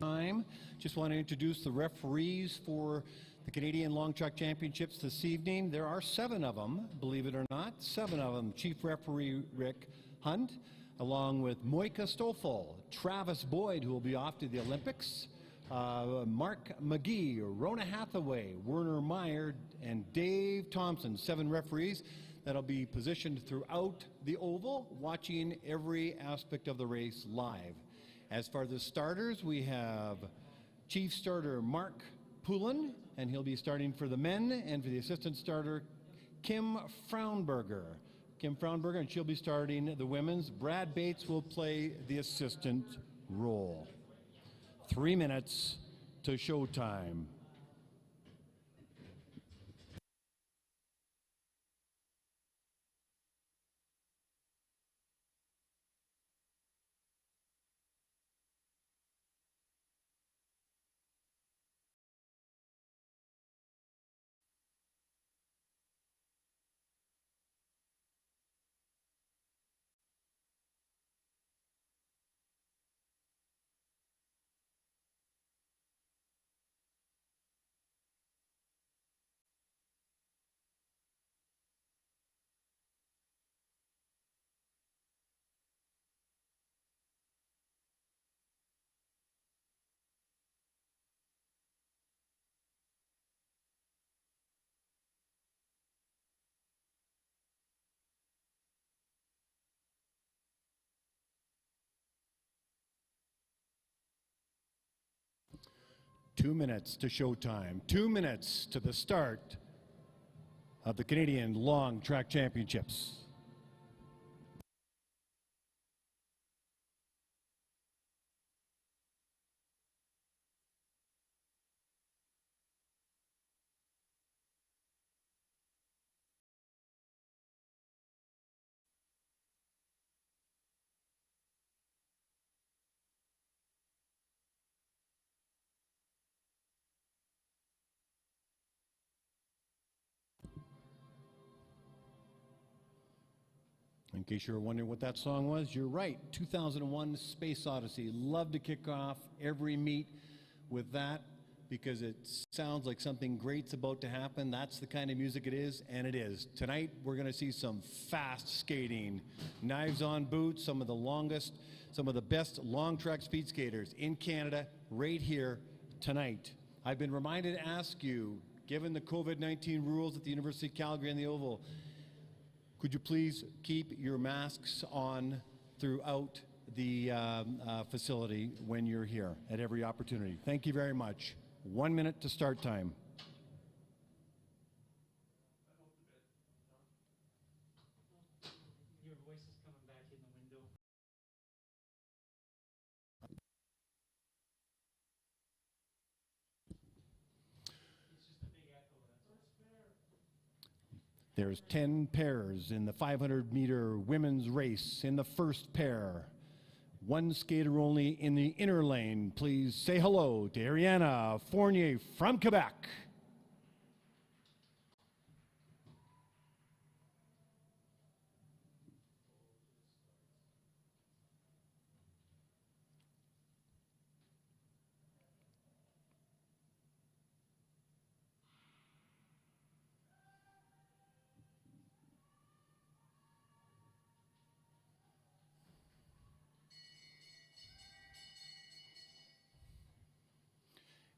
time. Just want to introduce the referees for the Canadian Long Track Championships this evening. There are 7 of them, believe it or not. 7 of them. Chief Referee Rick Hunt, along with Moika Stoffel, Travis Boyd, who will be off to the Olympics, Mark McGee, Rona Hathaway, Werner Meyer, and Dave Thompson. 7 referees that'll be positioned throughout the oval, watching every aspect of the race live. As far as the starters, we have Chief Starter Mark Poulin, and he'll be starting for the men, and for the assistant starter, Kim Fraunberger. And she'll be starting the women's. Brad Bates will play the assistant role. 3 minutes to showtime. Two minutes to showtime. 2 minutes to the start of the Canadian Long Track Championships. In case you're wondering what that song was, you're right. 2001 Space Odyssey. Love to kick off every meet with that because it sounds like something great's about to happen. That's the kind of music it is, and it is. Tonight, we're going to see some fast skating. Knives on boots, some of the best long track speed skaters in Canada right here tonight. I've been reminded to ask you, given the COVID-19 rules at the University of Calgary and the Oval, could you please keep your masks on throughout the facility when you're here at every opportunity? Thank you very much. 1 minute to start time. Your voice is coming back in the window. It's just a big echo, that's all. There's 10 pairs in the 500-meter women's race. In the first pair, 1 skater only in the inner lane. Please say hello to Ariana Fournier from Quebec.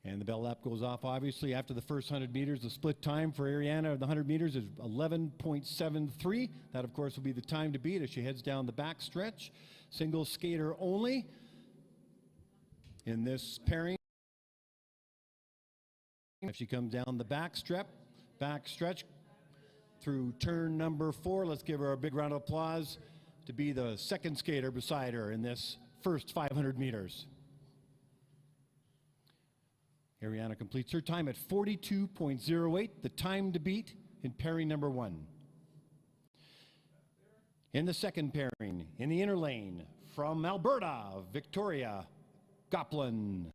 And the bell lap goes off, obviously, after the first 100 meters. The split time for Ariana of the 100 meters is 11.73. That, of course, will be the time to beat as she heads down the back stretch. Single skater only in this pairing. If she comes down the back stretch through turn number 4, let's give her a big round of applause to be the second skater beside her in this first 500 meters. Ariana completes her time at 42.08, the time to beat in pairing number 1. In the second pairing, in the inner lane, from Alberta, Victoria Goplin.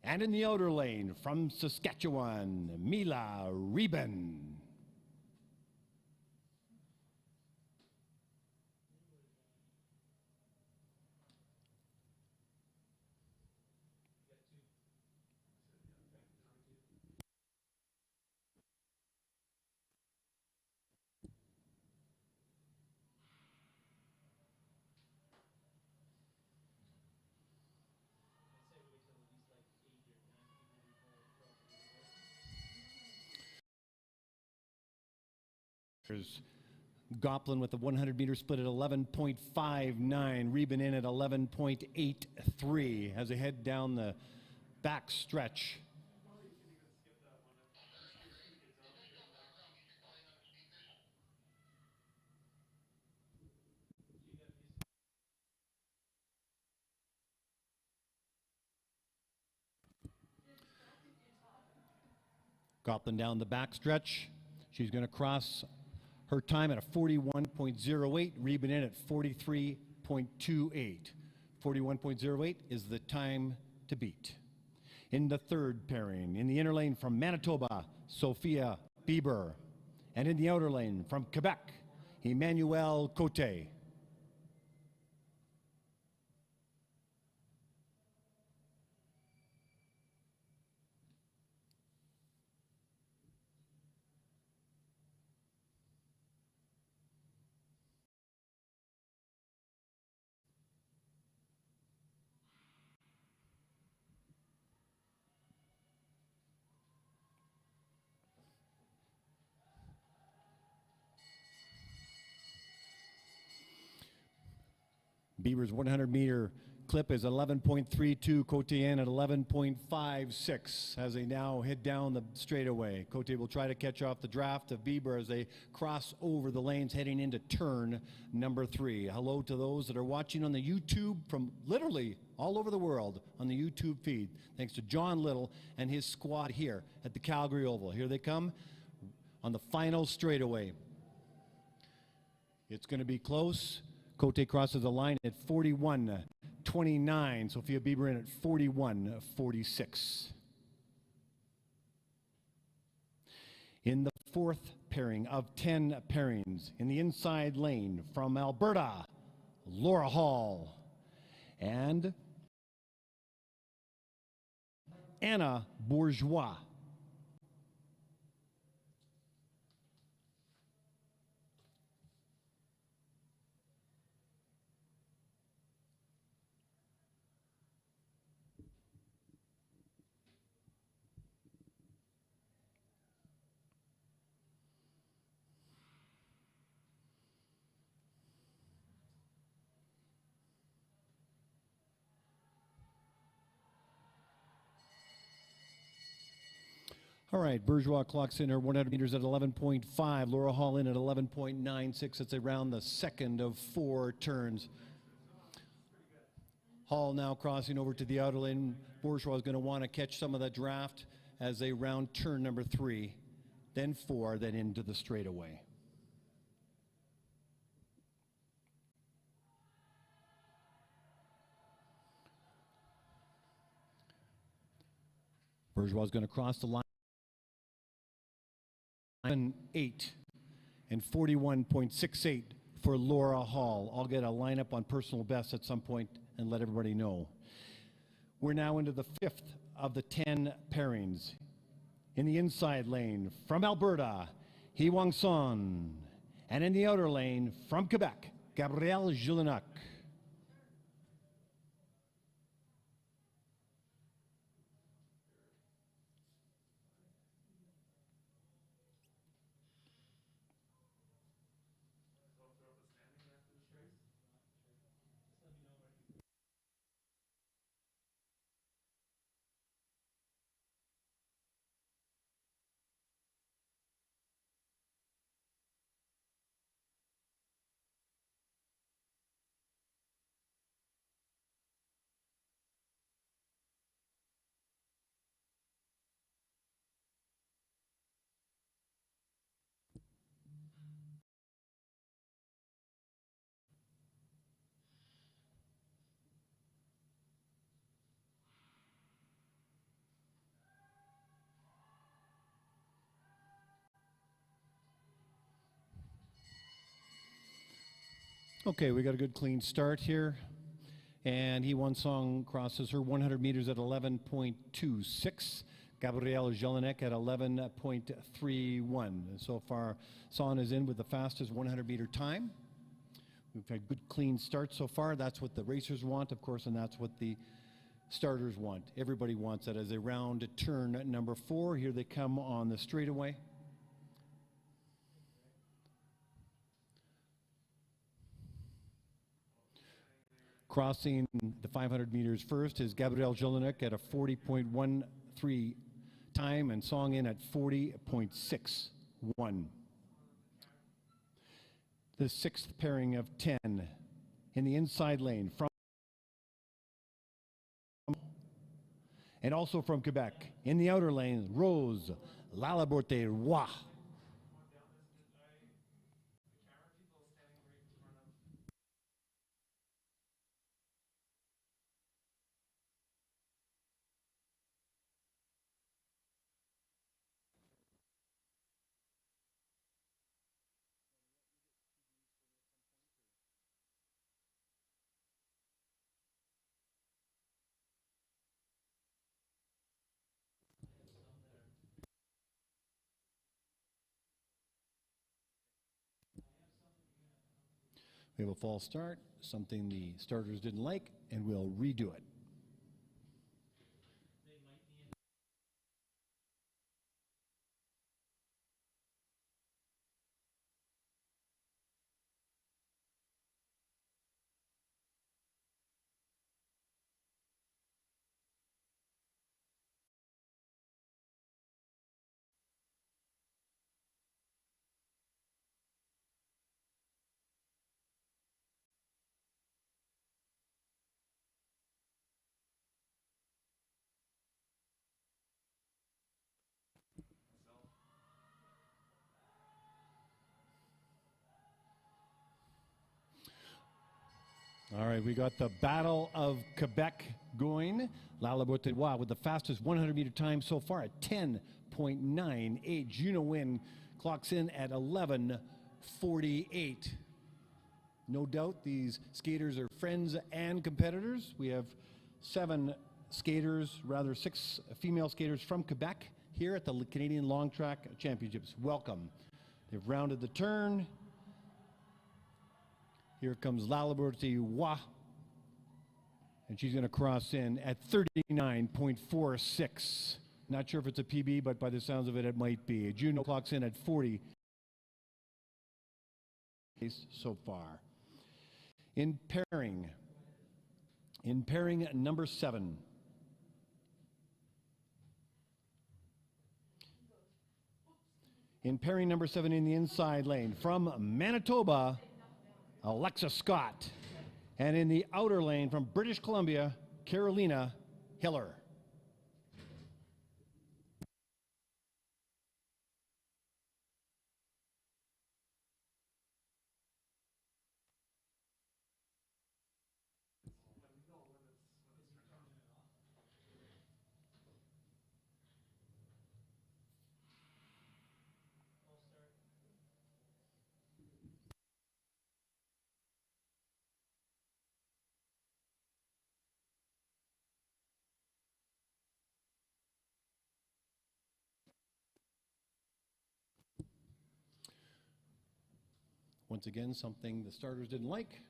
And in the outer lane, from Saskatchewan, Mila Reben. There's Goplin with the 100-meter split at 11.59. Reben in at 11.83 as they head down the back stretch. Goplin down the back stretch. She's going to cross her time at a 41.08. Reben in at 43.28. 41.08 is the time to beat. In the third pairing, in the inner lane from Manitoba, Sophia Bieber. And in the outer lane from Quebec, Emmanuel Cote. Bieber's 100-meter clip is 11.32. Cote in at 11.56 as they now head down the straightaway. Cote will try to catch off the draft of Bieber as they cross over the lanes heading into turn number 3. Hello to those that are watching on the YouTube from literally all over the world on the YouTube feed. Thanks to John Little and his squad here at the Calgary Oval. Here they come on the final straightaway. It's going to be close. Cote crosses the line at 41.29. Sophia Bieber in at 41.46. In the fourth pairing of 10 pairings, in the inside lane from Alberta, Laura Hall and Anna Bourgeois. All right, Bourgeois clocks in her 100 meters at 11.5. Laura Hall in at 11.96. It's around the second of 4 turns. Hall now crossing over to the outer lane. Bourgeois is going to want to catch some of that draft as they round turn number 3, then 4, then into the straightaway. Bourgeois is going to cross the line. 8 and 41.68 for Laura Hall. I'll get a lineup on personal best at some point and let everybody know. We're now into the 5th of the 10 pairings. In the inside lane from Alberta, He Wang Son. And in the outer lane from Quebec, Gabrielle Julenac. Okay, we got a good clean start here. And He Wang Song crosses her 100 meters at 11.26. Gabrielle Jelinek at 11.31. So far, Son is in with the fastest 100-meter time. We've had good clean start so far. That's what the racers want, of course, and that's what the starters want. Everybody wants that as they round turn number 4. Here they come on the straightaway. Crossing the 500 meters first is Gabriel Jelinek at a 40.13 time and Song In at 40.61. The sixth pairing of 10 in the inside lane from and also from Quebec. In the outer lane, Rose Lalaborte Roy. We have a false start, something the starters didn't like, and we'll redo it. All right, we got the Battle of Quebec going. Lalaborte Roy with the fastest 100-meter time so far at 10.98. Juno Wynn clocks in at 11:48. No doubt these skaters are friends and competitors. We have six female skaters from Quebec here at the Canadian Long Track Championships. Welcome. They've rounded the turn. Here comes Lalaborte Roy, and she's going to cross in at 39.46. Not sure if it's a PB, but by the sounds of it, it might be. Juno clocks in at 40 so far. In pairing number 7. In pairing number 7 in the inside lane from Manitoba, Alexa Scott. And in the outer lane from British Columbia, Carolina Hiller. Once again, something the starters didn't like.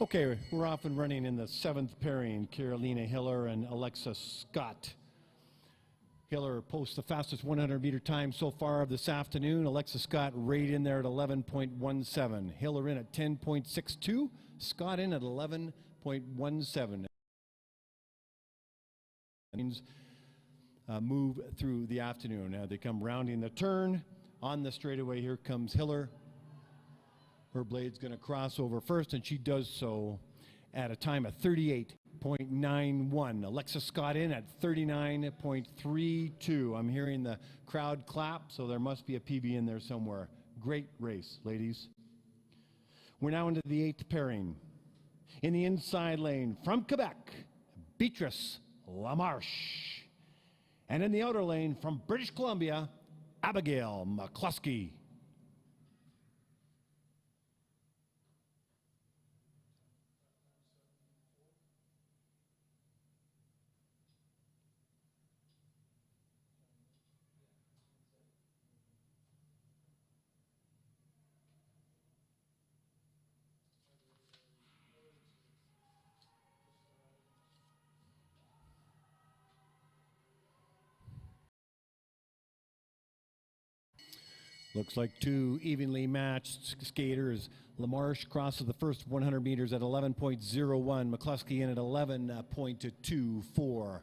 Okay, we're off and running in the 7th pairing, Carolina Hiller and Alexa Scott. Hiller posts the fastest 100-meter time so far of this afternoon. Alexa Scott right in there at 11.17. Hiller in at 10.62. Scott in at 11.17. Move through the afternoon. Now they come rounding the turn. On the straightaway, here comes Hiller. Her blade's going to cross over first, and she does so at a time of 38.91. Alexa Scott in at 39.32. I'm hearing the crowd clap, so there must be a PB in there somewhere. Great race, ladies. We're now into the 8th pairing. In the inside lane, from Quebec, Beatrice Lamarche. And in the outer lane, from British Columbia, Abigail McCluskey. Looks like two evenly matched skaters. Lamarche crosses the first 100 meters at 11.01. McCluskey in at 11.24.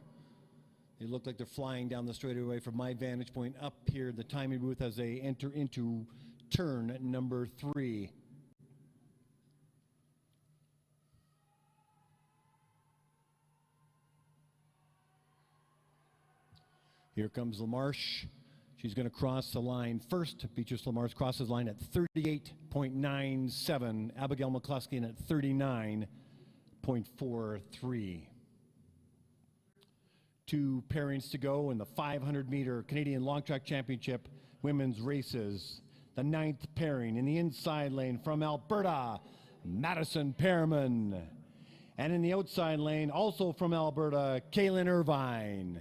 They look like they're flying down the straightaway from my vantage point up here in the timing booth as they enter into turn number 3. Here comes Lamarche. She's going to cross the line first. Beatrice Lamarche crosses the line at 38.97. Abigail McCluskey in at 39.43. Two pairings to go in the 500-meter Canadian Long Track Championship women's races. The 9th pairing in the inside lane from Alberta, Madison Pearman. And in the outside lane, also from Alberta, Kaylin Irvine.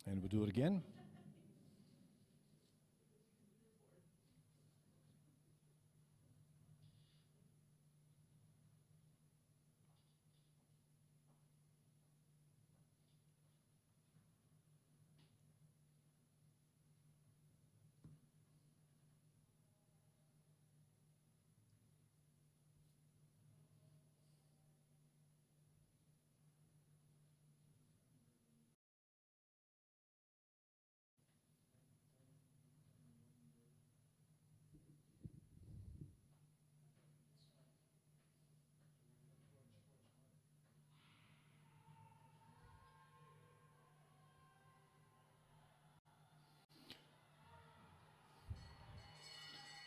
And we'll do it again.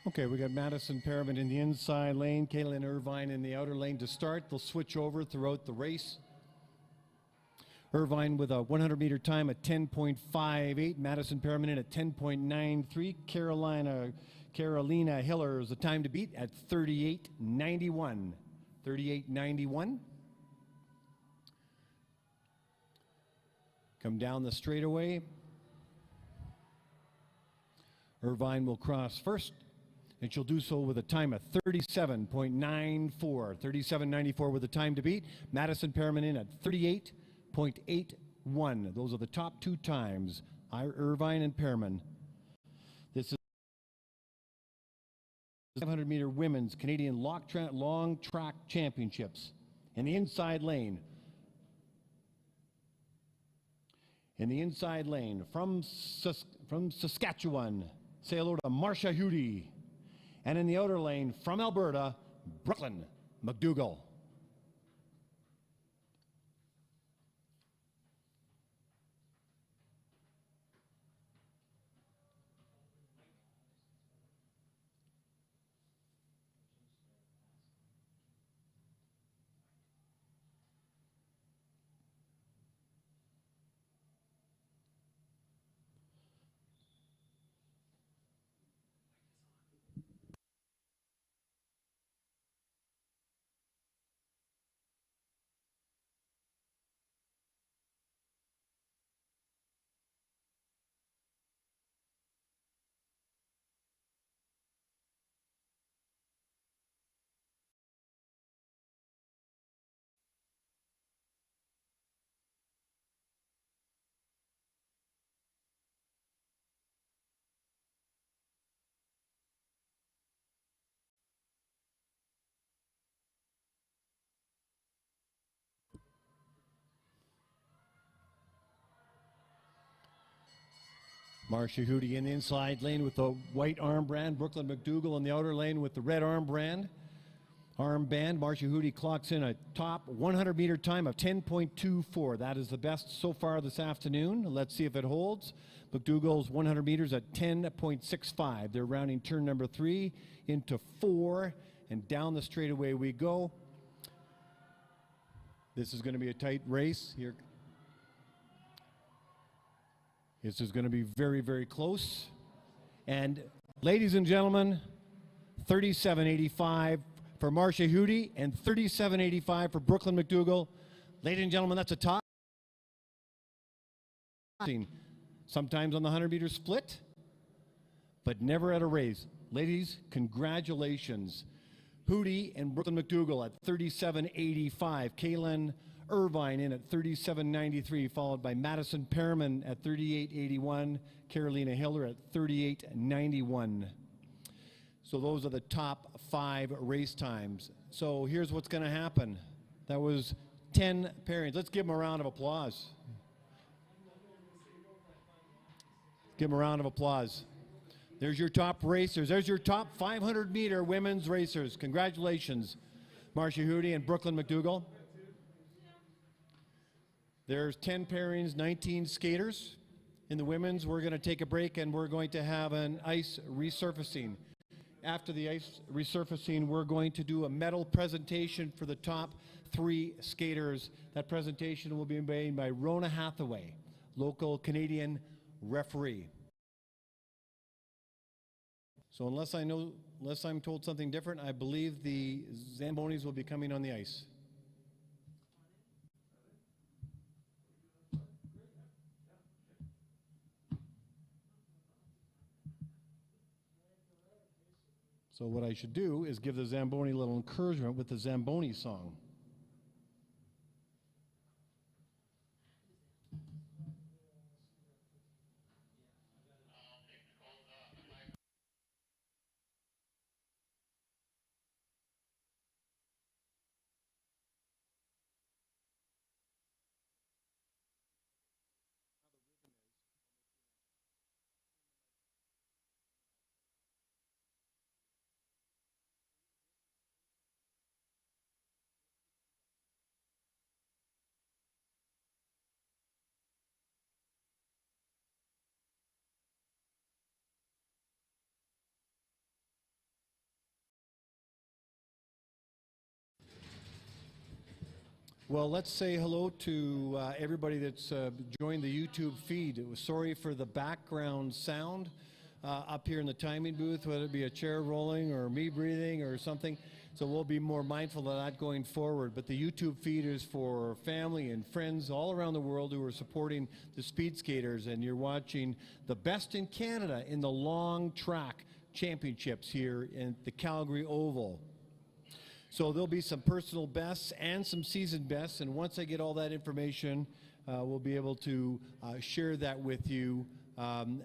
Okay, we got Madison Pearman in the inside lane, Kaylin Irvine in the outer lane to start. They'll switch over throughout the race. Irvine with a 100-meter time at 10.58. Madison Pearman in at 10.93. Carolina Hiller is the time to beat at 38.91. 38.91. Come down the straightaway. Irvine will cross first, and she'll do so with a time of 37.94. 37.94 with the time to beat. Madison Pearman in at 38.81. Those are the top two times, Irvine and Pearman. This is 500-meter women's Canadian Long Track Championships. In the inside lane, from Saskatchewan, say hello to Marcia Hudi. And in the outer lane, from Alberta, Brooklyn McDougall. Marcia Hootie in the inside lane with the white armband. Brooklyn McDougall in the outer lane with the red armband. Marcia Hootie clocks in a top 100-meter time of 10.24. That is the best so far this afternoon. Let's see if it holds. McDougall's 100 meters at 10.65. They're rounding turn number 3 into 4, and down the straightaway we go. This is going to be a tight race here. This is going to be very, very close. And ladies and gentlemen, 37.85 for Marcia Hootie and 37.85 for Brooklyn McDougall. Ladies and gentlemen, that's a top. Sometimes on the 100-meter split, but never at a race. Ladies, congratulations. Hootie and Brooklyn McDougall at 37.85. Kaylin Irvine in at 37.93, followed by Madison Perriman at 38.81. Carolina Hiller at 38.91. So those are the top 5 race times. So here's what's going to happen. That was 10 pairings. Let's give them a round of applause. Give them a round of applause. There's your top racers. There's your top 500-meter women's racers. Congratulations, Marcia Hootie and Brooklyn McDougall. There's 10 pairings, 19 skaters. In the women's, we're going to take a break and we're going to have an ice resurfacing. After the ice resurfacing, we're going to do a medal presentation for the top 3 skaters. That presentation will be made by Rona Hathaway, local Canadian referee. So unless I'm told something different, I believe the Zambonis will be coming on the ice. So what I should do is give the Zamboni a little encouragement with the Zamboni song. Well, let's say hello to everybody that's joined the YouTube feed. It was sorry for the background sound up here in the timing booth, whether it be a chair rolling or me breathing or something. So we'll be more mindful of that going forward. But the YouTube feed is for family and friends all around the world who are supporting the speed skaters. And you're watching the best in Canada in the long track championships here in the Calgary Oval. So there'll be some personal bests and some season bests, and once I get all that information, we'll be able to share that with you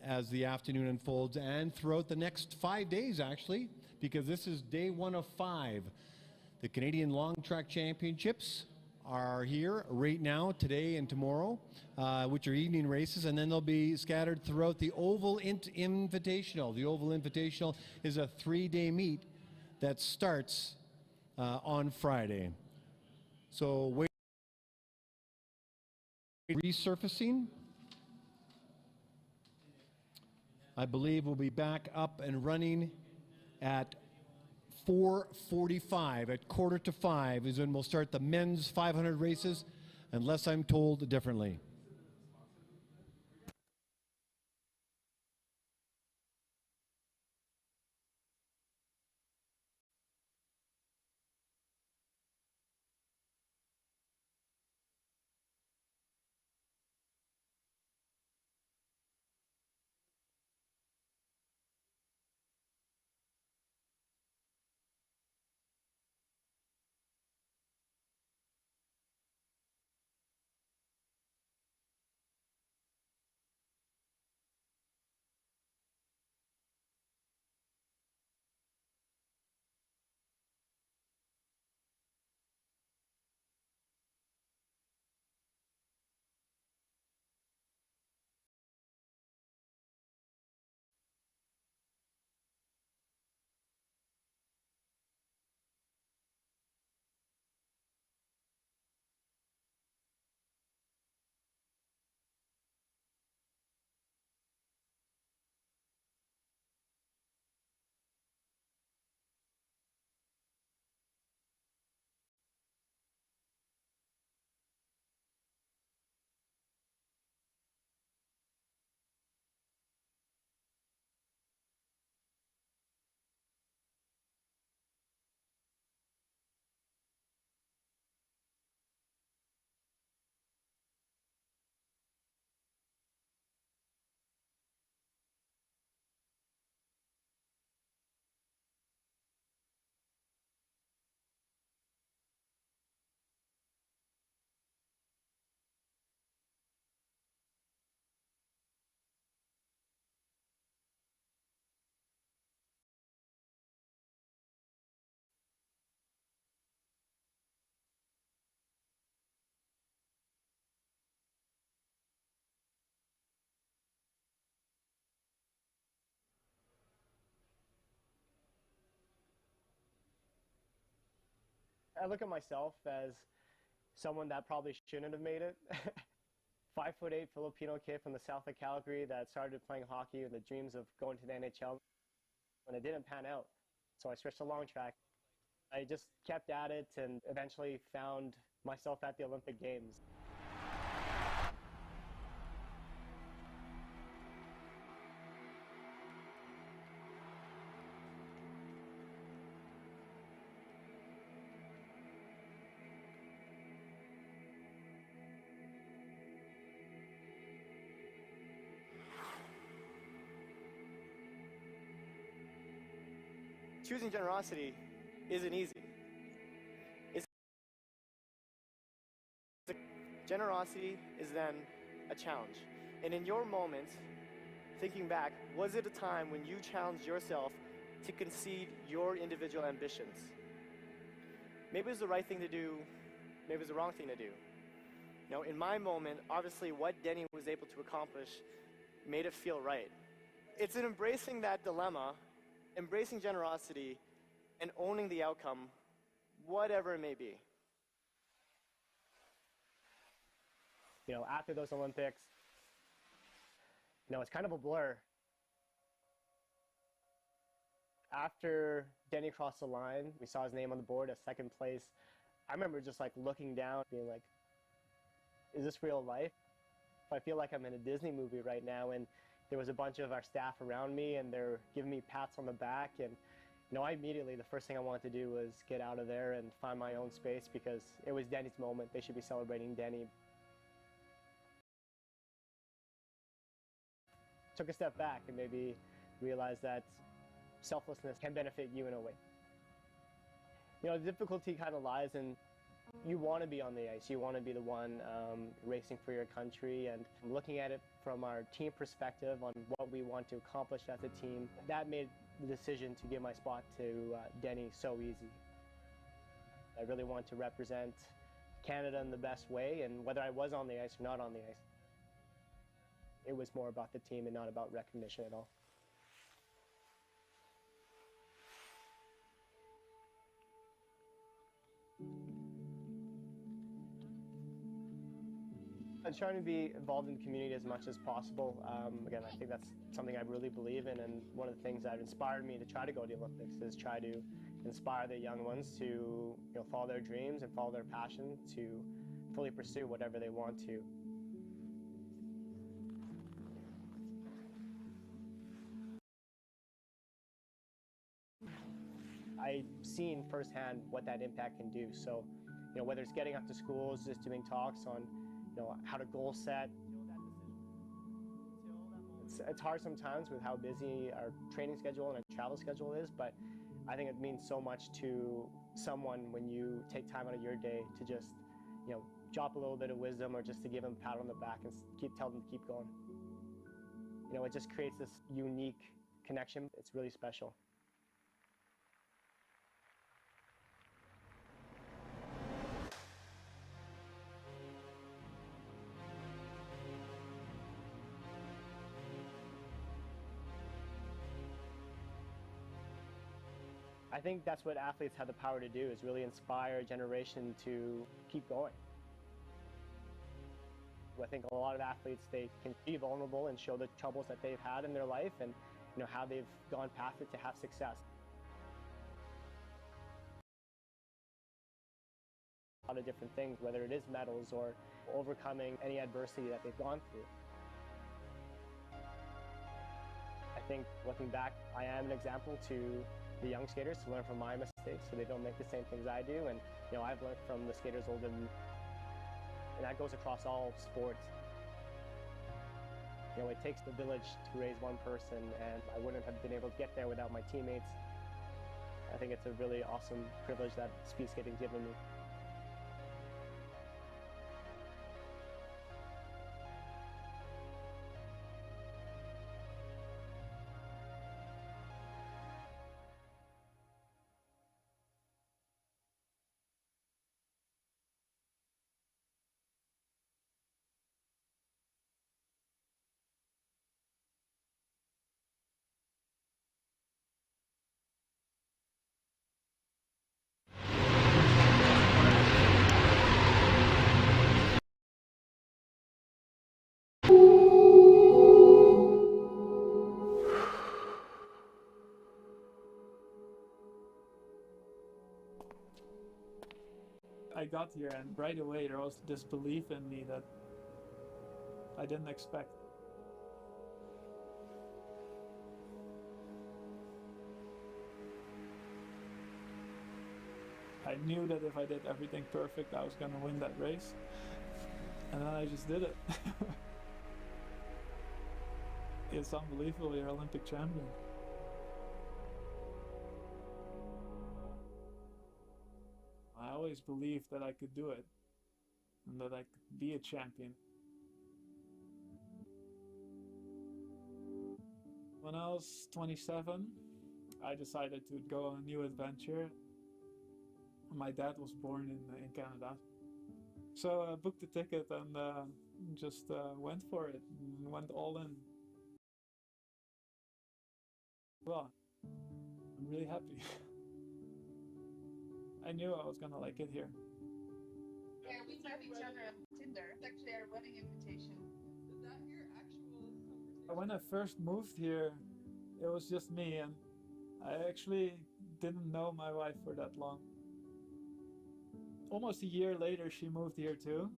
as the afternoon unfolds and throughout the next 5 days, actually, because this is day 1 of 5. The Canadian Long Track Championships are here right now, today and tomorrow, which are evening races, and then they'll be scattered throughout the Oval Invitational. The Oval Invitational is a 3-day meet that starts on Friday. So resurfacing, I believe we'll be back up and running at 4:45. At 4:45 is when we'll start the men's 500 races, unless I'm told differently. I look at myself as someone that probably shouldn't have made it. 5'8" Filipino kid from the south of Calgary that started playing hockey with the dreams of going to the NHL, and it didn't pan out. So I switched to long track. I just kept at it and eventually found myself at the Olympic Games. Choosing generosity isn't easy. Generosity is then a challenge. And in your moment, thinking back, was it a time when you challenged yourself to concede your individual ambitions? Maybe it was the right thing to do, maybe it was the wrong thing to do. Now, in my moment, obviously what Denny was able to accomplish made it feel right. It's in embracing that dilemma, embracing generosity, and owning the outcome, whatever it may be. You know, after those Olympics, you know, it's kind of a blur. After Denny crossed the line, we saw his name on the board as second place. I remember just like looking down, being like, is this real life? I feel like I'm in a Disney movie right now, and there was a bunch of our staff around me and they're giving me pats on the back, and you know, I immediately, the first thing I wanted to do was get out of there and find my own space because it was Denny's moment. They should be celebrating Denny. Took a step back and maybe realized that selflessness can benefit you in a way. You know, the difficulty kind of lies in you want to be on the ice. You want to be the one racing for your country, and looking at it from our team perspective on what we want to accomplish as a team, that made the decision to give my spot to Denny so easy. I really want to represent Canada in the best way, and whether I was on the ice or not on the ice, it was more about the team and not about recognition at all. I'm trying to be involved in the community as much as possible. Again, I think that's something I really believe in, and one of the things that inspired me to try to go to the Olympics is try to inspire the young ones to follow their dreams and follow their passion to fully pursue whatever they want to. I've seen firsthand what that impact can do. So, whether it's getting up to schools, just doing talks on how to goal set. It's hard sometimes with how busy our training schedule and our travel schedule is, but I think it means so much to someone when you take time out of your day to just, drop a little bit of wisdom or just to give them a pat on the back and tell them to keep going. It just creates this unique connection. It's really special. I think that's what athletes have the power to do, is really inspire a generation to keep going. I think a lot of athletes, they can be vulnerable and show the troubles that they've had in their life and how they've gone past it to have success. A lot of different things, whether it is medals or overcoming any adversity that they've gone through. I think looking back, I am an example to the young skaters to learn from my mistakes so they don't make the same things I do. And I've learned from the skaters older than me. And that goes across all sports. It takes the village to raise one person, and I wouldn't have been able to get there without my teammates. I think it's a really awesome privilege that speed skating's given me. got here, and right away there was this belief in me that I didn't expect. I knew that if I did everything perfect, I was going to win that race. And then I just did it. It's unbelievable, you're Olympic champion. I always believed that I could do it and that I could be a champion. When I was 27, I decided to go on a new adventure. My dad was born in Canada. So I booked the ticket and just went for it and went all in. Well, I'm really happy. I knew I was gonna like it here. Yeah, we met each other on Tinder. It's actually our wedding invitation. Is that your actual conversation? When I first moved here, it was just me, and I actually didn't know my wife for that long. Almost a year later, she moved here too.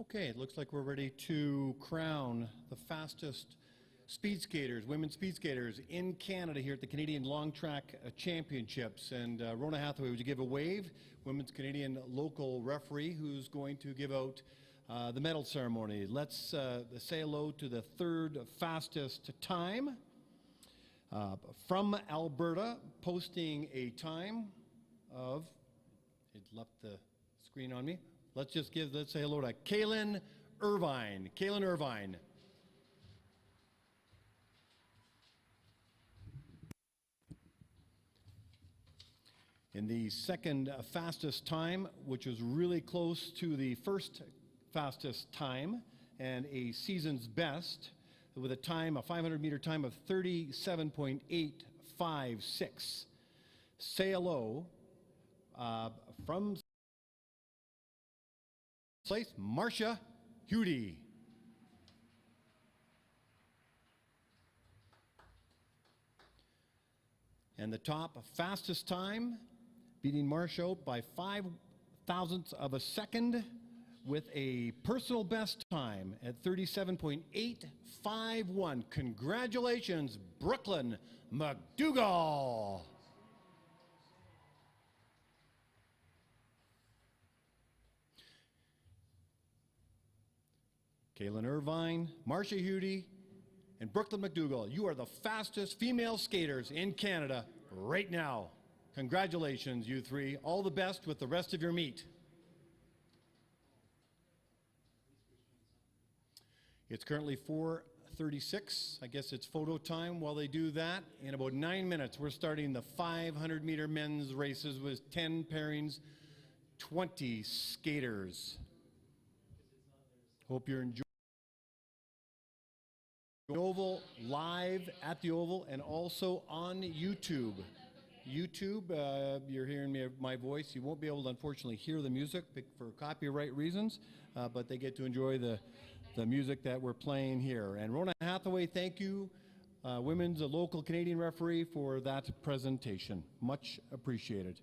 Okay, it looks like we're ready to crown the fastest speed skaters, women speed skaters in Canada here at the Canadian Long Track Championships. And Rona Hathaway, would you give a wave? Women's Canadian local referee who's going to give out the medal ceremony. Let's say hello to the third fastest time from Alberta, posting a time of, it left the screen on me. Let's say hello to Kaylin Irvine. Kaylin Irvine. In the second fastest time, which was really close to the first fastest time and a season's best, with a 500-meter time of 37.856. Say hello from place, Marcia Hudy. And the top fastest time, beating Marcia by 5 thousandths of a second with a personal best time at 37.851. Congratulations, Brooklyn McDougall. Kaylin Irvine, Marcia Hudy, and Brooklyn McDougall, you are the fastest female skaters in Canada right now. Congratulations, you three. All the best with the rest of your meet. It's currently 4:36. I guess it's photo time while they do that. In about 9 minutes, we're starting the 500-meter men's races with 10 pairings, 20 skaters. Hope you're enjoying Oval live at the Oval and also on YouTube. You're hearing my voice. You won't be able to, unfortunately, hear the music for copyright reasons, but they get to enjoy the music that we're playing here. And Rona Hathaway, thank you, women's local Canadian referee, for that presentation. Much appreciated.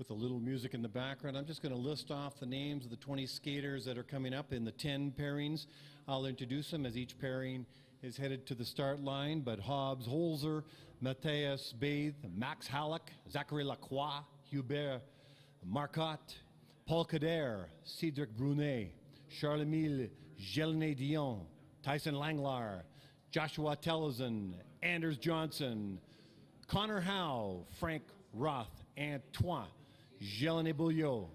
with a little music in the background. I'm just going to list off the names of the 20 skaters that are coming up in the 10 pairings. I'll introduce them as each pairing is headed to the start line, but Hobbs Holzer, Matthias Bathe, Max Halleck, Zachary Lacroix, Hubert Marcotte, Paul Kader, Cedric Brunet, Charles-Emile Gelné-Dion, Tyson Langlar, Joshua Tellison, Anders Johnson, Connor Howe, Frank Roth, Antoine Gelné-Bouillot,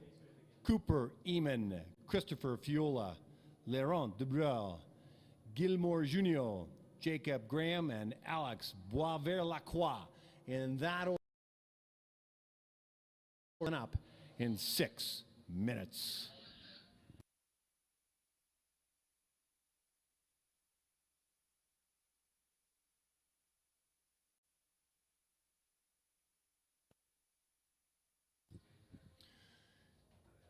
Cooper Eamon, Christopher Fiola, Laurent Dubreuil, Gilmore Junior, Jacob Graham, and Alex Boisvert-Lacroix. In that order, up in 6 minutes.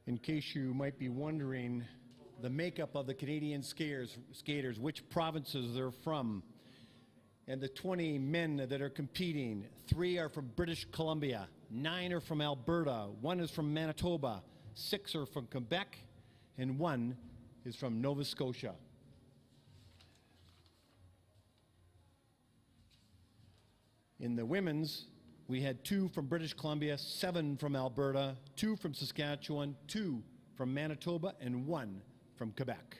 In case you might be wondering, the makeup of the Canadian skaters, which provinces they're from, and the 20 men that are competing, 3 are from British Columbia, 9 are from Alberta, 1 is from Manitoba, 6 are from Quebec, and 1 is from Nova Scotia. In the women's, we had 2 from British Columbia, 7 from Alberta, 2 from Saskatchewan, 2 from Manitoba, and 1 from Quebec.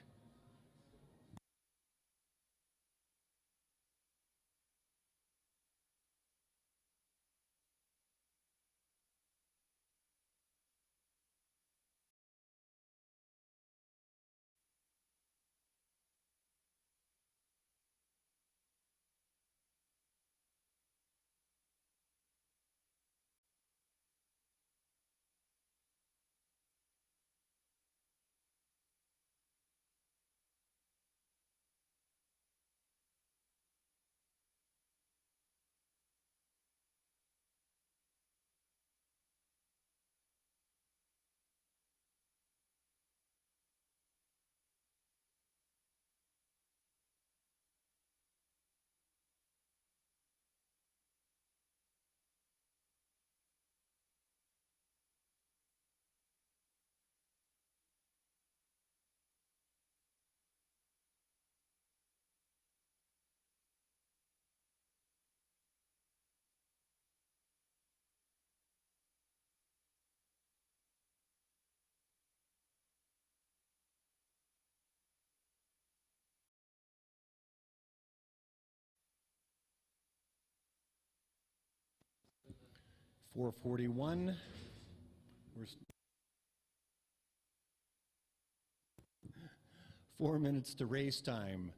.441. We're 4 minutes to race time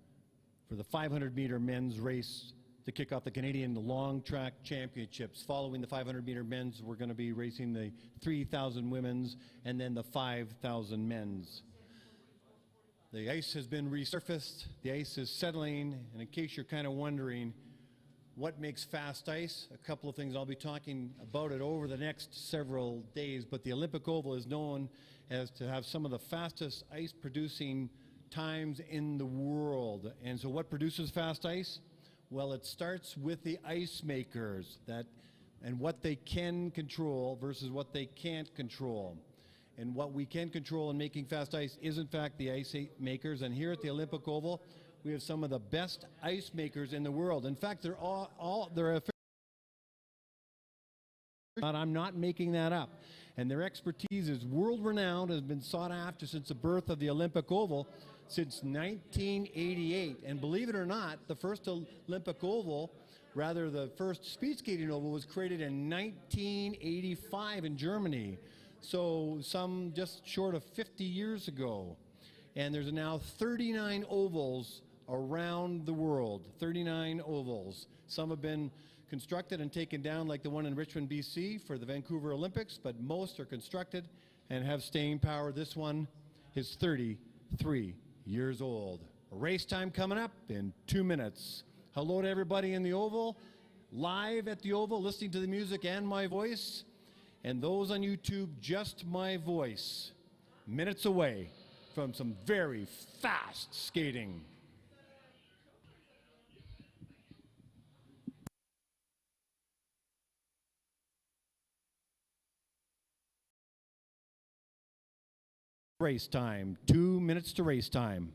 for the 500-meter men's race to kick off the Canadian Long Track Championships. Following the 500-meter men's, we're going to be racing the 3,000 women's and then the 5,000 men's. The ice has been resurfaced, the ice is settling, and in case you're kind of wondering what makes fast ice, a couple of things. I'll be talking about it over the next several days, but the Olympic Oval is known as to have some of the fastest ice producing times in the world. And so what produces fast ice? Well, it starts with the ice makers and what they can control versus what they can't control. And what we can control in making fast ice is in fact the ice makers. And here at the Olympic Oval, we have some of the best ice makers in the world. In fact, I'm not making that up. And their expertise is world-renowned, has been sought after since the birth of the Olympic Oval since 1988. And believe it or not, the first Olympic Oval, rather the first speed skating oval, was created in 1985 in Germany. So some just short of 50 years ago. And there's now 39 ovals around the world, 39 ovals. Some have been constructed and taken down, like the one in Richmond, BC for the Vancouver Olympics, but most are constructed and have staying power. This one is 33 years old. Race time coming up in 2 minutes. Hello to everybody in the Oval, live at the Oval, listening to the music and my voice, and those on YouTube, just my voice, minutes away from some very fast skating. Race time. 2 minutes to race time.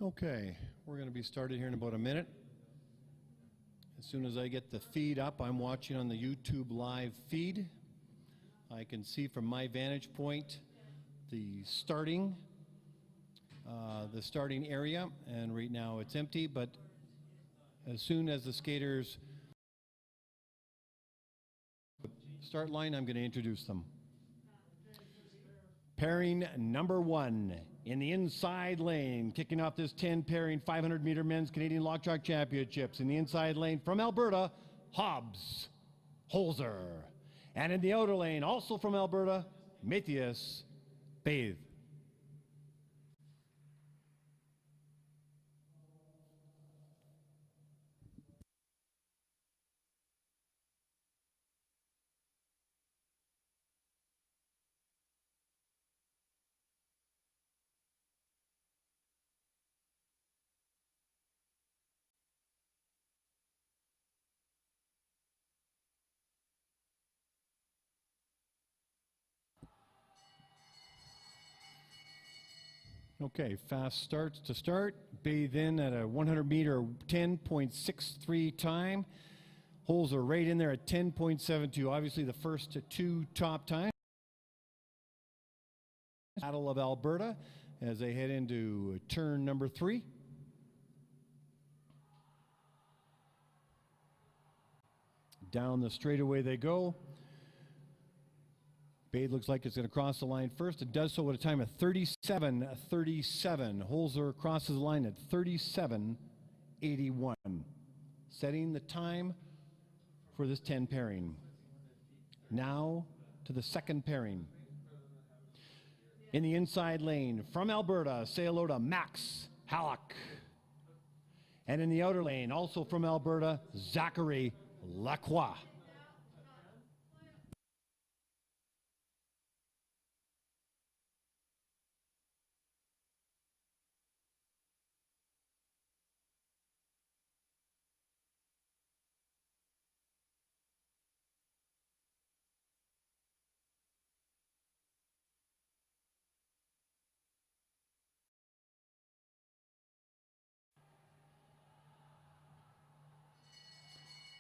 Okay, we're going to be started here in about a minute. As soon as I get the feed up, I'm watching on the YouTube live feed. I can see from my vantage point the starting area, and right now it's empty, but as soon as the skaters start line, I'm going to introduce them. Pairing number 1 in the inside lane, kicking off this 10 pairing 500 meter men's Canadian Long Track Championships. In the inside lane from Alberta, Hobbs Holzer. And in the outer lane, also from Alberta, Matthias Bathe. Okay, fast starts to start. Bathe in at a 100 meter 10.63 time. Holes are right in there at 10.72. Obviously the first 2 top times. Battle of Alberta as they head into turn number 3. Down the straightaway they go. Bathe looks like it's going to cross the line first. It does so at a time of 37.37. Holzer crosses the line at 37.81. Setting the time for this 10 pairing. Now to the second pairing. In the inside lane from Alberta, say hello to Max Halleck. And in the outer lane, also from Alberta, Zachary Lacroix.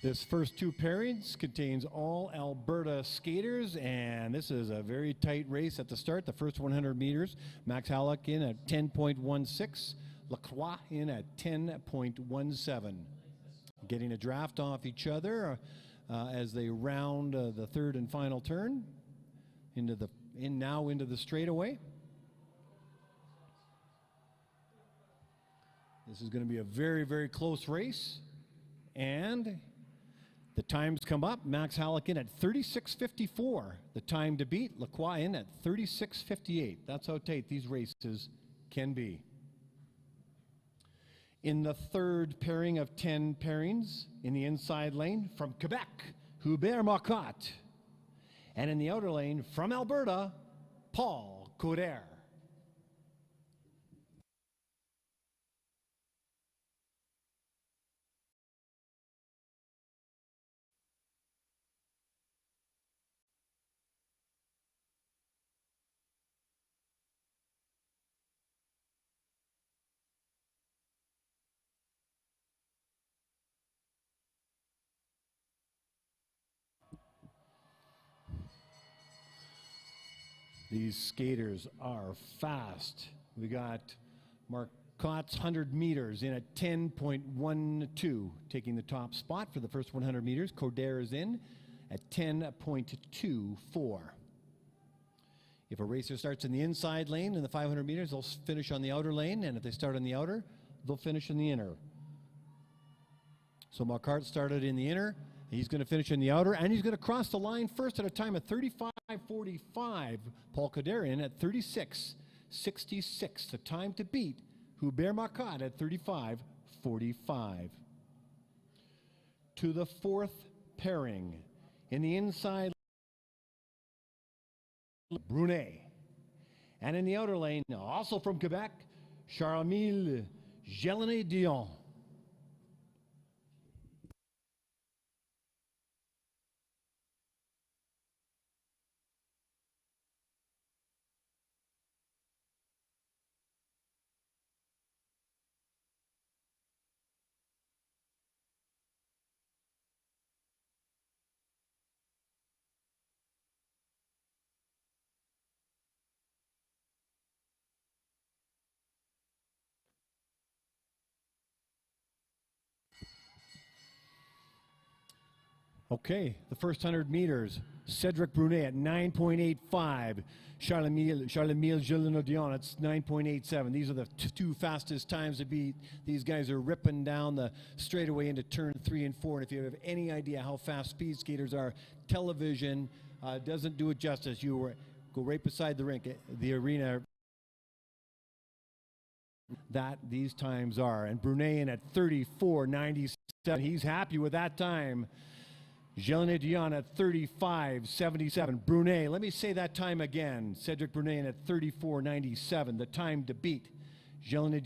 This first 2 pairings contains all Alberta skaters, and this is a very tight race at the start. The first 100 meters, Max Halleck in at 10.16, Lacroix in at 10.17. Getting a draft off each other as they round the third and final turn into the straightaway. This is going to be a very, very close race, and the times come up. Max Halleck in at 36.54. The time to beat. Lacroix in at 36.58. That's how tight these races can be. In the third pairing of 10 pairings, in the inside lane from Quebec, Hubert Marcotte. And in the outer lane from Alberta, Paul Coder. These skaters are fast. We got Marcotte's 100 meters in at 10.12, taking the top spot for the first 100 meters. Coder is in at 10.24. If a racer starts in the inside lane in the 500 meters, they'll finish on the outer lane, and if they start on the outer, they'll finish in the inner. So Marquardt started in the inner. He's going to finish in the outer, and he's going to cross the line first at a time of 35:45. Paul Kadarian at 36:66. The time to beat Hubert Marquardt at 35:45. To the fourth pairing. In the inside, Brunet. And in the outer lane, also from Quebec, Charles-Émile Dion. Okay, the first 100 meters. Cedric Brunet at 9.85. Charles-Émile Dion at 9.87. These are the two fastest times to beat. These guys are ripping down the straightaway into turn 3 and 4. And if you have any idea how fast speed skaters are, television doesn't do it justice. You go right beside the rink, the arena, that these times are. And Brunet in at 34.97. He's happy with that time. Dion at 35.77. Brunet, let me say that time again. Cedric Brunet at 34.97. The time to beat. Dion at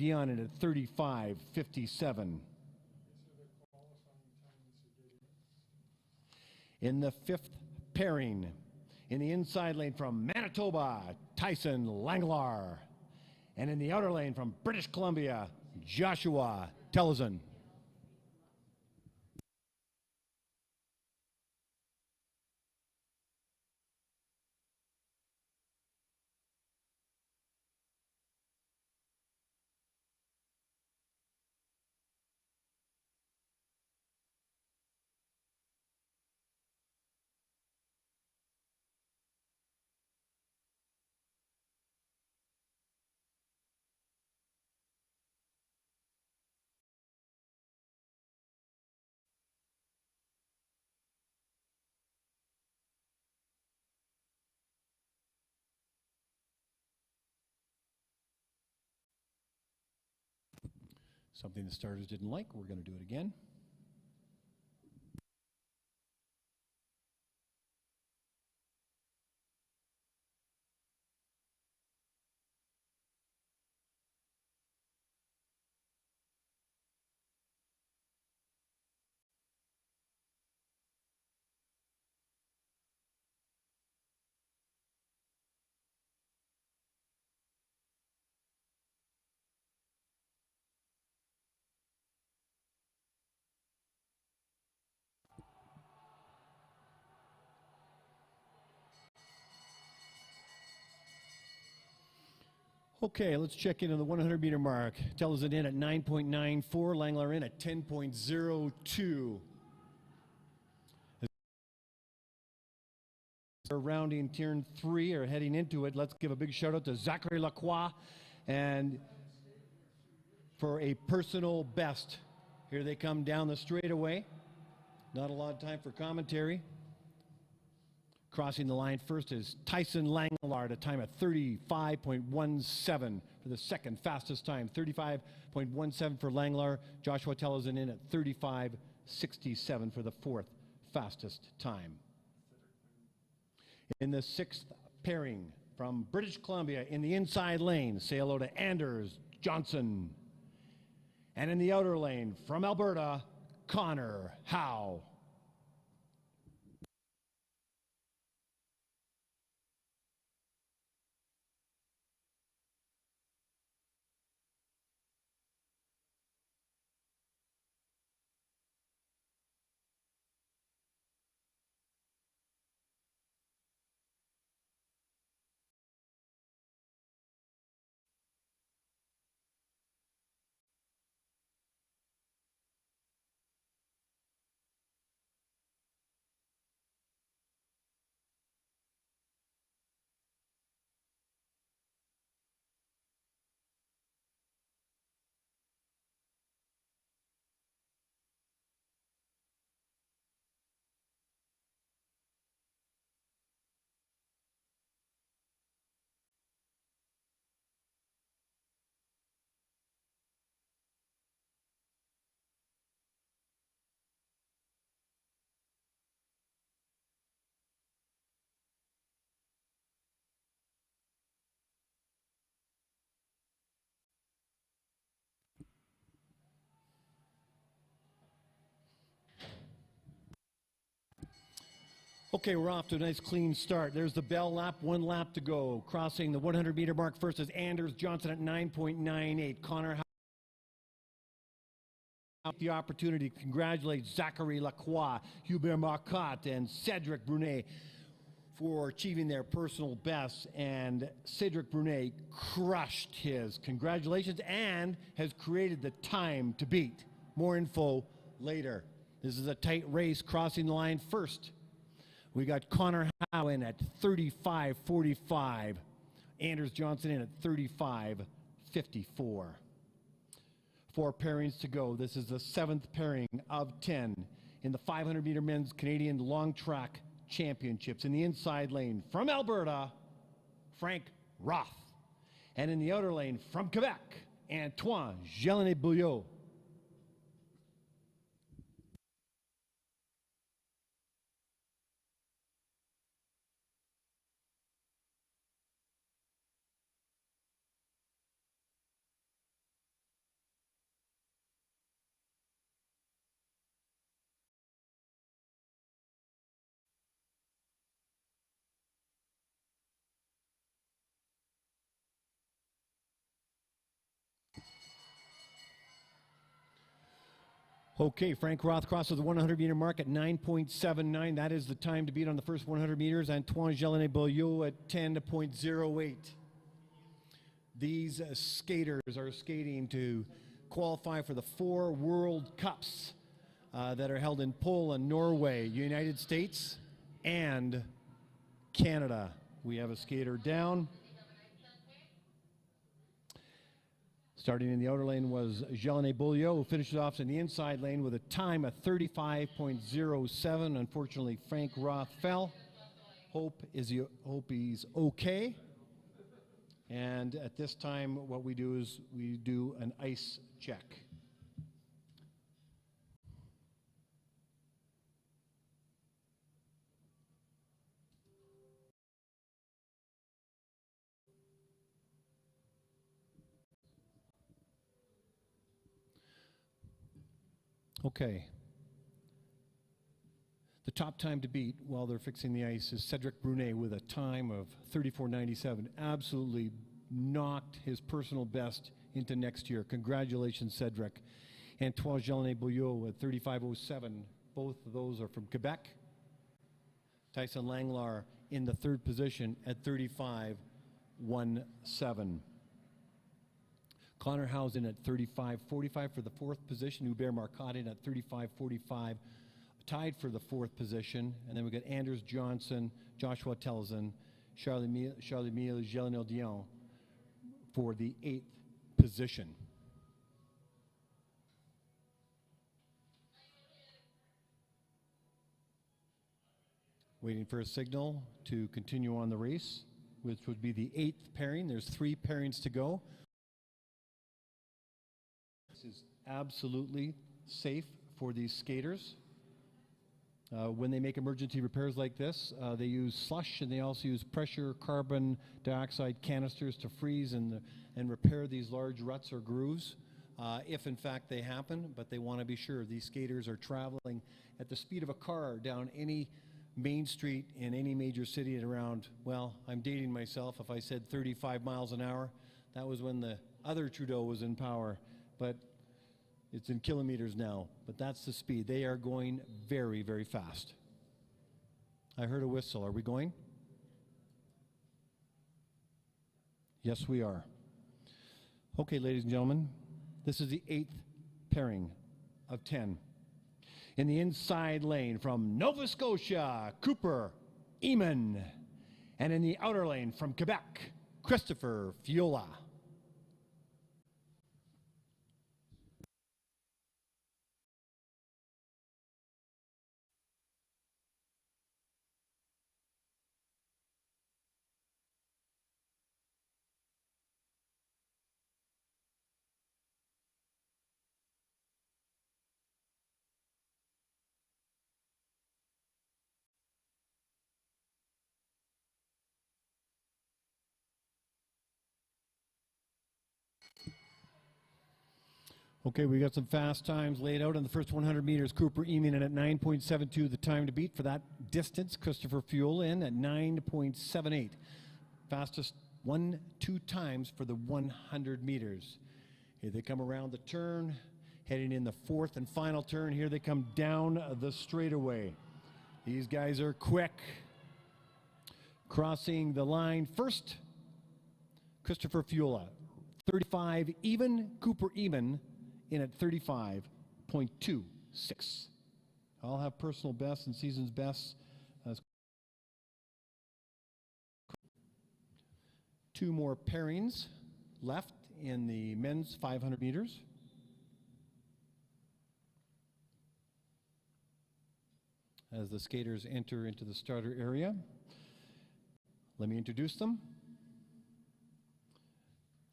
35.57. In the fifth pairing, in the inside lane from Manitoba, Tyson Langlar. And in the outer lane from British Columbia, Joshua Tellison. Something the starters didn't like. We're going to do it again. Okay, let's check in on the 100-meter mark. Tellison in at 9.94, Langlar in at 10.02. We're rounding turn 3 or heading into it. Let's give a big shout out to Zachary Lacroix and for a personal best. Here they come down the straightaway. Not a lot of time for commentary. Crossing the line first is Tyson Langlar at a time of 35.17 for the second fastest time. 35.17 for Langlar. Joshua Tellison in at 35.67 for the fourth fastest time. In the sixth pairing from British Columbia in the inside lane, say hello to Anders Johnson. And in the outer lane from Alberta, Connor Howe. Okay, we're off to a nice clean start. There's the bell lap, 1 lap to go. Crossing the 100-meter mark first is Anders Johnson at 9.98. Connor the opportunity to congratulate Zachary Lacroix, Hubert Marcotte, and Cedric Brunet for achieving their personal bests. And Cedric Brunet crushed his. Congratulations, and has created the time to beat. More info later. This is a tight race. Crossing the line first, we got Connor Howe in at 35.45. Anders Johnson in at 35.54. 4 pairings to go. This is the 7th pairing of 10 in the 500-meter men's Canadian long track championships. In the inside lane from Alberta, Frank Roth. And in the outer lane from Quebec, Antoine Gélinet-Bouillot. Okay, Frank Roth crosses the 100-meter mark at 9.79. That is the time to beat on the first 100 meters. Antoine Gélinet-Bouillot at 10.08. These skaters are skating to qualify for the 4 World Cups that are held in Poland, Norway, United States, and Canada. We have a skater down. Starting in the outer lane was Gélinet-Bouillot, who finishes off in the inside lane with a time of 35.07. Unfortunately, Frank Roth fell. Hope he's okay. And at this time, what we do is we do an ice check. Okay. The top time to beat while they're fixing the ice is Cedric Brunet with a time of 34.97. Absolutely knocked his personal best into next year. Congratulations, Cedric. Antoine Gélinet-Bouillot at 35.07. Both of those are from Quebec. Tyson Langlar in the 3rd position at 35.17. Connor Howe's in at 35.45 for the 4th position. Hubert Marcotte in at 35.45, tied for the 4th position. And then we got Anders Johnson, Joshua Telzen, Charles-Emile Gélinet-Dion for the 8th position. Waiting for a signal to continue on the race, which would be the 8th pairing. There's 3 pairings to go. This is absolutely safe for these skaters. When they make emergency repairs like this, they use slush, and they also use pressure carbon dioxide canisters to freeze and repair these large ruts or grooves, if in fact they happen. But they want to be sure these skaters are traveling at the speed of a car down any main street in any major city at around, well, I'm dating myself if I said 35 miles an hour. That was when the other Trudeau was in power. But it's in kilometers now, but that's the speed. They are going very, very fast. I heard a whistle. Are we going? Yes, we are. Okay, ladies and gentlemen, this is the 8th pairing of 10. In the inside lane from Nova Scotia, Cooper Eamon. And in the outer lane from Quebec, Christopher Fiola. Okay, we got some fast times laid out on the first 100 meters. Cooper Eamon in at 9.72, the time to beat for that distance. Christopher Fuel in at 9.78. Fastest 1-2 times for the 100 meters. Here they come around the turn, heading in the fourth and final turn. Here they come down the straightaway. These guys are quick. Crossing the line first, Christopher Fuel, 35 even. Cooper Eamon in at 35.26. I'll have personal bests and season's bests. Two more pairings left in the men's 500 meters. As the skaters enter into the starter area, let me introduce them.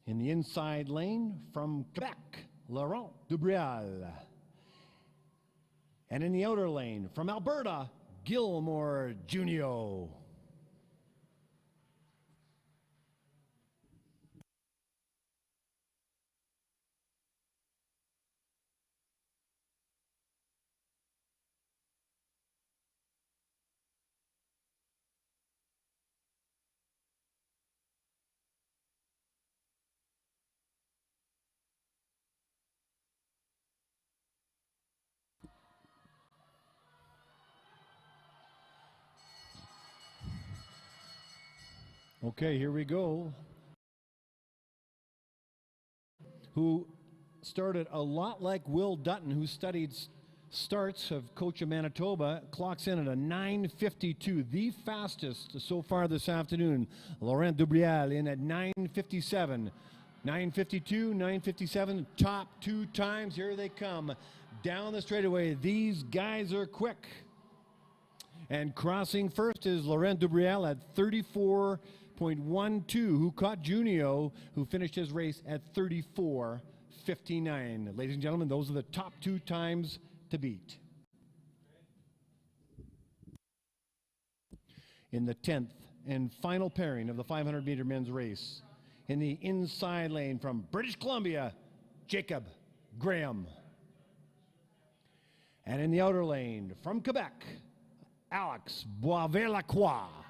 In the inside lane from Quebec, Laurent Dubrial. And in the outer lane from Alberta, Gilmore Junio. Okay, here we go. Who started a lot like Will Dutton, who studied starts of Coach of Manitoba, clocks in at a 9:52, the fastest so far this afternoon. Laurent Dubrial in at 9:57. 9:52, 9:57, top two times. Here they come down the straightaway. These guys are quick. And crossing first is Laurent Dubrial at 34.12, who caught Junio, who finished his race at 34:59. Ladies and gentlemen, those are the top two times to beat. In the 10th and final pairing of the 500-meter men's race, in the inside lane from British Columbia, Jacob Graham. And in the outer lane from Quebec, Alex Boisvert-Lacroix.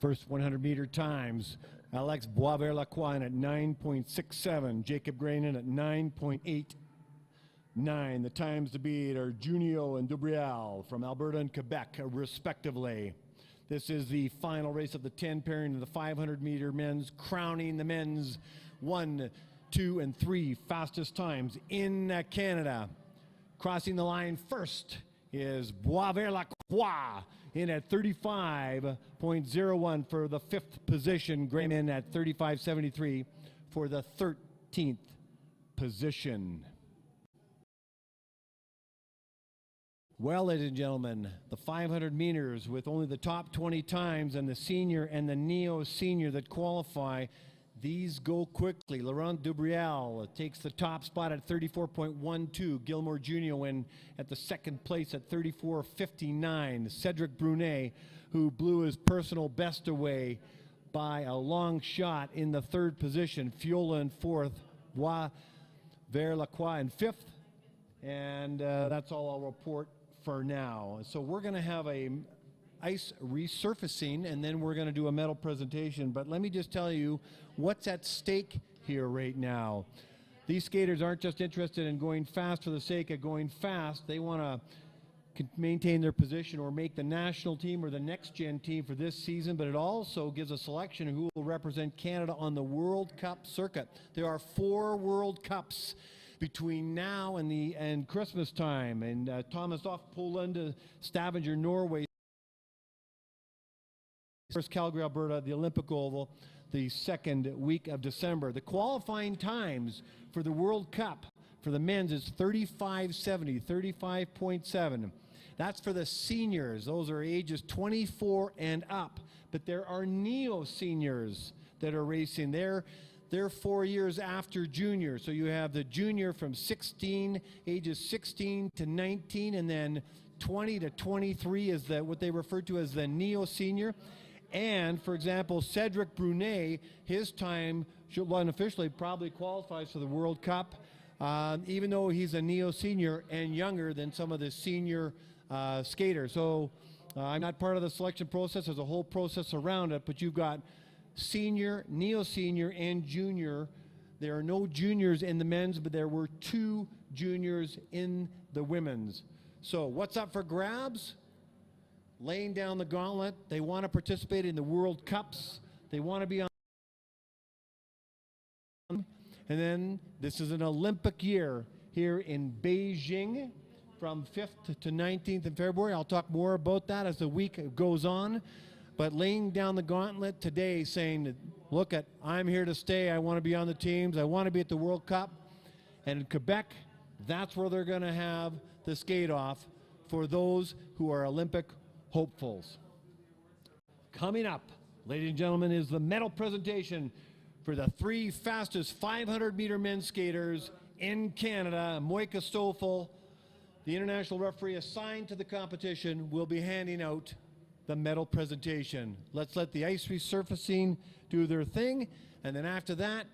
First 100-meter times, Alex Boisvert-Lacroix at 9.67, Jacob Graham at 9.89. The times to beat are Junio and Dubrial from Alberta and Quebec, respectively. This is the final race of the 10 pairing of the 500-meter men's, crowning the men's 1, 2, and 3 fastest times in Canada. Crossing the line first is Boisvert-Lacroix in at 35.01 for the 5th position. Graham in at 35.73 for the 13th position. Well, ladies and gentlemen, the 500 meters with only the top 20 times and the senior and the neo-senior that qualify, these go quickly. Laurent Dubrial takes the top spot at 34.12. Gilmore Junio in at the second place at 34.59. Cedric Brunet, who blew his personal best away by a long shot in the 3rd position. Fiola in 4th. Boisvert-Lacroix in 5th. And that's all I'll report for now. So we're going to have a ice resurfacing, and then we're going to do a medal presentation. But let me just tell you what's at stake here right now. These skaters aren't just interested in going fast for the sake of going fast. They want to maintain their position or make the national team or the NextGen team for this season, but it also gives a selection of who will represent Canada on the World Cup circuit. There are 4 World Cups between now and Christmas time, and Thomasdorf, Poland, Stavanger, Norway, first Calgary, Alberta, the Olympic Oval. the second week of December. The qualifying times for the World Cup for the men's is 35.70, 35.7. That's for the seniors. Those are ages 24 and up. But there are neo-seniors that are racing. They're 4 years after junior. So you have the junior from 16, ages 16 to 19, and then 20 to 23 is what they refer to as the neo-senior. And, for example, Cedric Brunet, his time unofficially probably qualifies for the World Cup, even though he's a neo-senior and younger than some of the senior skaters. So I'm not part of the selection process. There's a whole process around it, but you've got senior, neo-senior, and junior. There are no juniors in the men's, but there were 2 juniors in the women's. So what's up for grabs? Laying down the gauntlet. They want to participate in the World Cups. They want to be on. And then this is an Olympic year here in Beijing from 5th to 19th in February. I'll talk more about that as the week goes on. But laying down the gauntlet today, saying that, look, I'm here to stay. I want to be on the teams. I want to be at the World Cup. And in Quebec, that's where they're going to have the skate off for those who are Olympic hopefuls. Coming up, ladies and gentlemen, is the medal presentation for the 3 fastest 500-meter men's skaters in Canada. Moika Stoffel, the international referee assigned to the competition, will be handing out the medal presentation. Let's let the ice resurfacing do their thing, and then after that,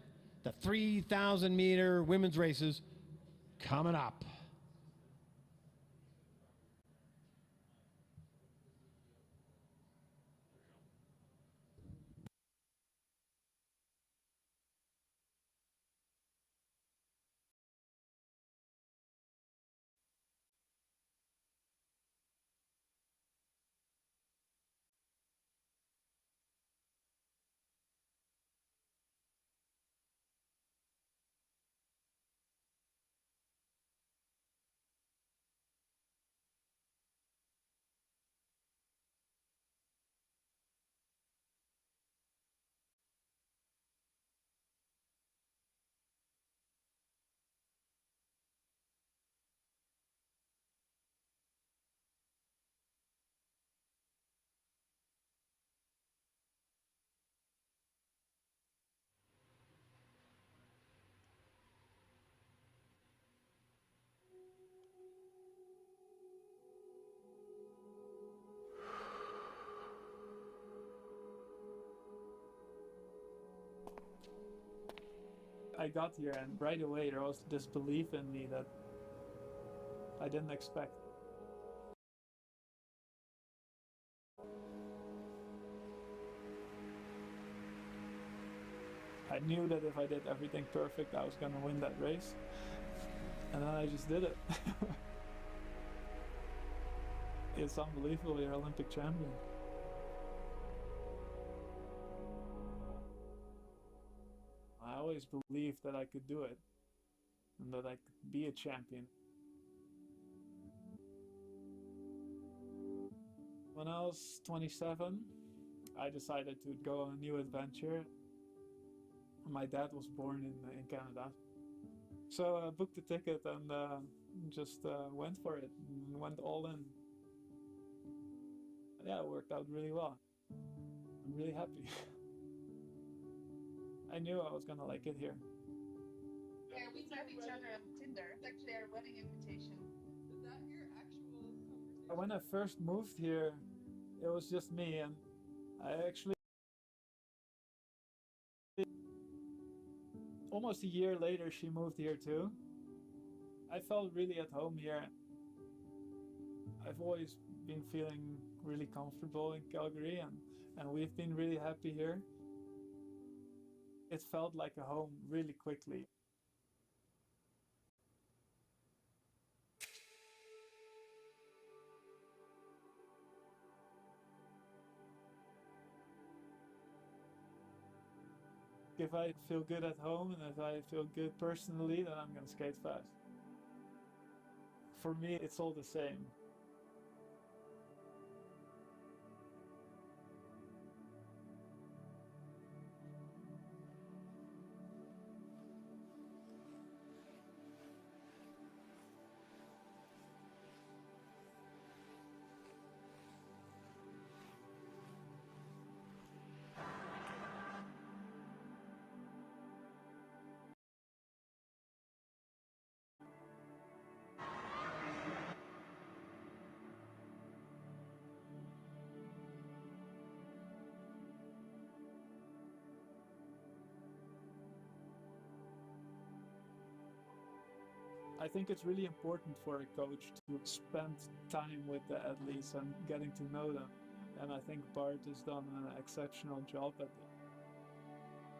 the 3,000-meter women's races coming up. I got here and right away there was this belief in me that I didn't expect. I knew that if I did everything perfect, I was going to win that race. And then I just did it. It's unbelievable, you're Olympic champion. I always believed that I could do it and that I could be a champion. When I was 27, I decided to go on a new adventure. My dad was born in Canada. So I booked the ticket and just went for it and went all in. Yeah, it worked out really well. I'm really happy. I knew I was gonna like it here. Yeah, we met each other on Tinder. It's actually our wedding invitation. Is that your actual conversation? When I first moved here, it was just me, and I actually almost a year later she moved here too. I felt really at home here. I've always been feeling really comfortable in Calgary, and we've been really happy here. It felt like a home really quickly. If I feel good at home and if I feel good personally, then I'm gonna skate fast. For me, it's all the same. I think it's really important for a coach to spend time with the athletes and getting to know them. And I think Bart has done an exceptional job at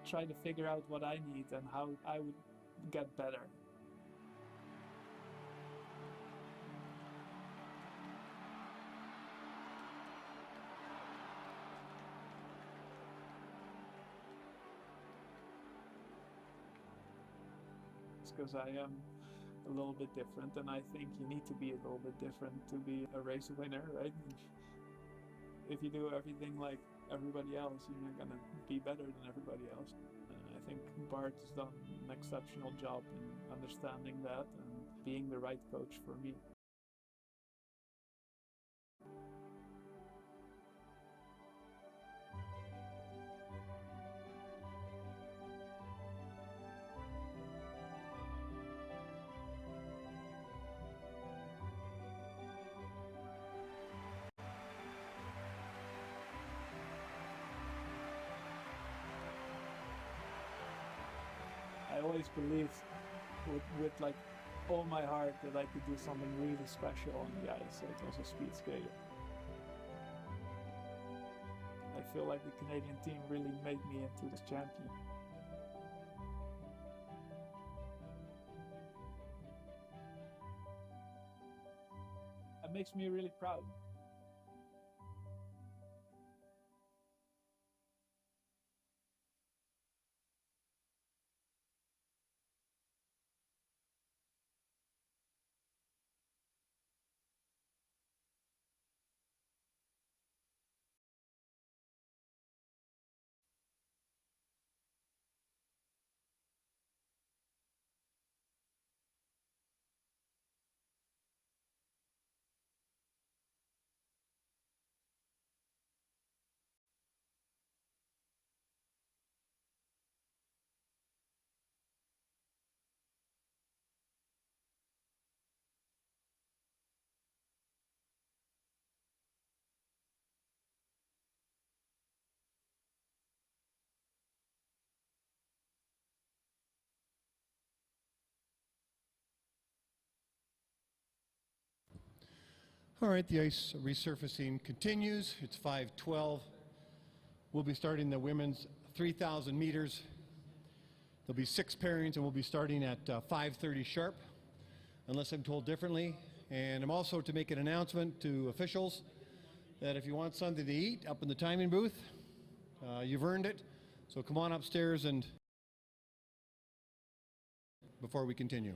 trying to figure out what I need and how I would get better. Because I am a little bit different, and I think you need to be a little bit different to be a race winner, right? If you do everything like everybody else, you're not gonna be better than everybody else. And I think Bart has done an exceptional job in understanding that and being the right coach for me. I always believed with like all my heart that I could do something really special on the ice, so it was a speed skater. I feel like the Canadian team really made me into this champion. It makes me really proud. All right, the ice resurfacing continues. It's 5:12. We'll be starting the women's 3,000 meters. There'll be 6 pairings, and we'll be starting at 5:30 sharp, unless I'm told differently. And I'm also to make an announcement to officials that if you want something to eat up in the timing booth, you've earned it. So come on upstairs and before we continue.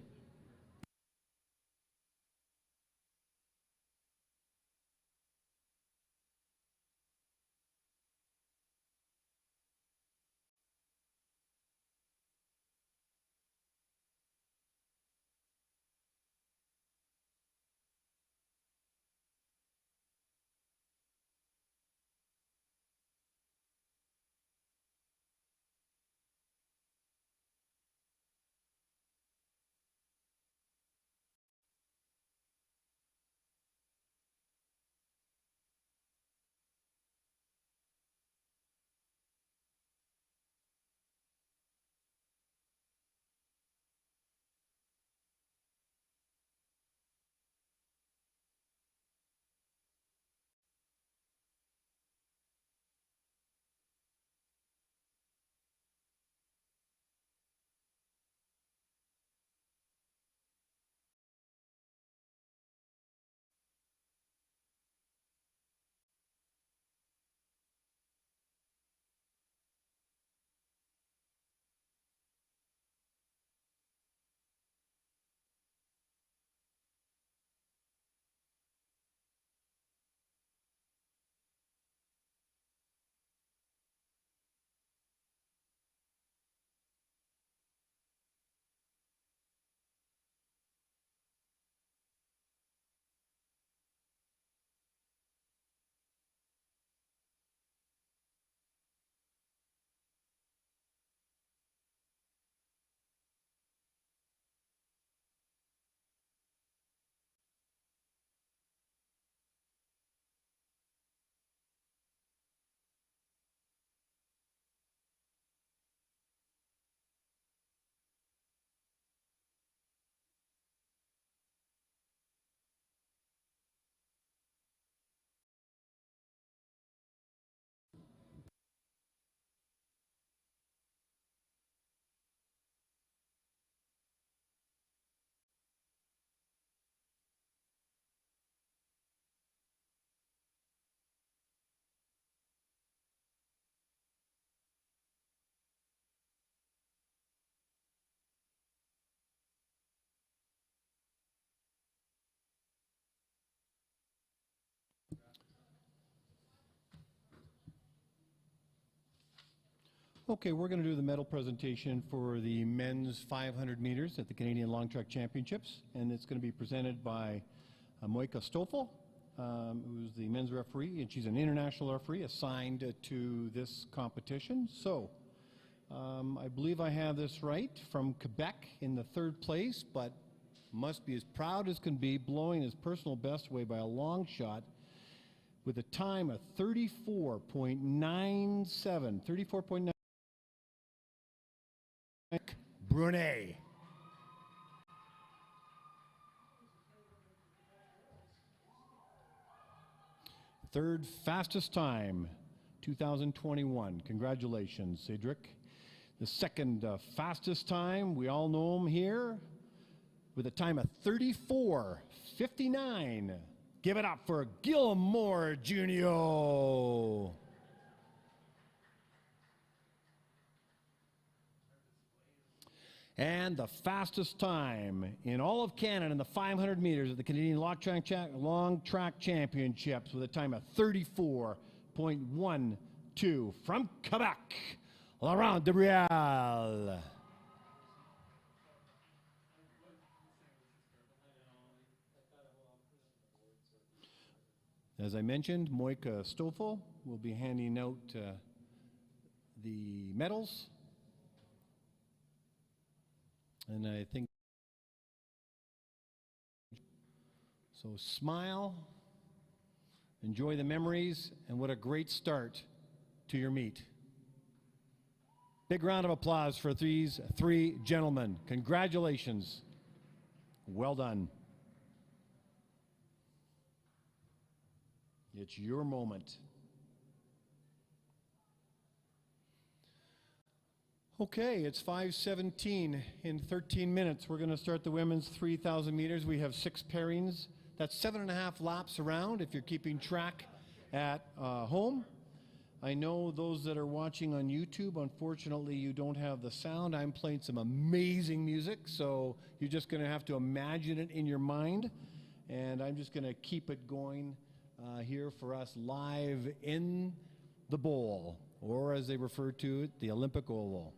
Okay, we're going to do the medal presentation for the men's 500 meters at the Canadian Long Track Championships, and it's going to be presented by Moika Stoffel, who's the men's referee, and she's an international referee assigned to this competition. So, I believe I have this right, from Quebec in the 3rd place, but must be as proud as can be, blowing his personal best away by a long shot with a time of 34.97, 34.9. Brunet. Third fastest time, 2021. Congratulations, Cedric. The second fastest time, we all know him here, with a time of 34:59. Give it up for Gilmore Jr. And the fastest time in all of Canada in the 500 meters at the Canadian Long Track Championships with a time of 34.12 from Quebec, Laurent Debrial. As I mentioned, Moika Stoffel will be handing out the medals. And I think, so smile, enjoy the memories, and what a great start to your meet. Big round of applause for these 3 gentlemen. Congratulations. Well done. It's your moment. Okay, it's 5:17. In 13 minutes, we're going to start the women's 3,000 meters. We have 6 pairings. That's 7.5 laps around if you're keeping track at home. I know those that are watching on YouTube, unfortunately, you don't have the sound. I'm playing some amazing music, so you're just going to have to imagine it in your mind. And I'm just going to keep it going here for us live in the bowl, or as they refer to it, the Olympic Oval.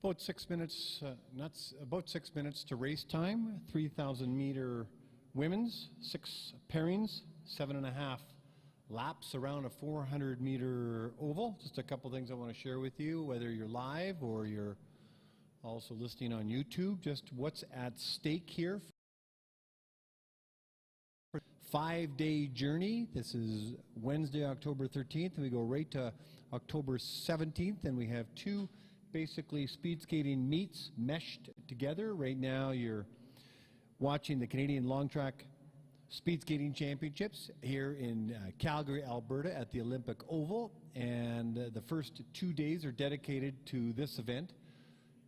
About 6 minutes, about 6 minutes to race time. 3,000 meter women's, 6 pairings, 7.5 laps around a 400 meter oval. Just a couple things I want to share with you, whether you're live or you're also listening on YouTube. Just what's at stake here. 5-day journey. This is Wednesday, October 13th, and we go right to October 17th, and we have 2 basically speed skating meets meshed together. Right now you're watching the Canadian Long Track Speed Skating Championships here in Calgary, Alberta at the Olympic Oval, and the first 2 days are dedicated to this event,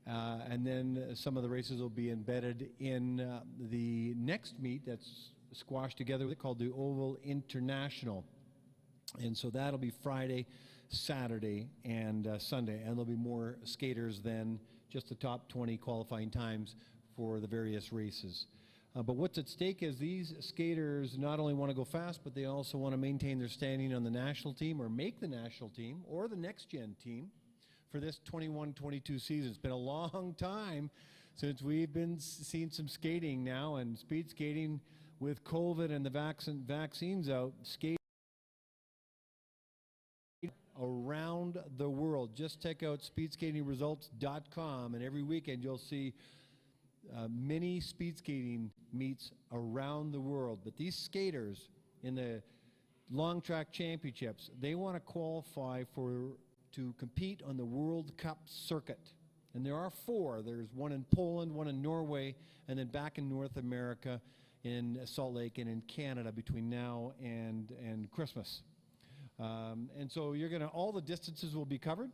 and then some of the races will be embedded in the next meet that's squashed together called the Oval International, and so that'll be Friday, Saturday, and Sunday, and there'll be more skaters than just the top 20 qualifying times for the various races. But what's at stake is these skaters not only want to go fast, but they also want to maintain their standing on the national team or make the national team or the NextGen team for this 21-22 season. It's been a long time since we've been seeing some skating now, and speed skating with COVID and the vaccines out, skating around the world. Just check out speedskatingresults.com, and every weekend you'll see many speed skating meets around the world. But these skaters in the long track championships, they want to qualify to compete on the World Cup circuit. And there are 4. There's one in Poland, one in Norway, and then back in North America in Salt Lake and in Canada between now and Christmas. And so you're going to, all the distances will be covered.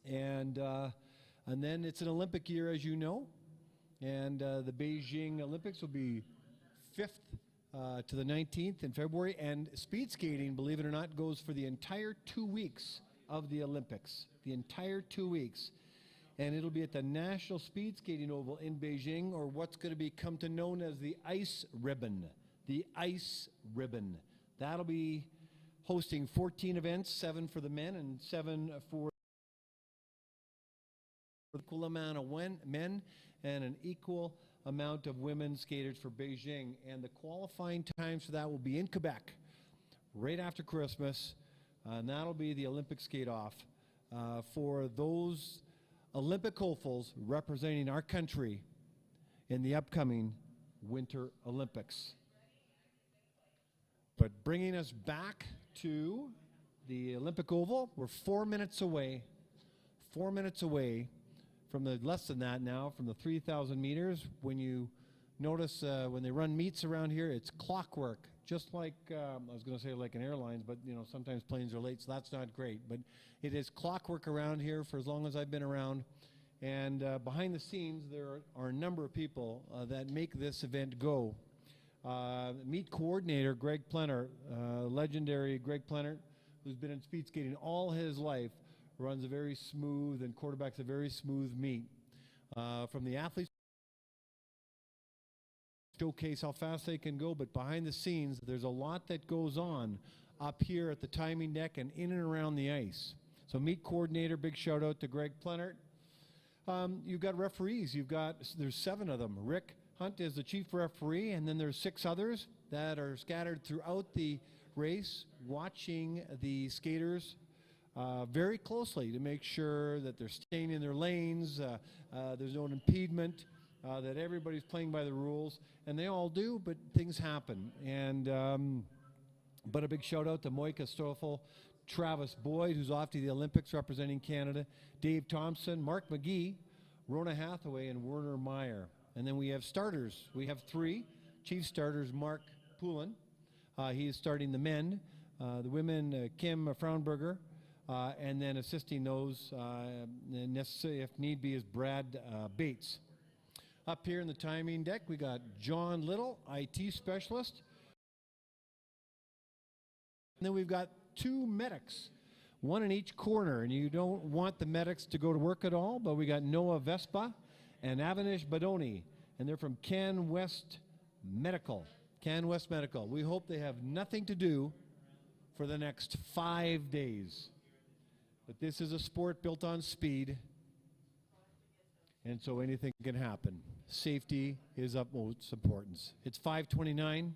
And then it's an Olympic year, as you know. And the Beijing Olympics will be 5th to the 19th in February. And speed skating, believe it or not, goes for the entire 2 weeks of the Olympics. The entire 2 weeks. And it'll be at the National Speed Skating Oval in Beijing, or what's going to become to known as the Ice Ribbon. The Ice Ribbon. That'll be hosting 14 events, 7 for the men and 7 for an equal amount of men and an equal amount of women skaters for Beijing. And the qualifying times for that will be in Quebec right after Christmas, and that'll be the Olympic skate-off for those Olympic hopefuls representing our country in the upcoming Winter Olympics. But bringing us back to the Olympic Oval, we're 4 minutes away from the, less than that now, from the 3,000 meters. When you notice when they run meets around here, it's clockwork, just like, I was going to say like an airlines, but you know, sometimes planes are late, so that's not great. But it is clockwork around here for as long as I've been around. And behind the scenes, there are a number of people that make this event go. Meet coordinator Greg Plenner, legendary Greg Plenner, who's been in speed skating all his life, runs a very smooth and quarterbacks a very smooth meet. From the athletes, showcase how fast they can go, but behind the scenes, there's a lot that goes on up here at the timing deck and in and around the ice. So meet coordinator, big shout out to Greg Plenner. You've got referees. There's 7 of them. Rick Hunt is the chief referee, and then there's 6 others that are scattered throughout the race, watching the skaters very closely to make sure that they're staying in their lanes, there's no impediment, that everybody's playing by the rules, and they all do, but things happen. And but a big shout out to Moika Stoffel, Travis Boyd, who's off to the Olympics representing Canada, Dave Thompson, Mark McGee, Rona Hathaway, and Werner Meyer. And then we have starters. We have 3 chief starters. Mark Poulin, he is starting the men. The women, Kim Fraunberger, and then assisting those, necessary if need be, is Brad Bates. Up here in the timing deck, we got John Little, IT specialist. And then we've got 2 medics, 1 in each corner, and you don't want the medics to go to work at all, but we got Noah Vespa and Avanish Badoni, and they're from Can West Medical. Can West Medical. We hope they have nothing to do for the next 5 days. But this is a sport built on speed, And so anything can happen. Safety is of utmost importance. It's 5:29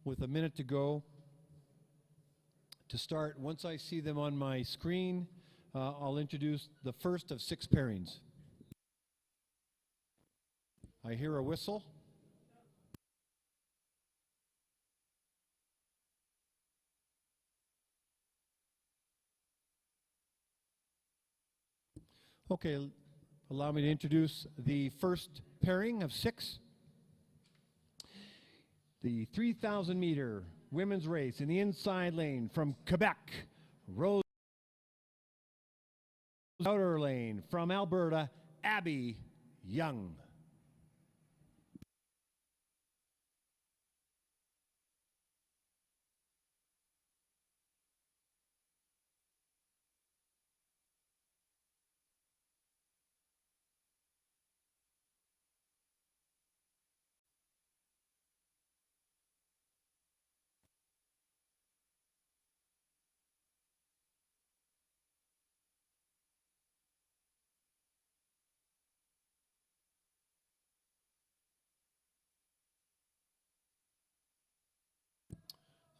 with a minute to go to start. Once I see them on my screen, I'll introduce the first of 6 pairings. I hear a whistle. Okay, allow me to introduce the first pairing of 6. The 3,000 meter women's race in the inside lane from Quebec, Rose. Outer lane from Alberta, Abby Young.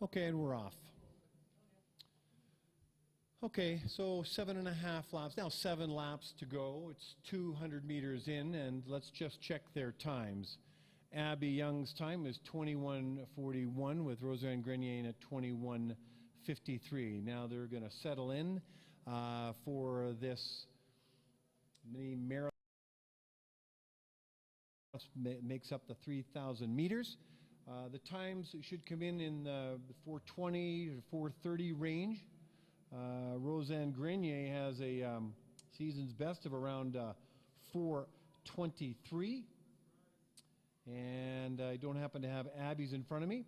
Okay, and we're off. Okay, so 7.5 laps, now 7 laps to go. It's 200 meters in, and let's just check their times. Abby Young's time is 21:41 with Roseanne Grenier at 21:53. Now they're going to settle in for this mini marathon. Makes up the 3,000 meters. The times should come in the 4:20 to 4:30 range. Roseanne Grenier has a season's best of around 4:23. And I don't happen to have Abby's in front of me,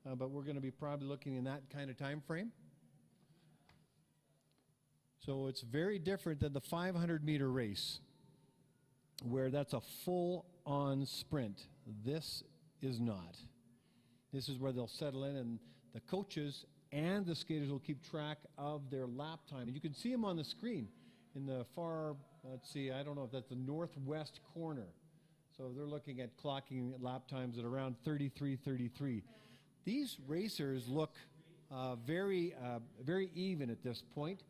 but we're going to be probably looking in that kind of time frame. So it's very different than the 500-meter race, where that's a full-on sprint. This is not. This is where they'll settle in, and the coaches and the skaters will keep track of their lap time. And you can see them on the screen in the far, let's see, I don't know if that's the northwest corner. So they're looking at clocking lap times at around 33:33. These racers look very even at this point.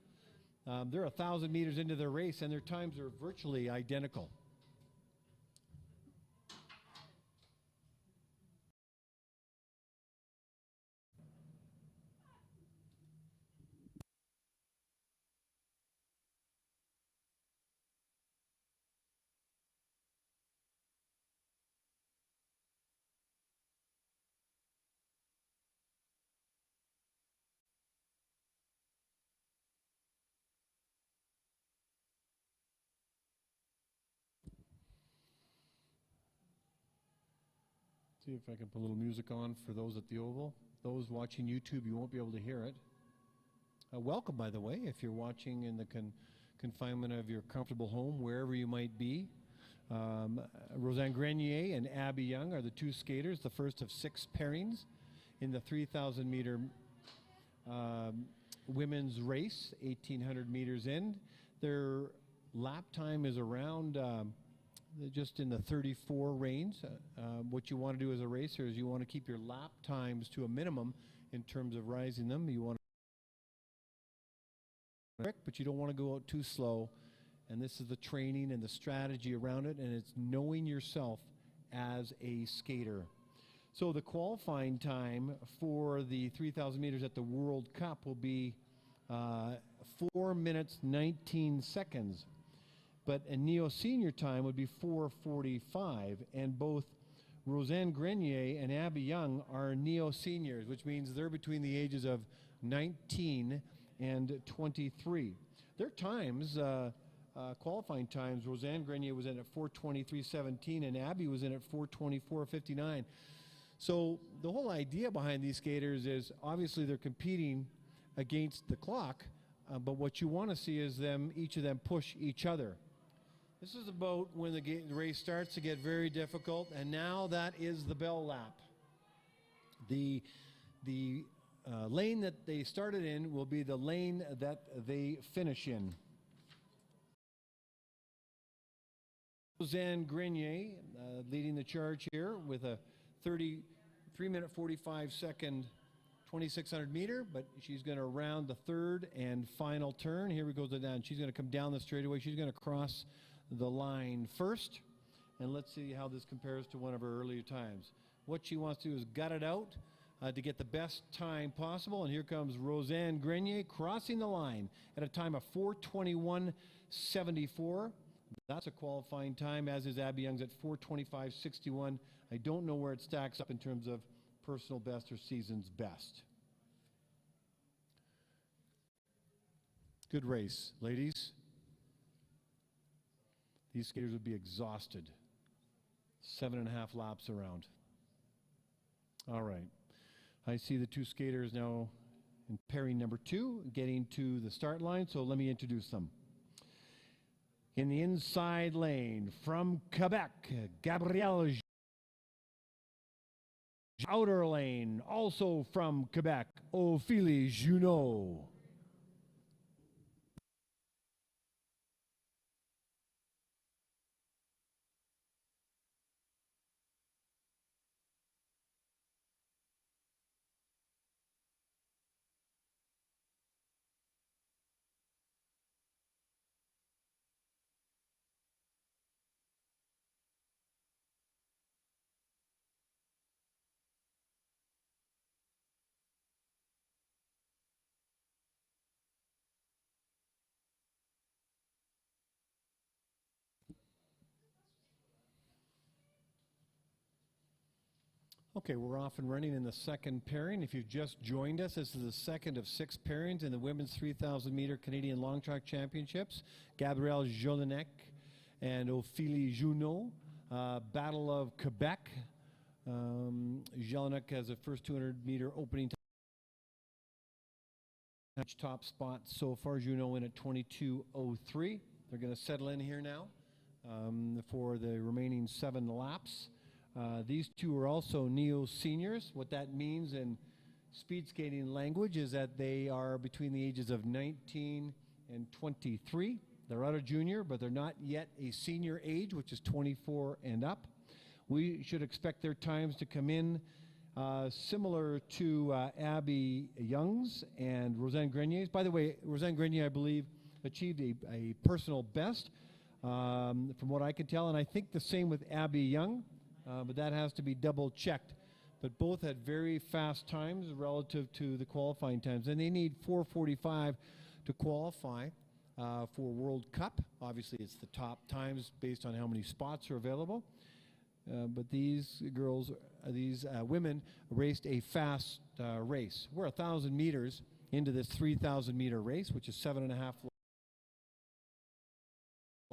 They're 1,000 meters into their race, and their times are virtually identical. See if I can put a little music on for those at the Oval. Those watching YouTube, you won't be able to hear it. Welcome, by the way, if you're watching in the confinement of your comfortable home, wherever you might be. Roseanne Grenier and Abby Young are the 2 skaters, the first of 6 pairings in the 3,000 meter women's race, 1,800 meters in. Their lap time is around just in the 34 range. What you want to do as a racer is you want to keep your lap times to a minimum in terms of rising them. You want to quick, but you don't want to go out too slow. And this is the training and the strategy around it, and it's knowing yourself as a skater. So the qualifying time for the 3,000 meters at the World Cup will be 4 minutes 19 seconds. But a neo-senior time would be 4:45, and both Roseanne Grenier and Abby Young are neo-seniors, which means they're between the ages of 19 and 23. Their times, qualifying times, Roseanne Grenier was in at 4:23.17, and Abby was in at 4:24.59. So the whole idea behind these skaters is obviously they're competing against the clock, but what you want to see is each of them push each other. This is about when the race starts to get very difficult, and now that is the bell lap. The lane that they started in will be the lane that they finish in. Roseanne Grenier leading the charge here with a 3-minute 45-second 2,600 meter, but she's going to round the third and final turn. Here we go down. She's going to come down the straightaway. She's going to cross the line first, and let's see how this compares to one of her earlier times. What she wants to do is gut it out to get the best time possible, and here comes Roseanne Grenier crossing the line at a time of 4:21.74. That's a qualifying time, as is Abby Young's at 4:25.61. I don't know where it stacks up in terms of personal best or season's best. Good race, ladies. These skaters would be exhausted. 7.5 laps around. All right. I see the two skaters now in pairing number 2 getting to the start line, so let me introduce them. In the inside lane from Quebec, Gabrielle. Outer lane, also from Quebec, Ophélie Junot. Okay, we're off and running in the second pairing. If you've just joined us, this is the second of 6 pairings in the women's 3,000 meter Canadian Long Track Championships. Gabrielle Jolinek and Ophélie Junot, Battle of Quebec. Jolinek has a first 200 meter opening time. Top spot so far, Junot in at 22:03. They're going to settle in here now for the remaining 7 laps. These two are also neo-seniors. What that means in speed skating language is that they are between the ages of 19 and 23. They're out of junior, but they're not yet a senior age, which is 24 and up. We should expect their times to come in similar to Abby Young's and Roseanne Grenier's. By the way, Roseanne Grenier, I believe, achieved a personal best from what I can tell, and I think the same with Abby Young. But that has to be double checked. But both had very fast times relative to the qualifying times. And they need 4:45 to qualify for World Cup. Obviously, it's the top times based on how many spots are available. But these girls, these women raced a fast race. We're 1,000 meters into this 3,000 meter race, which is 7.5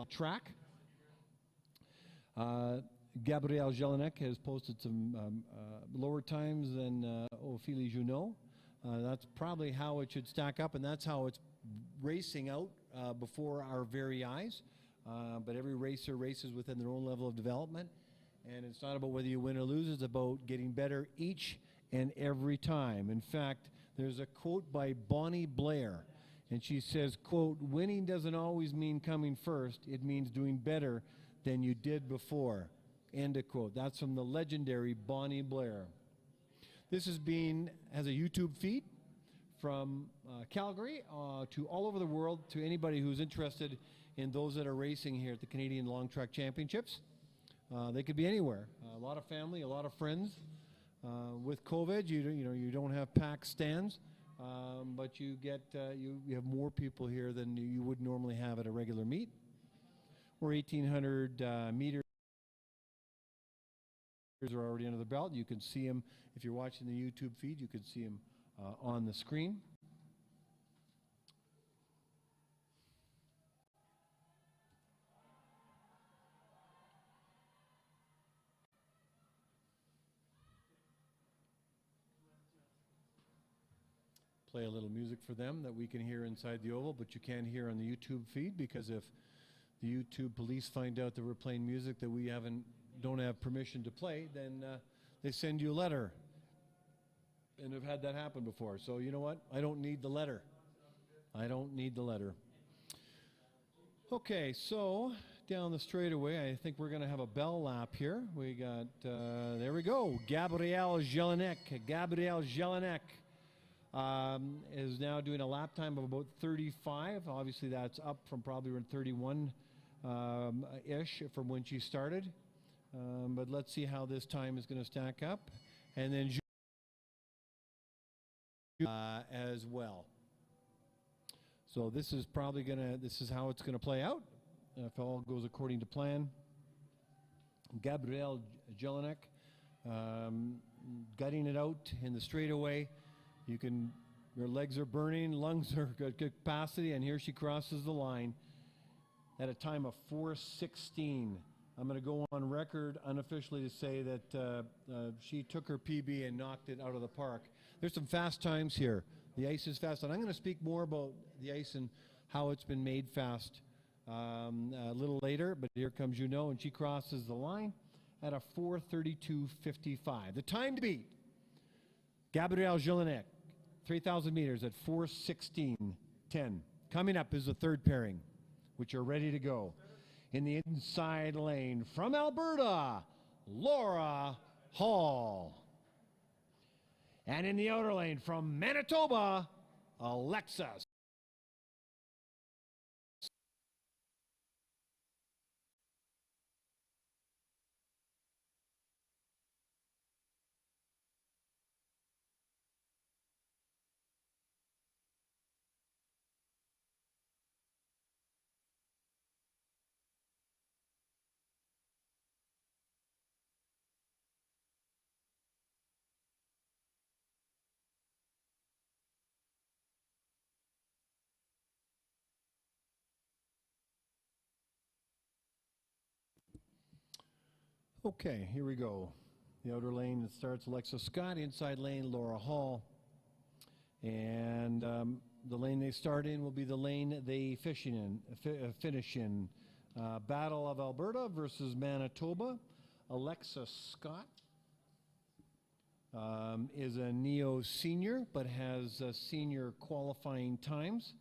track. Gabrielle Jolinek has posted some lower times than Ophélie Junot. That's probably how it should stack up, and that's how it's racing out before our very eyes. But every racer races within their own level of development, and it's not about whether you win or lose. It's about getting better each and every time. In fact, there's a quote by Bonnie Blair, and she says, quote, "Winning doesn't always mean coming first. It means doing better than you did before." End of quote. That's from the legendary Bonnie Blair. This has a YouTube feed from Calgary to all over the world, to anybody who's interested in those that are racing here at the Canadian Long Track Championships. They could be anywhere. A lot of family, a lot of friends. With COVID, you don't have packed stands, but you have more people here than you would normally have at a regular meet. We're 1,800 meters. Are already under the belt. You can see them if you're watching the YouTube feed. You can see them on the screen. Play a little music for them that we can hear inside the oval, but you can't hear on the YouTube feed, because if the YouTube police find out that we're playing music that we don't have permission to play, then they send you a letter. And I've had that happen before. So you know what? I don't need the letter. I don't need the letter. Okay, so down the straightaway. I think we're going to have a bell lap here. We got, there we go, Gabrielle Jelinek. Gabrielle Jelinek is now doing a lap time of about 35. Obviously, that's up from probably around 31-ish from when she started. But let's see how this time is going to stack up. And then as well. So this is probably this is how it's going to play out if all goes according to plan. Gabrielle Jelinek gutting it out in the straightaway. Your legs are burning, lungs are good capacity, and here she crosses the line at a time of 4:16. I'm going to go on record unofficially to say that she took her PB and knocked it out of the park. There's some fast times here. The ice is fast, and I'm going to speak more about the ice and how it's been made fast a little later, but here comes Juno, and she crosses the line at a 4:32.55. The time to beat, Gabrielle Jelinek, 3,000 meters at 4:16.10. Coming up is the third pairing, which are ready to go. In the inside lane from Alberta, Laura Hall. And in the outer lane from Manitoba, Alexa. Okay, here we go. The outer lane, it starts Alexa Scott. Inside lane, Laura Hall. And the lane they start in will be the lane they finish in. Battle of Alberta versus Manitoba. Alexa Scott is a neo-senior, but has senior qualifying times,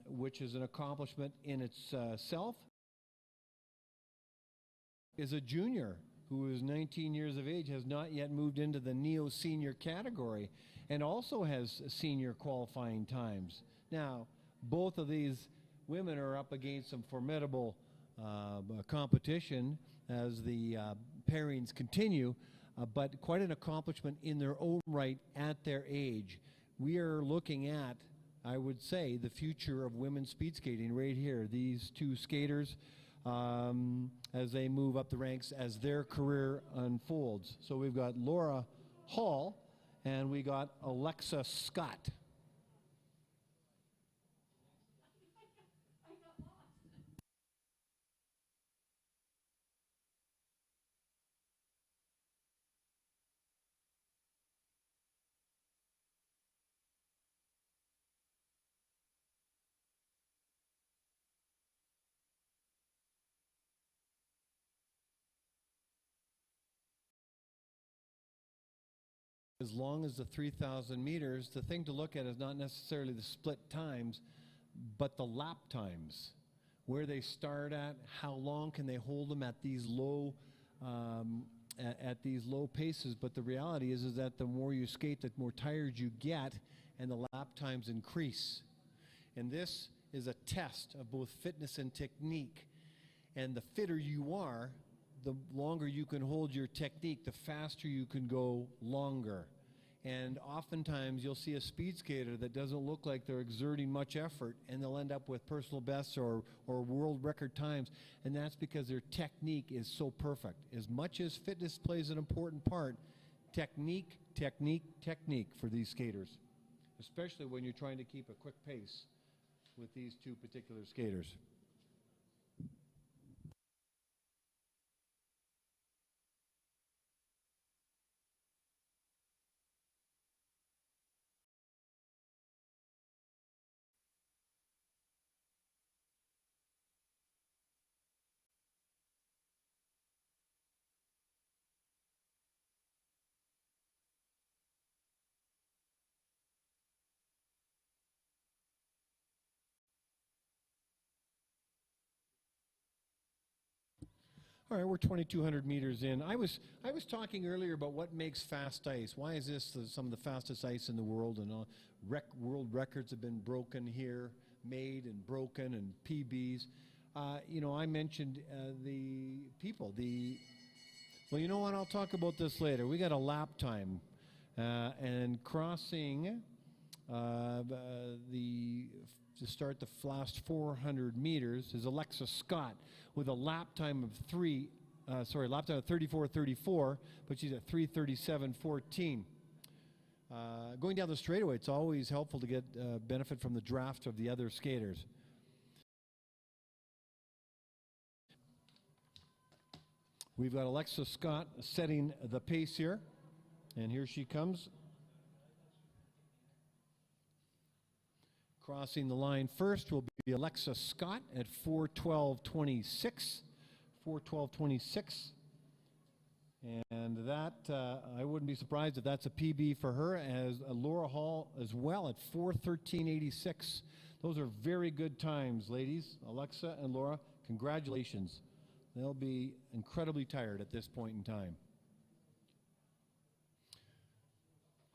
which is an accomplishment in itself. Is a junior who is 19 years of age, has not yet moved into the neo-senior category, and also has senior qualifying times. Now, both of these women are up against some formidable competition as the pairings continue, but quite an accomplishment in their own right at their age. We are looking at, I would say, the future of women's speed skating right here. These two skaters, as they move up the ranks as their career unfolds. So we've got Laura Hall and we got Alexa Scott. As long as the 3,000 meters, the thing to look at is not necessarily the split times, but the lap times. Where they start at, how long can they hold them at these low paces. But the reality is that the more you skate, the more tired you get, and the lap times increase. And this is a test of both fitness and technique. And the fitter you are, the longer you can hold your technique, the faster you can go longer. And oftentimes you'll see a speed skater that doesn't look like they're exerting much effort, and they'll end up with personal bests or world record times. And that's because their technique is so perfect. As much as fitness plays an important part, technique for these skaters, especially when you're trying to keep a quick pace with these two particular skaters. All right, we're 2,200 meters in. I was talking earlier about what makes fast ice. Why is this some of the fastest ice in the world? And world records have been broken here, made and broken, and PBs. You know, I mentioned the people. Well, you know what? I'll talk about this later. We got a lap time, and crossing to start the last 400 meters is Alexa Scott with a lap time of 34:34, but she's at 3:37:14. Going down the straightaway, it's always helpful to get benefit from the draft of the other skaters. We've got Alexa Scott setting the pace here, and here she comes. Crossing the line first will be Alexa Scott at 4:12:26. 4:12:26. And that, I wouldn't be surprised if that's a PB for her, as Laura Hall as well at 4:13:86. Those are very good times, ladies. Alexa and Laura, congratulations. They'll be incredibly tired at this point in time.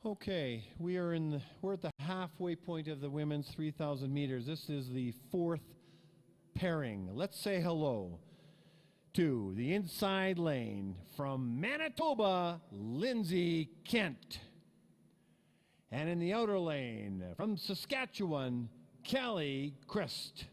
Okay, we're at the halfway point of the women's 3,000 meters. This is the fourth pairing. Let's say hello to the inside lane from Manitoba, Lindsay Kent. And in the outer lane from Saskatchewan, Callie Christ.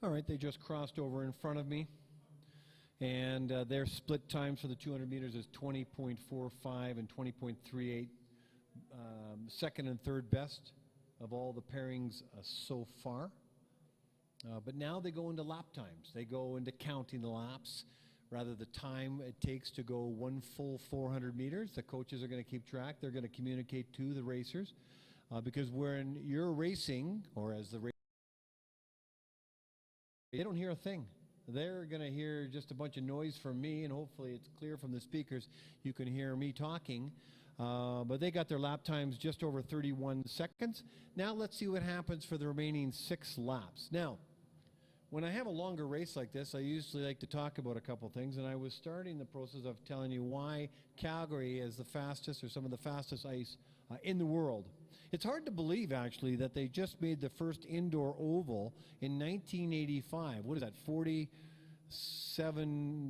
All right, they just crossed over in front of me, and their split times for the 200 meters is 20.45 and 20.38, second and third best of all the pairings so far. But now they go into lap times. They go into counting the laps, rather the time it takes to go one full 400 meters. The coaches are going to keep track. They're going to communicate to the racers, because when you're racing, or as the they don't hear a thing. They're going to hear just a bunch of noise from me, and hopefully it's clear from the speakers. You can hear me talking. But they got their lap times just over 31 seconds. Now let's see what happens for the remaining 6 laps. Now, when I have a longer race like this, I usually like to talk about a couple things, and I was starting the process of telling you why Calgary is the fastest, or some of the fastest ice in the world. It's hard to believe, actually, that they just made the first indoor oval in 1985. What is that,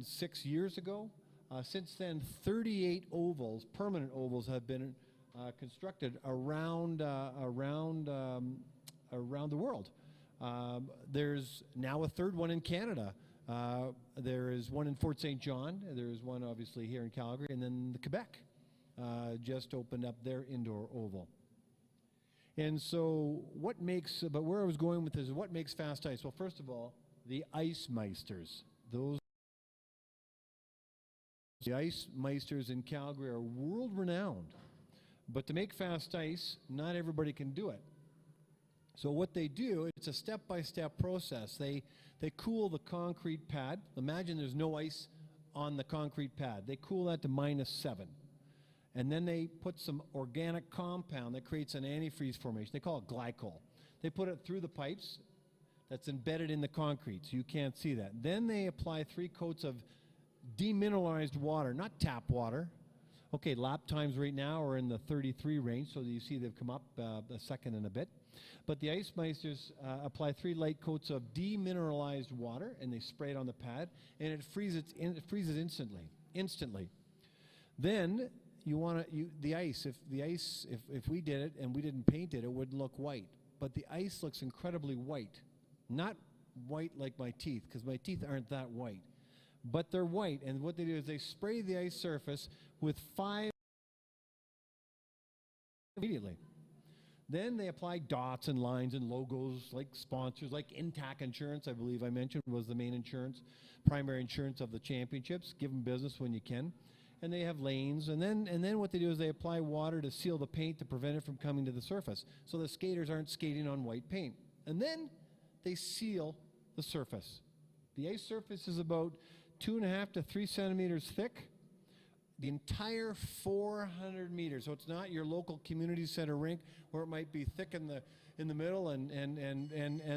6 years ago? Since then, 38 ovals, permanent ovals, have been constructed around the world. There's now a third one in Canada. There is one in Fort St. John. There is one, obviously, here in Calgary, and then the Quebec just opened up their indoor oval. And so but where I was going with this is what makes fast ice? Well, first of all, the ice meisters. The ice meisters in Calgary are world renowned. But to make fast ice, not everybody can do it. So what they do, it's a step-by-step process. They cool the concrete pad. Imagine there's no ice on the concrete pad. They cool that to -7. And then they put some organic compound that creates an antifreeze formation. They call it glycol. They put it through the pipes that's embedded in the concrete, so you can't see that. Then they apply 3 coats of demineralized water, not tap water. Okay, lap times right now are in the 33 range, so you see they've come up a second and a bit. But the ice meisters apply 3 light coats of demineralized water, and they spray it on the pad, and it freezes instantly. Then the ice, if we did it and we didn't paint it, it would look white. But the ice looks incredibly white. Not white like my teeth, because my teeth aren't that white. But they're white, and what they do is they spray the ice surface with 5 immediately. Then they apply dots and lines and logos like sponsors, like Intac Insurance, I believe I mentioned, was the main insurance, primary insurance of the championships. Give them business when you can. And they have lanes. And then what they do is they apply water to seal the paint to prevent it from coming to the surface. So the skaters aren't skating on white paint. And then they seal the surface. The ice surface is about 2.5 to 3 centimeters thick. The entire 400 meters. So it's not your local community center rink where it might be thick in the middle and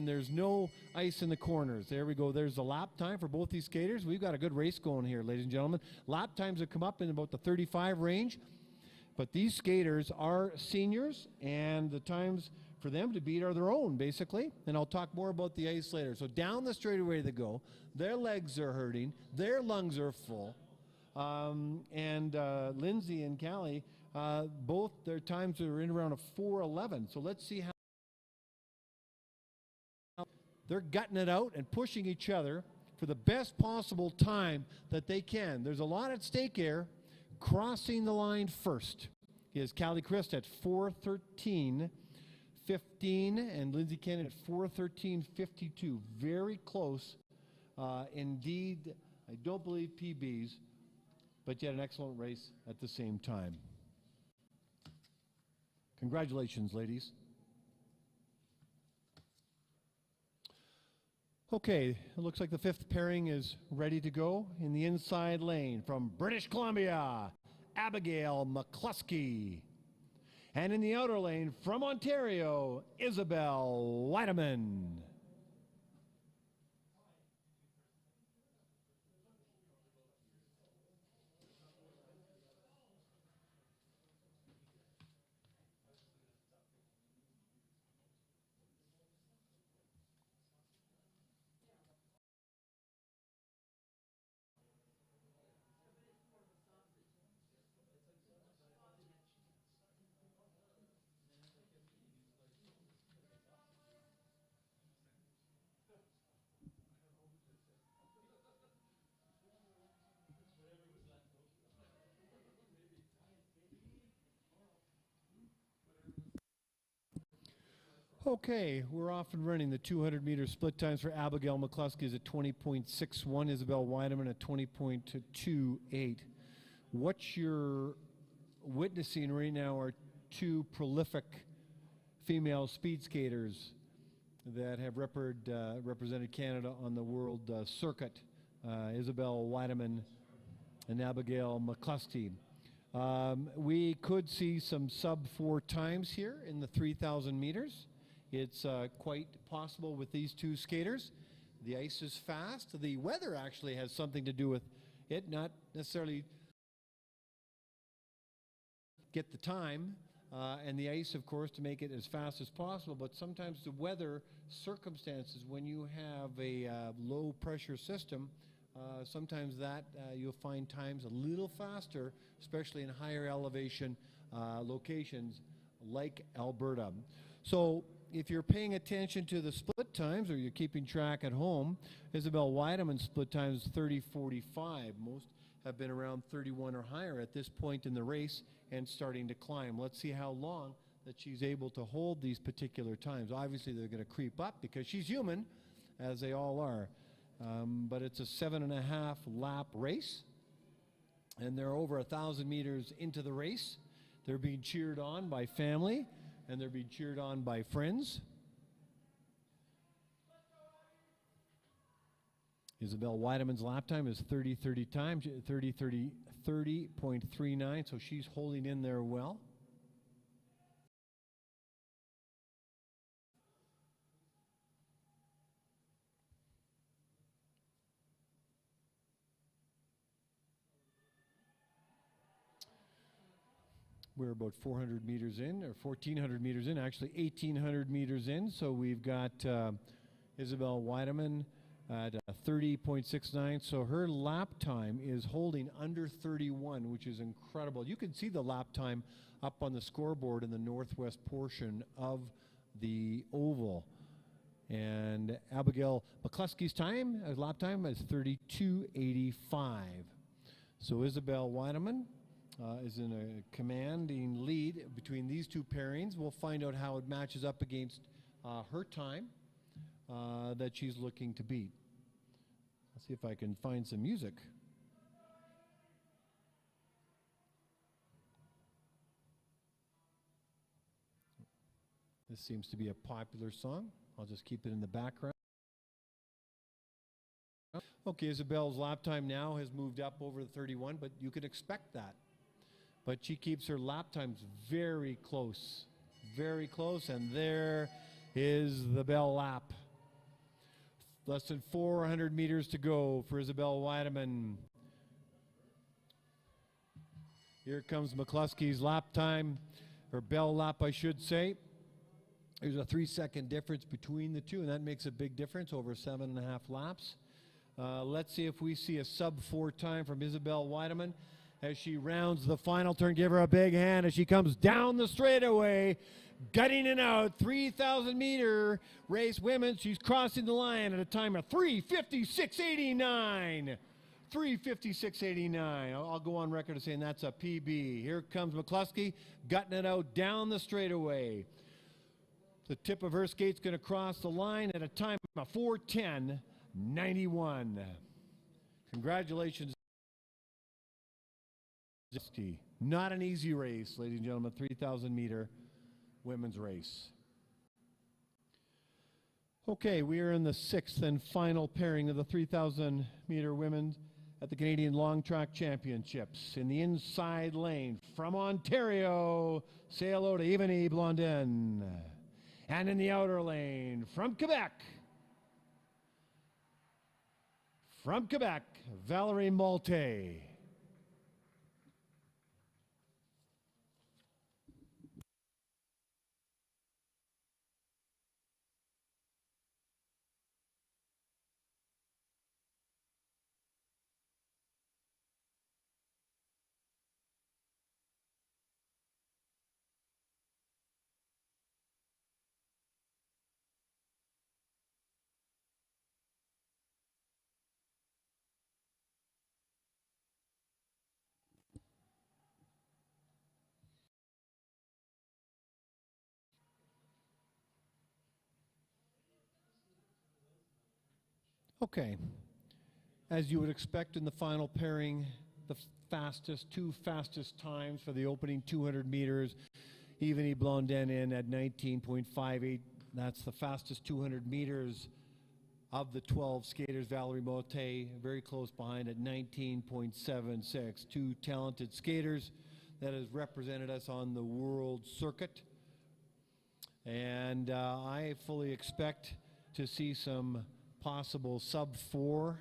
there's no ice in the corners. There we go. There's the lap time for both these skaters. We've got a good race going here, ladies and gentlemen. Lap times have come up in about the 35 range. But these skaters are seniors, and the times for them to beat are their own, basically. And I'll talk more about the ice later. So down the straightaway they go. Their legs are hurting. Their lungs are full. Lindsay and Callie, both their times are in around a 4:11. So let's see how they're gutting it out and pushing each other for the best possible time that they can. There's a lot at stake here. Crossing the line first is Callie Christ at 4:13.15 and Lindsay Kennedy at 4:13.52. Very close. Indeed, I don't believe PBs, but yet an excellent race at the same time. Congratulations, ladies. Okay, it looks like the fifth pairing is ready to go in the inside lane from British Columbia, Abigail McCluskey. And in the outer lane from Ontario, Isabel Weideman. Okay, we're off and running. The 200-meter split times for Abigail McCluskey is at 20.61, Isabel Weideman at 20.28. What you're witnessing right now are two prolific female speed skaters that have represented Canada on the world circuit, Isabel Weideman and Abigail McCluskey. We could see some sub-4 times here in the 3,000 meters. It's quite possible with these two skaters. The ice is fast. The weather actually has something to do with it, not necessarily get the time, and the ice, of course, to make it as fast as possible, but sometimes the weather circumstances, when you have a low pressure system, sometimes that you'll find times a little faster, especially in higher elevation locations like Alberta. So if you're paying attention to the split times or you're keeping track at home, Isabel Weideman's split time is 30:45. Most have been around 31 or higher at this point in the race and starting to climb. Let's see how long that she's able to hold these particular times. Obviously, they're going to creep up because she's human, as they all are. But it's a 7.5 lap race, and they're over 1,000 meters into the race. They're being cheered on by family, and they're being cheered on by friends. Isabel Weideman's lap time is 30:39, so she's holding in there well. We're about 400 meters in, or 1,400 meters in, actually 1,800 meters in. So we've got Isabel Weideman at 30.69. So her lap time is holding under 31, which is incredible. You can see the lap time up on the scoreboard in the northwest portion of the oval. And Abigail McCluskey's time, lap time, is 32:85. So Isabel Weideman is in a commanding lead between these two pairings. We'll find out how it matches up against her time that she's looking to beat. Let's see if I can find some music. This seems to be a popular song. I'll just keep it in the background. Okay, Isabel's lap time now has moved up over the 31, but you could expect that. But she keeps her lap times very close, and there is the bell lap. Less than 400 meters to go for Isabel Weideman. Here comes McCluskey's lap time, or bell lap, I should say. There's a 3-second difference between the two, and that makes a big difference over 7.5 laps. Let's see if we see a sub-4 time from Isabel Weideman as she rounds the final turn. Give her a big hand as she comes down the straightaway, gutting it out. 3,000-meter race women. She's crossing the line at a time of 3:56.89. 3:56.89. I'll go on record as saying that's a PB. Here comes McCluskey, gutting it out down the straightaway. The tip of her skate's going to cross the line at a time of 4:10.91. Congratulations. Not an easy race, ladies and gentlemen, 3,000-meter women's race. Okay, we are in the 6th and final pairing of the 3,000-meter women at the Canadian Long Track Championships. In the inside lane from Ontario, say hello to Yvonne Blondin. And in the outer lane from Quebec, Valerie Malte. Okay, as you would expect in the final pairing, the two fastest times for the opening 200 meters, Yvonne Blondin in at 19.58. That's the fastest 200 meters of the 12 skaters. Valerie Malte very close behind at 19.76. Two talented skaters that has represented us on the world circuit. And I fully expect to see some possible sub-4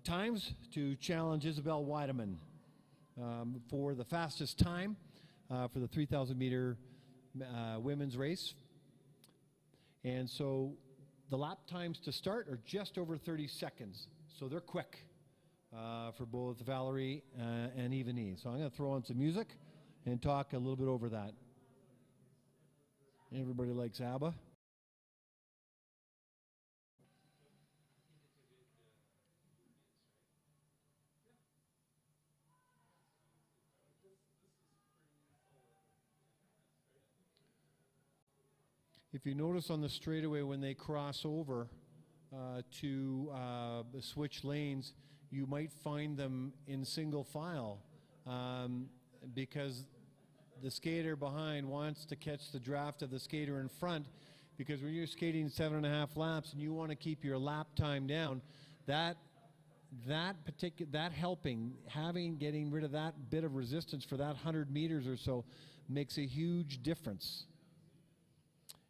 times to challenge Isabel Weideman for the fastest time for the 3,000-meter women's race. And so the lap times to start are just over 30 seconds. So they're quick for both Valerie and Yvonne. So I'm going to throw on some music and talk a little bit over that. Everybody likes ABBA. If you notice on the straightaway when they cross over to switch lanes, you might find them in single file because the skater behind wants to catch the draft of the skater in front, because when you're skating 7.5 laps and you want to keep your lap time down, getting rid of that bit of resistance for that 100 meters or so makes a huge difference.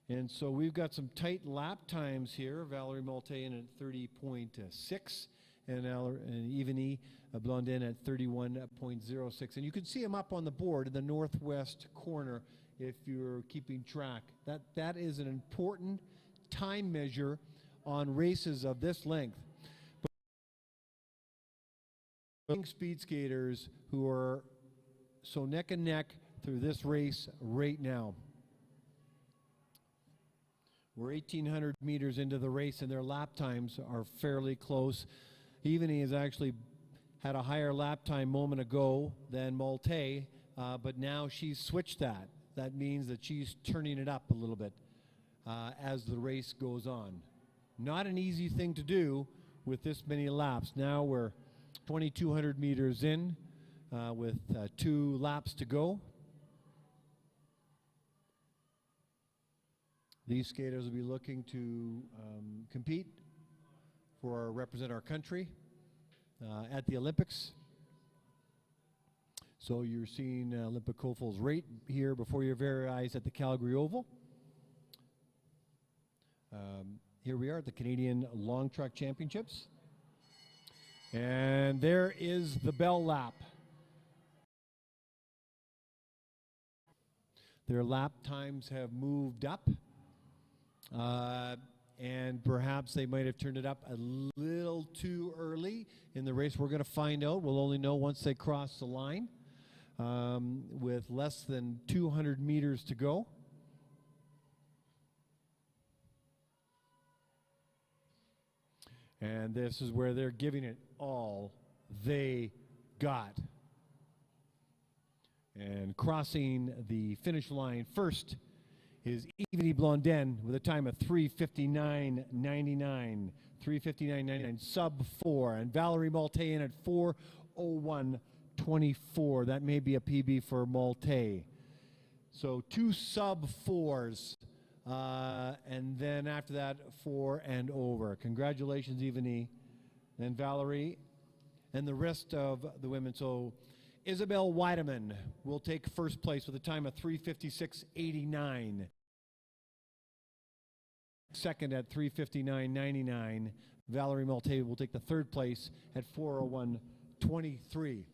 And so we've got some tight lap times here. Valerie Malte in at 30.6 and Yvonne Blondin at 31.06. And you can see them up on the board in the northwest corner if you're keeping track. That is an important time measure on races of this length. But speed skaters who are so neck and neck through this race right now. We're 1,800 meters into the race and their lap times are fairly close. Yvonne is actually had a higher lap time moment ago than Malte, but now she's switched that. That means that she's turning it up a little bit as the race goes on. Not an easy thing to do with this many laps. Now we're 2,200 meters in with 2 laps to go. These skaters will be looking to compete for represent our country at the Olympics. So you're seeing Olympic hopefuls right here before your very eyes at the Calgary Oval. Here we are at the Canadian Long Track Championships. And there is the bell lap. Their lap times have moved up. And perhaps they might have turned it up a little too early in the race. We're going to find out. We'll only know once they cross the line with less than 200 meters to go. And this is where they're giving it all they got. And crossing the finish line first is Evanie Blondin with a time of 3:59.99. 3:59.99, sub 4. And Valerie Malte in at 4:01.24. That may be a PB for Malte. So 2 sub 4s. And then after that, 4 and over. Congratulations, Evanie and Valerie and the rest of the women. So Isabel Weideman will take first place with a time of 3:56.89. Second at 3:59.99. Valerie Malte will take the third place at 4:01.23.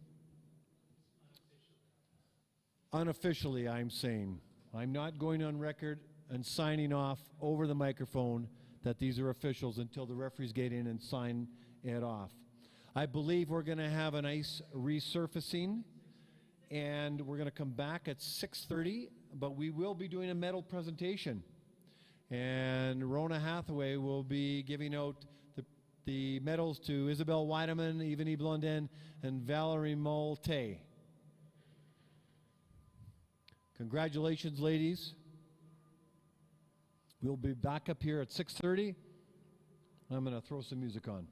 Unofficially, I'm saying. I'm not going on record and signing off over the microphone that these are officials until the referees get in and sign it off. I believe we're going to have an ice resurfacing, and we're going to come back at 6:30, but we will be doing a medal presentation. And Rona Hathaway will be giving out the medals to Isabel Weideman, Evanie Blondin, and Valerie Malte. Congratulations, ladies. We'll be back up here at 6:30. I'm going to throw some music on.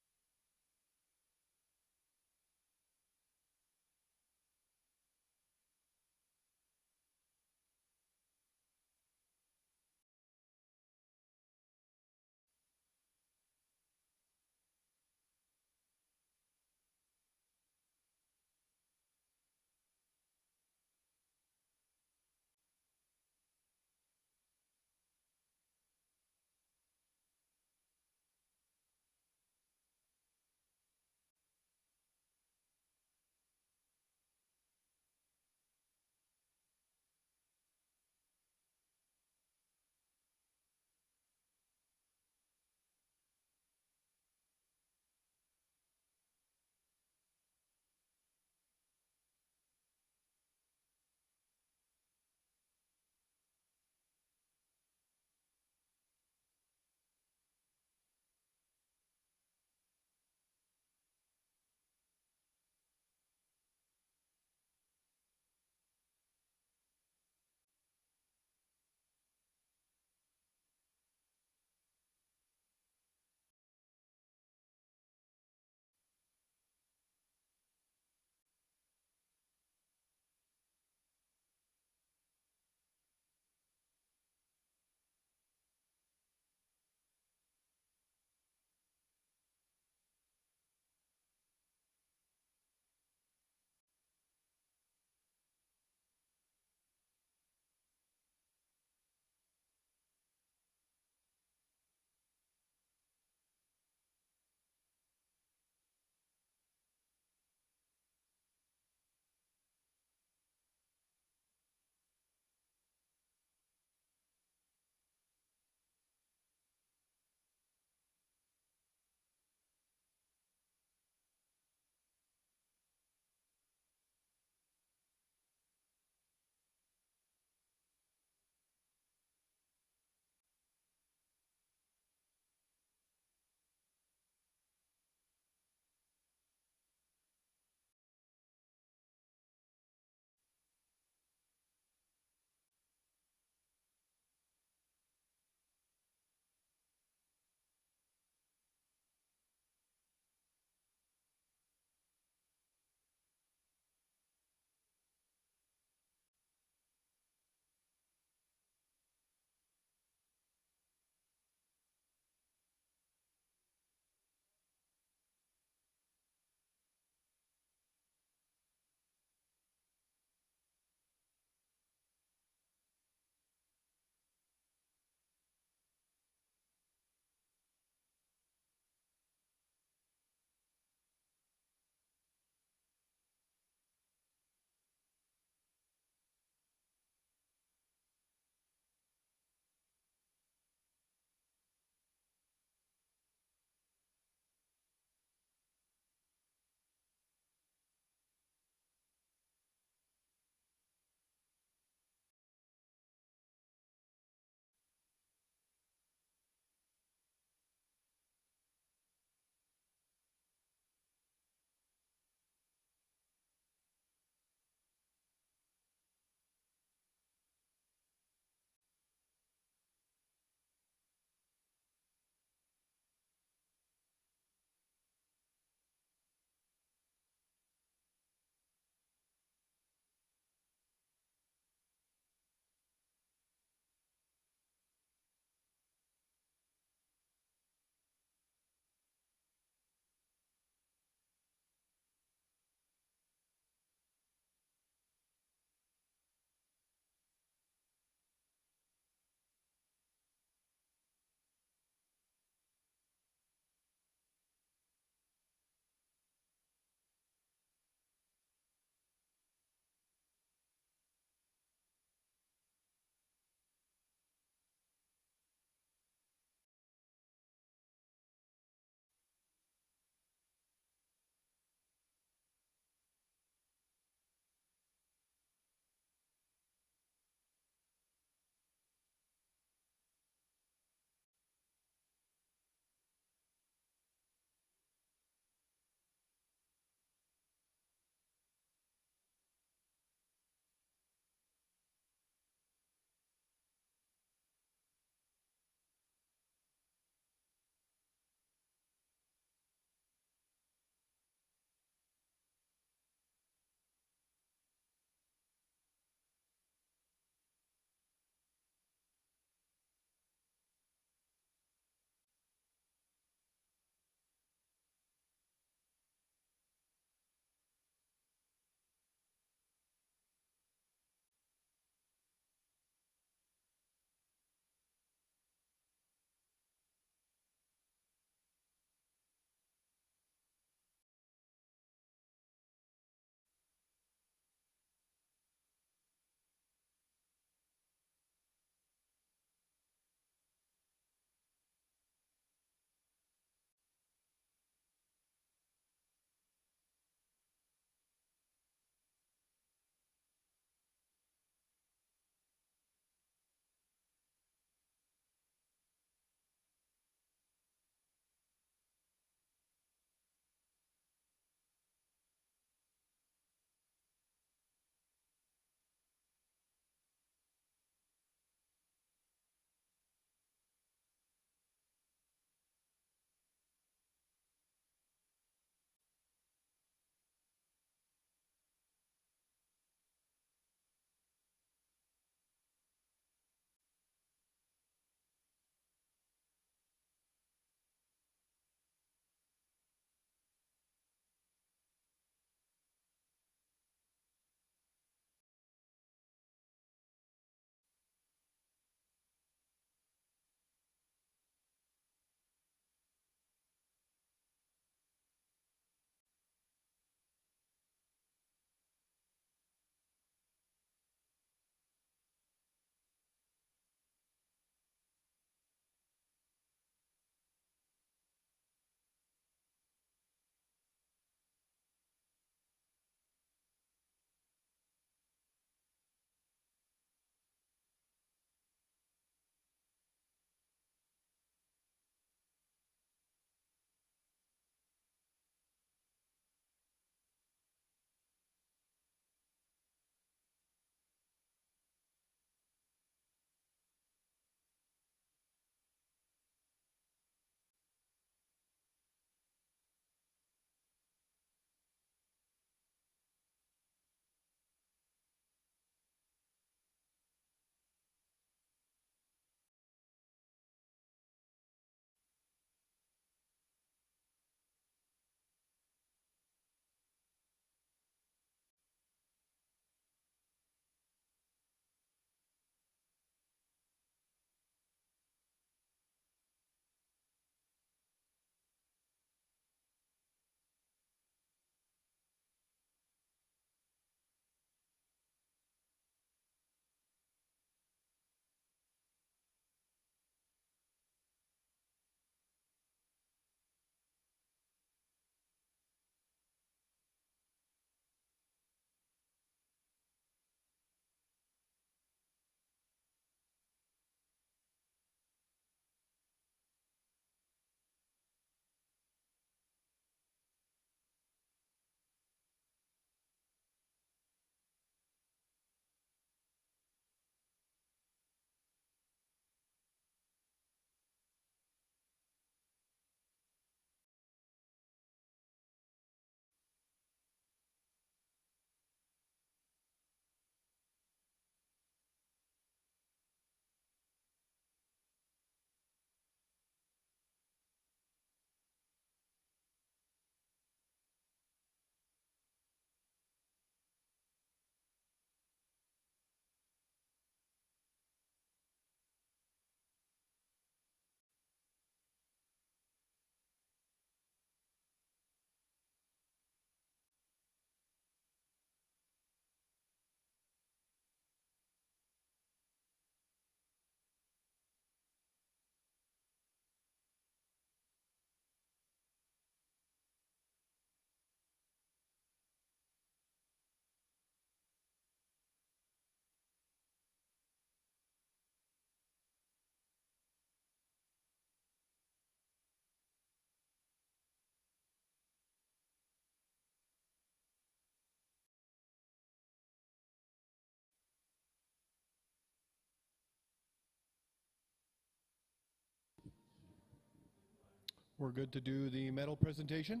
we're good to do the medal presentation.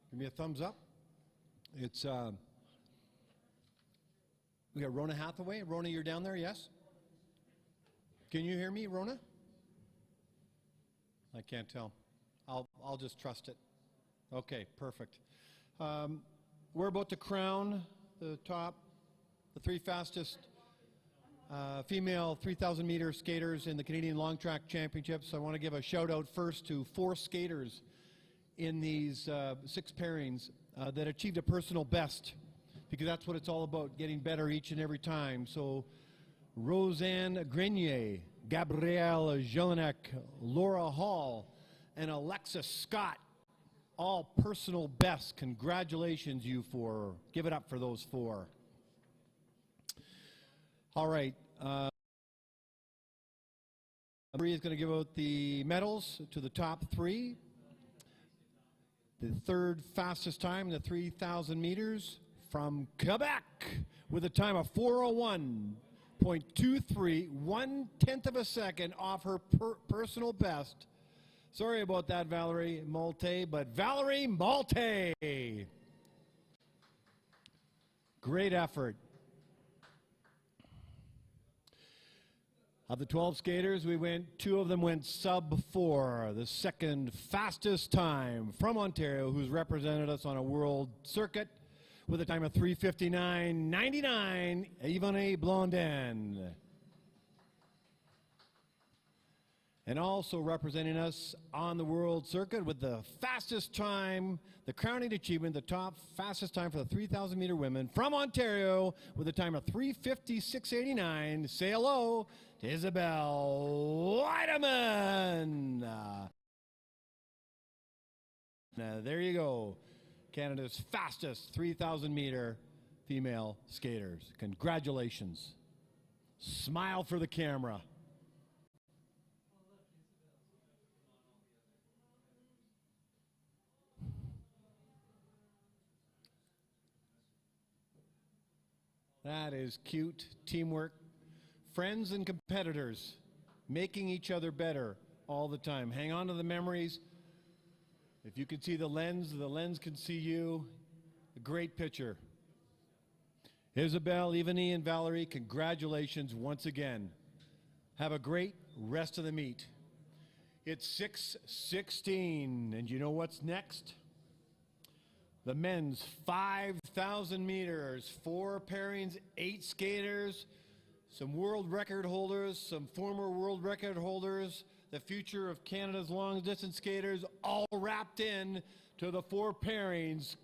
Give me a thumbs up. It's, we got Rona Hathaway. Rona, you're down there, yes? Can you hear me, Rona? I can't tell. I'll just trust it. Okay, perfect. We're about to crown the three fastest female 3,000 meter skaters in the Canadian Long Track Championships. I want to give a shout out first to 4 skaters in these 6 pairings that achieved a personal best, because that's what it's all about, getting better each and every time. So Roseanne Grenier, Gabrielle Jelinek, Laura Hall, and Alexis Scott, all personal best. Congratulations, you 4. Give it up for those 4. All right. Marie is going to give out the medals to the top 3. The 3rd fastest time in the 3,000 meters from Quebec with a time of 4:01.23, 1/10 of a second off her personal best. Sorry about that, Valerie Malte, but Valerie Malte. Great effort. Of the 12 skaters, 2 of them went sub-4, the 2nd fastest time from Ontario, who's represented us on a world circuit with a time of 3:59.99, Yvonne Blondin. And also representing us on the world circuit with the fastest time, the crowning achievement, the top fastest time for the 3,000 meter women from Ontario with a time of 3:56.89. Say hello to Isabel Weideman. Now, there you go. Canada's fastest 3,000 meter female skaters. Congratulations. Smile for the camera. That is cute teamwork. Friends and competitors making each other better all the time. Hang on to the memories. If you can see the lens can see you. A great picture. Isabel, Ivani, and Valerie, congratulations once again. Have a great rest of the meet. It's 6:16, and you know what's next? The men's 5,000 meters, 4 pairings, 8 skaters, some world record holders, some former world record holders, the future of Canada's long distance skaters, all wrapped in to the 4 pairings.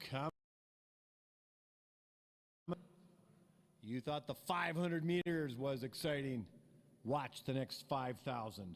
You thought the 500 meters was exciting. Watch the next 5,000.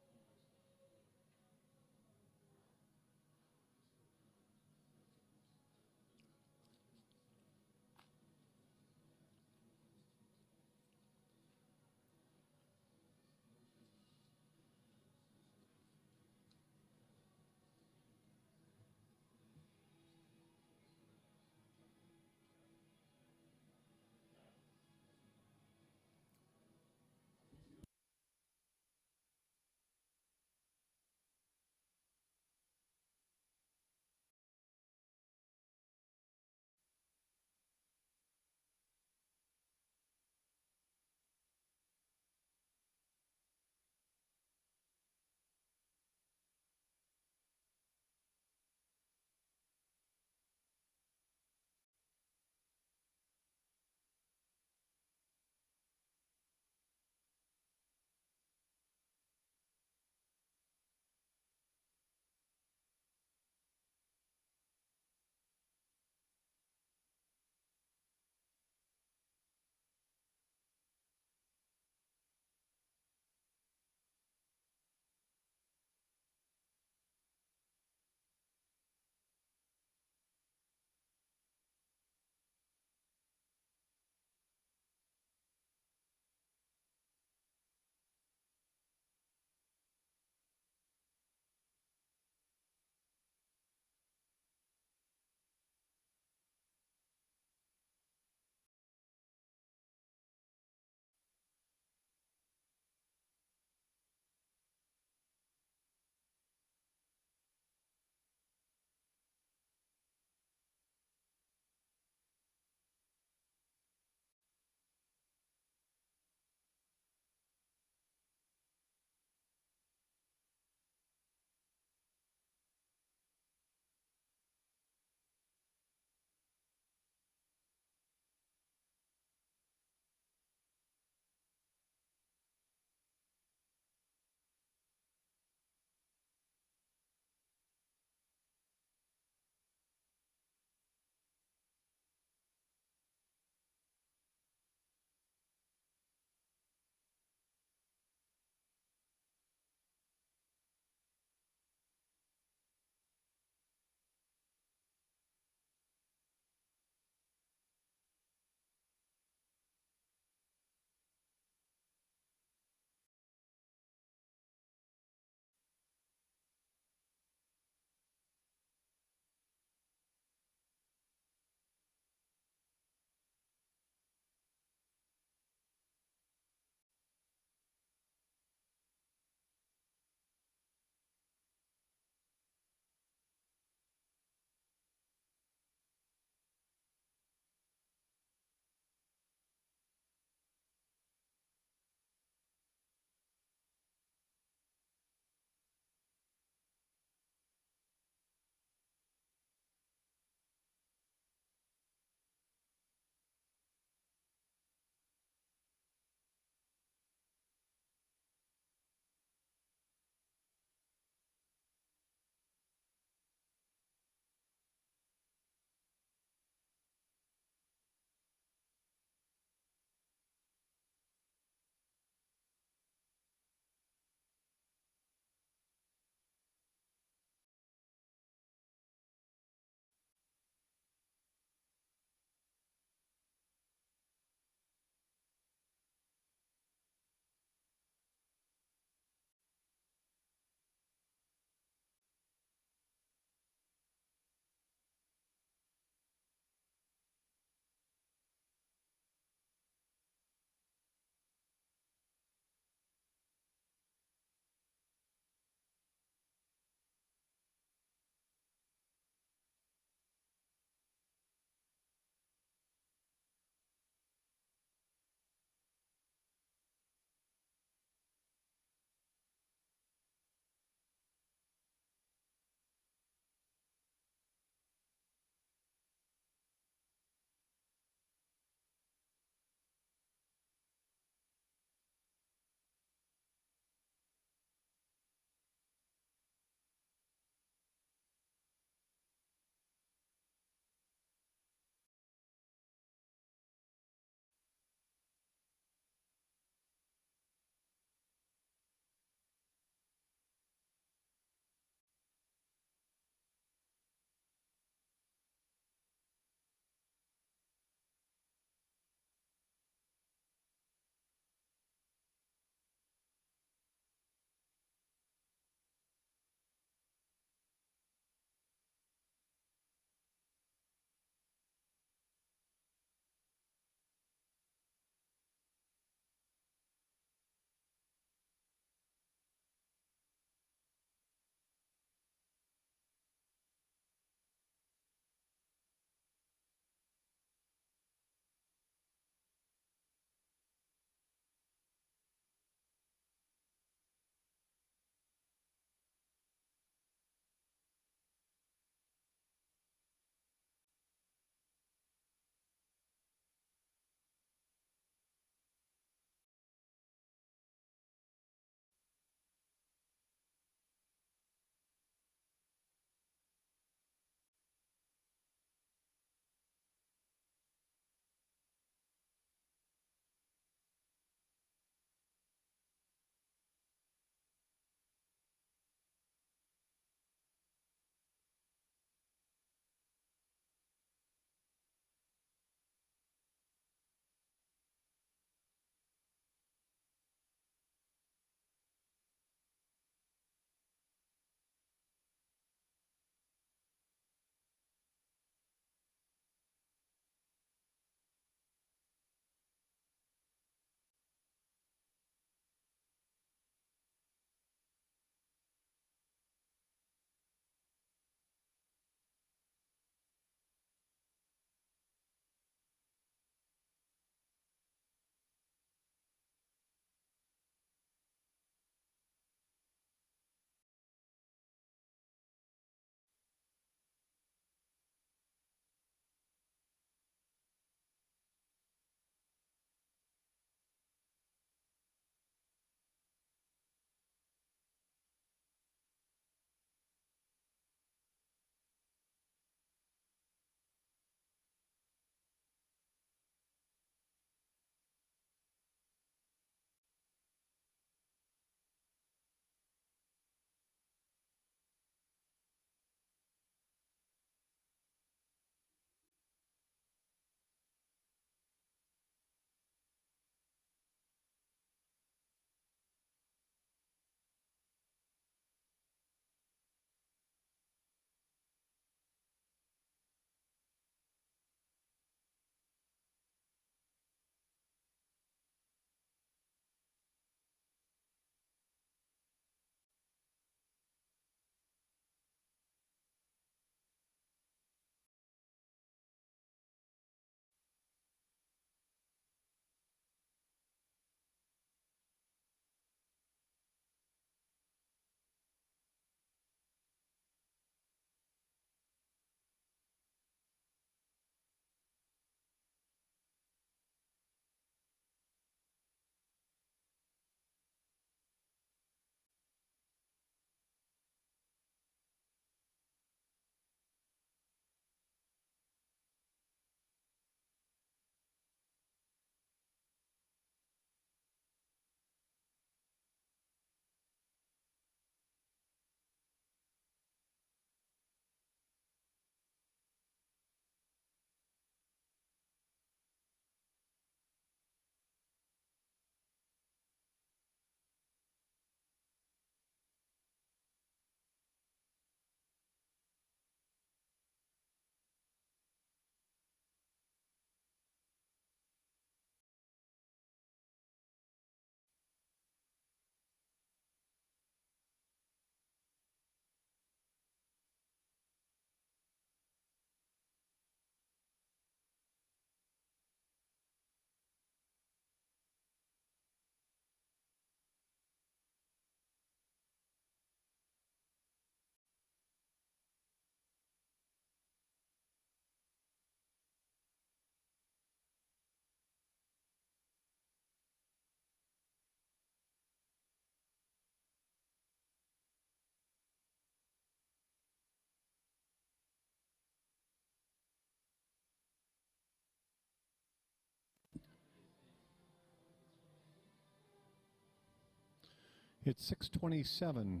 It's 6:27.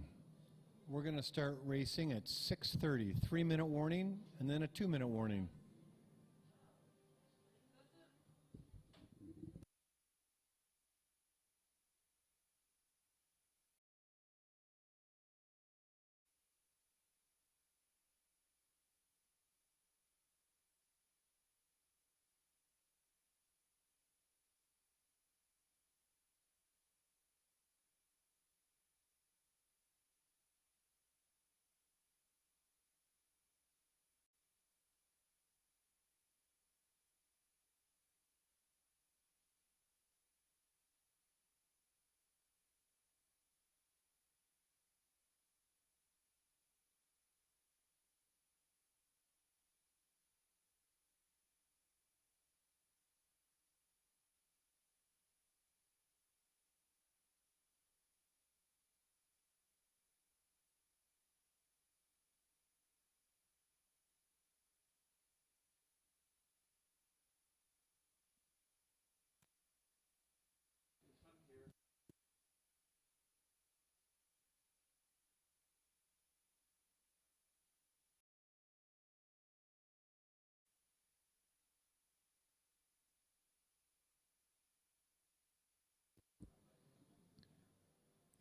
We're going to start racing at 6:30. 3-minute warning and then a 2-minute warning.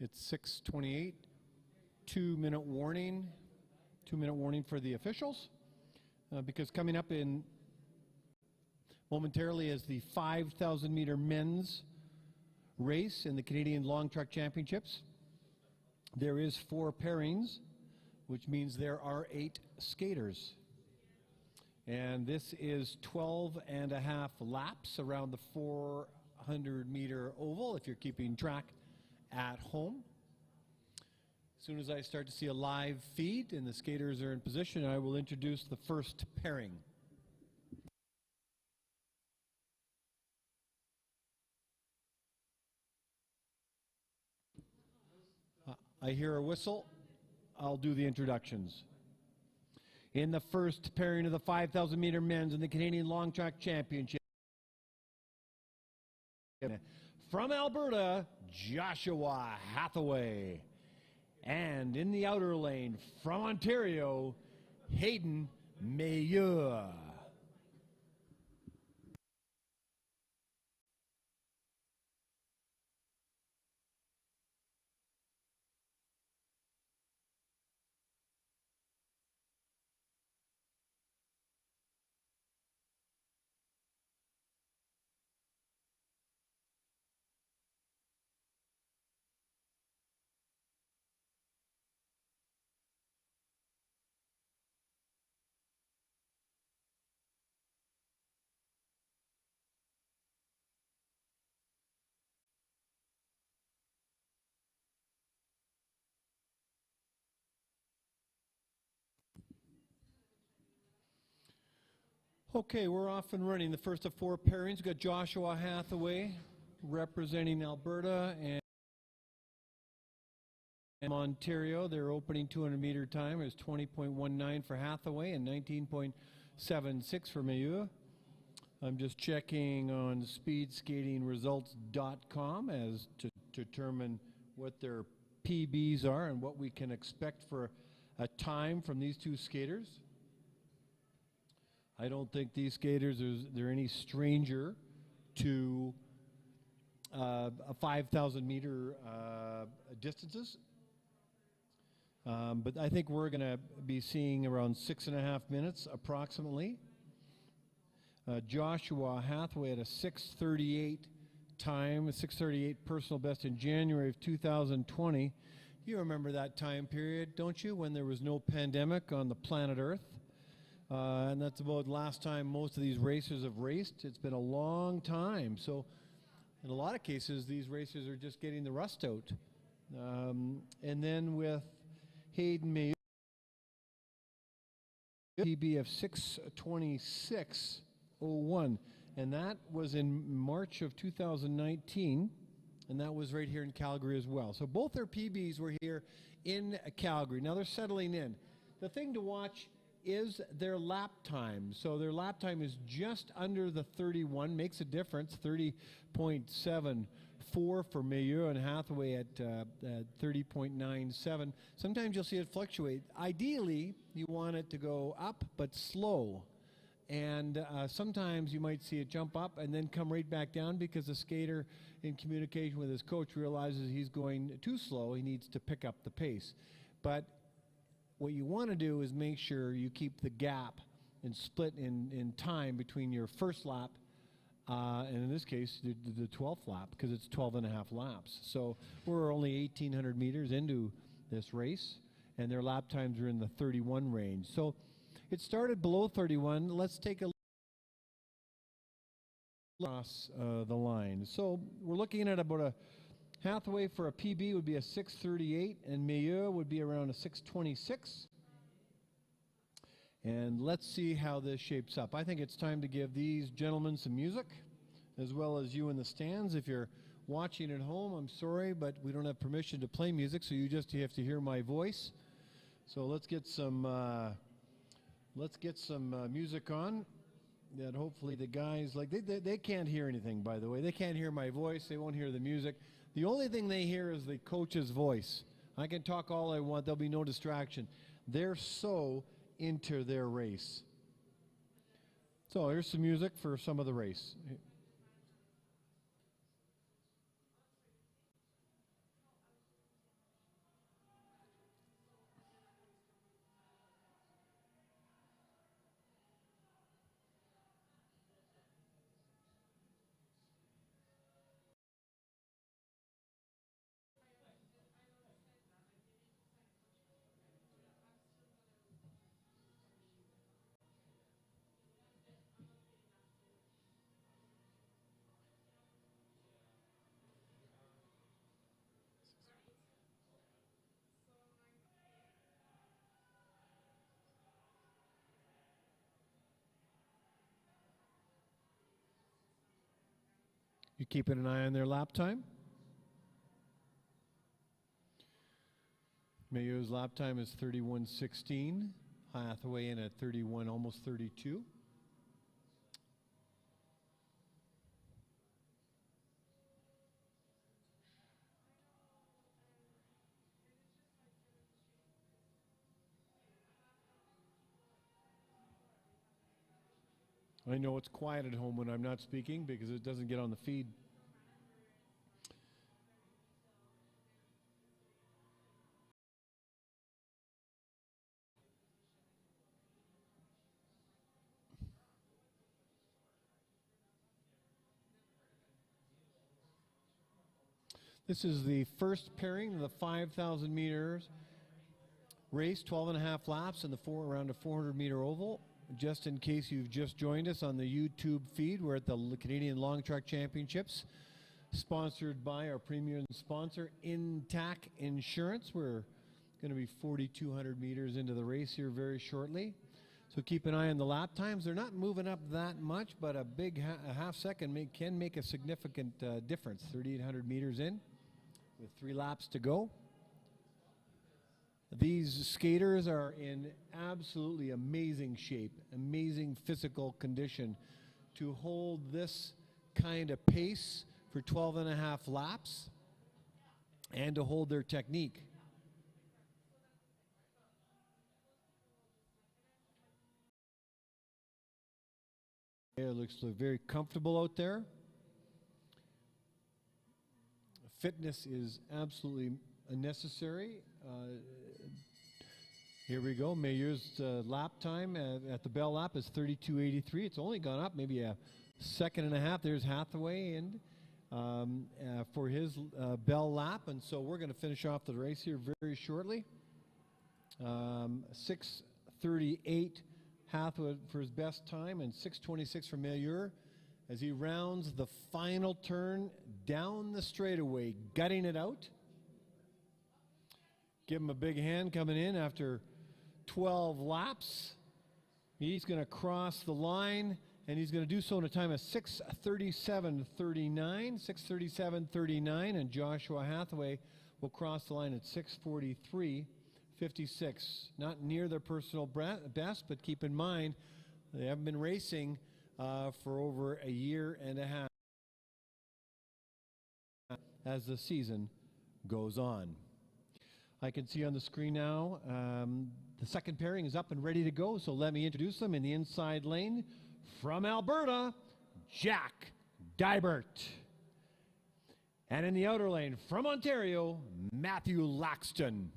It's 6:28. 2-minute warning. 2-minute warning for the officials, because coming up in momentarily is the 5,000 meter men's race in the Canadian Long Track Championships. There is 4 pairings, which means there are 8 skaters. And this is 12.5 laps around the 400 meter oval, if you're keeping track at home. As soon as I start to see a live feed and the skaters are in position, I will introduce the first pairing. I hear a whistle. I'll do the introductions. In the first pairing of the 5,000 meter men's in the Canadian Long Track Championship, from Alberta, Joshua Hathaway. And in the outer lane, from Ontario, Hayden Mayeux. Okay, we're off and running. The first of 4 pairings. We've got Joshua Hathaway representing Alberta and Ontario. Their opening 200 meter time is 20.19 for Hathaway and 19.76 for Mayeux. I'm just checking on speedskatingresults.com as to determine what their PBs are and what we can expect for a time from these 2 skaters. I don't think these skaters they're any stranger to a 5,000 meter distances. But I think we're going to be seeing around 6.5 minutes approximately. Joshua Hathaway at a 6:38 time, a 6:38 personal best in January of 2020. You remember that time period, don't you, when there was no pandemic on the planet Earth? And that's about the last time most of these racers have raced. It's been a long time. So in a lot of cases, these racers are just getting the rust out. And then with Hayden Mayeux, PB of 6:26.01. And that was in March of 2019. And that was right here in Calgary as well. So both their PBs were here in Calgary. Now they're settling in. The thing to watch is their lap time. So their lap time is just under the 31, makes a difference, 30.7 for Maillot and Hathaway at 30.97. Sometimes you'll see it fluctuate. Ideally, you want it to go up but slow. And sometimes you might see it jump up and then come right back down because the skater, in communication with his coach, realizes he's going too slow. He needs to pick up the pace. But what you want to do is make sure you keep the gap and split in time between your first lap and in this case the 12th lap, because it's 12 and a half laps. So we're only 1,800 meters into this race, and their lap times are in the 31 range. So it started below 31. Let's take a look across the line. So we're looking at about a Hathaway for a PB would be a 6:38, and Maillot would be around a 6:26. And let's see how this shapes up. I think it's time to give these gentlemen some music, as well as you in the stands. If you're watching at home, I'm sorry, but we don't have permission to play music, so you just have to hear my voice. So let's get some music on that hopefully the guys like. They can't hear anything, by the way. They can't hear my voice. They won't hear the music. The only thing they hear is the coach's voice. I can talk all I want. There'll be no distraction. They're so into their race. So here's some music for some of the race. You keeping an eye on their lap time? Mayo's lap time is 31:16. Hathaway in at 31, almost 32. I know it's quiet at home when I'm not speaking because it doesn't get on the feed. This is the first pairing of the 5,000 meters race, 12 and a half laps in the around a 400-meter oval. Just in case you've just joined us on the YouTube feed, we're at the Canadian Long Track Championships, sponsored by our premium sponsor, Intac Insurance. We're going to be 4,200 meters into the race here very shortly. So keep an eye on the lap times. They're not moving up that much, but a half second can make a significant difference. 3,800 meters in with 3 laps to go. These skaters are in absolutely amazing shape, amazing physical condition to hold this kind of pace for 12 and a half laps and to hold their technique. It looks very comfortable out there. Fitness is absolutely necessary. Here we go. Mayor's lap time at the bell lap is 32:83. It's only gone up maybe a second and a half. There's Hathaway and for his bell lap, and so we're going to finish off the race here very shortly. 6:38 Hathaway for his best time, and 6:26 for Maillot as he rounds the final turn down the straightaway, gutting it out. Give him a big hand coming in after 12 laps. He's going to cross the line, and he's going to do so in a time of 6:37.39. 6:37.39, and Joshua Hathaway will cross the line at 6:43.56. Not near their personal best, but keep in mind they haven't been racing for over a year and a half. as the season goes on. I can see on the screen now the second pairing is up and ready to go, so let me introduce them. In the inside lane from Alberta, Jack Dybert. And in the outer lane from Ontario, Matthew Laxton.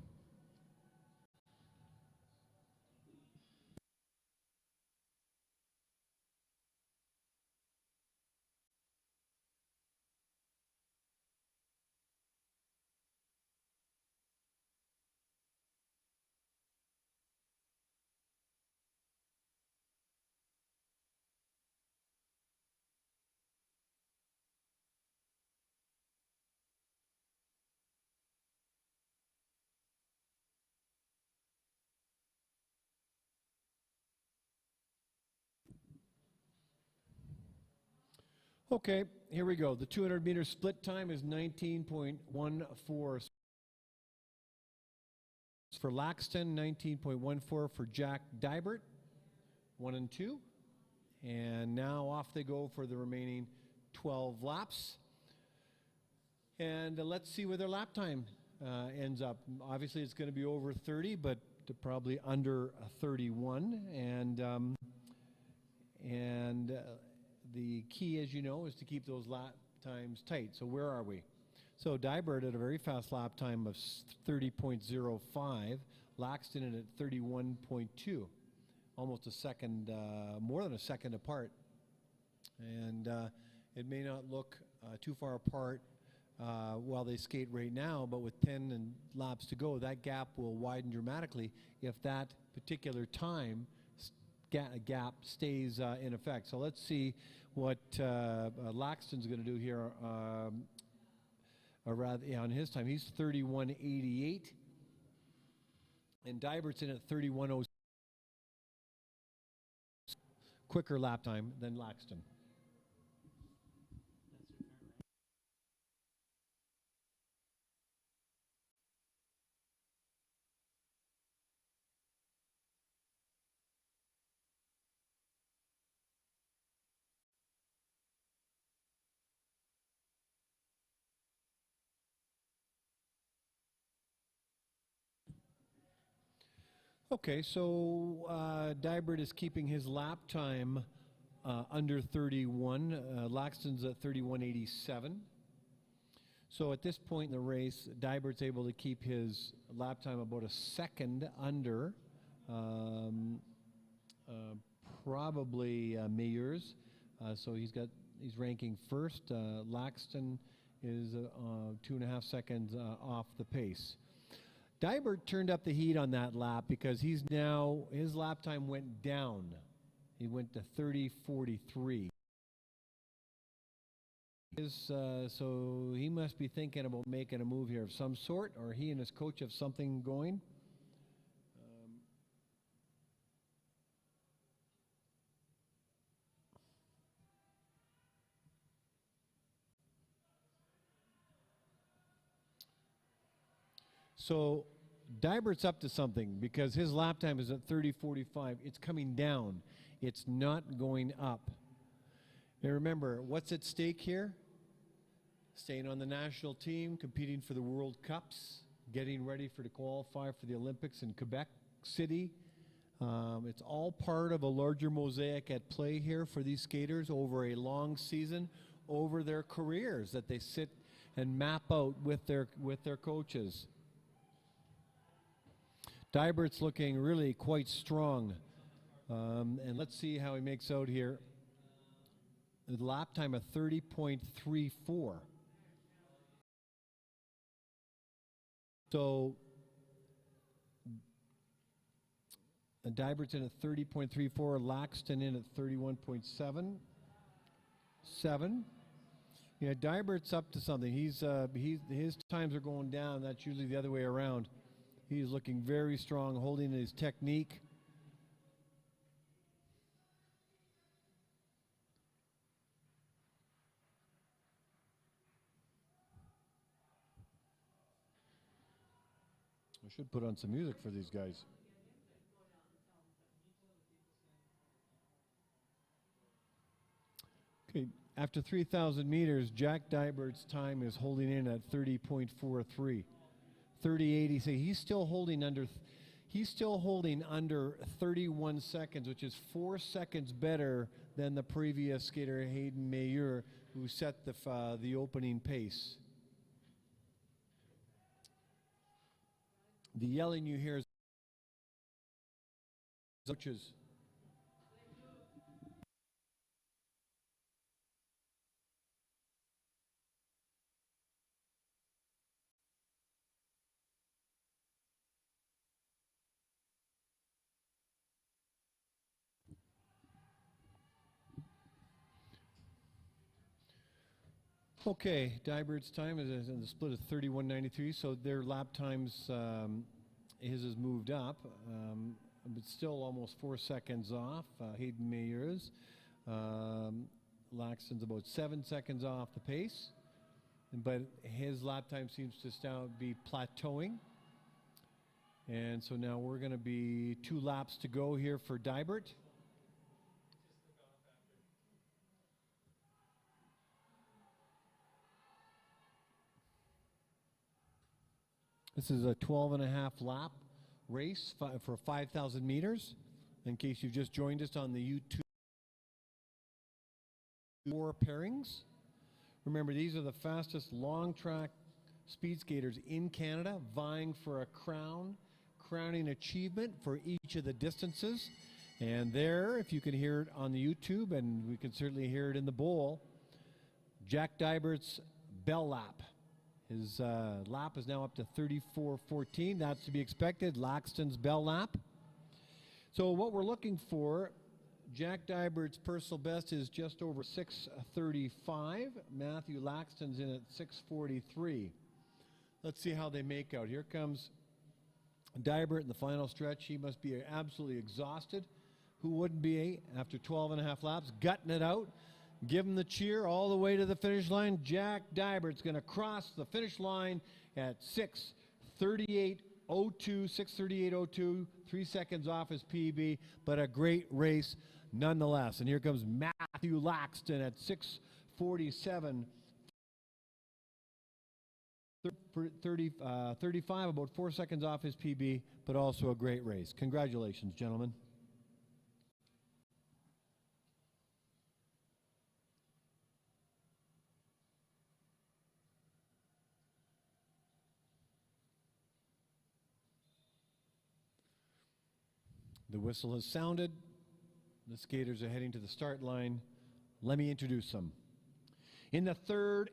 Okay, here we go. The 200-meter split time is 19.14 for Laxton, 19.14 for Jack Dybert, 1 and 2. And now off they go for the remaining 12 laps. And let's see where their lap time ends up. Obviously, it's going to be over 30, but probably under 31. The key, as you know, is to keep those lap times tight. So where are we? So Dybert at a very fast lap time of 30.05. Laxton at 31.2. Almost a second, more than a second apart. And it may not look too far apart while they skate right now, but with 10 laps to go, that gap will widen dramatically if that particular time gap stays in effect. So let's see what Laxton's going to do here on his time. He's 31.88, and Dybert's in at 31.06. Quicker lap time than Laxton. Okay, so Dybert is keeping his lap time under 31. Laxton's at 31.87. So at this point in the race, Dybert's able to keep his lap time about a second under probably Mayer's. So he's ranking first. Laxton is 2.5 seconds off the pace. Dybert turned up the heat on that lap because his lap time went down. He went to 30.43. So he must be thinking about making a move here of some sort, or he and his coach have something going. So Dybert's up to something because his lap time is at 30.45. It's coming down. It's not going up. Now remember, what's at stake here? Staying on the national team, competing for the World Cups, getting ready to qualify for the Olympics in Quebec City. It's all part of a larger mosaic at play here for these skaters over a long season, over their careers that they sit and map out with their coaches. Dybert's looking really quite strong. And let's see how he makes out here. The lap time of 30.34. So Dybert's in at 30.34, Laxton in at 31.77. Yeah, Dybert's up to something. His times are going down. That's usually the other way around. He's looking very strong, holding his technique. I should put on some music for these guys. Okay, after 3,000 meters, Jack Dybert's time is holding in at 30.43. 30.80. So he's still holding under. He's still holding under 31 seconds, which is 4 seconds better than the previous skater Hayden Mayer, who set the opening pace. The yelling you hear is coaches. Okay, Dybert's time is in the split of 31.93, so their lap times, his has moved up, but still almost 4 seconds off. Hayden Mayer's. Laxton's about 7 seconds off the pace, but his lap time seems to still be plateauing. And so now we're going to be 2 laps to go here for Dybert. This is a 12.5 lap race for 5,000 meters. In case you've just joined us on the YouTube 4 pairings. Remember, these are the fastest long track speed skaters in Canada, vying for a crowning achievement for each of the distances. And there, if you can hear it on the YouTube, and we can certainly hear it in the bowl, Jack Dybert's bell lap. His lap is now up to 34.14. That's to be expected. Laxton's bell lap. So what we're looking for, Jack Dybert's personal best is just over 6:35. Matthew Laxton's in at 6:43. Let's see how they make out. Here comes Dybert in the final stretch. He must be absolutely exhausted. Who wouldn't be after 12.5 laps? Gutting it out. Give him the cheer all the way to the finish line. Jack Dybert's going to cross the finish line at 6:38.02, 6:38.02, 3 seconds off his PB, but a great race nonetheless. And here comes Matthew Laxton at 6:47. 35, about 4 seconds off his PB, but also a great race. Congratulations, gentlemen. The whistle has sounded. The skaters are heading to the start line. Let me introduce them. In the third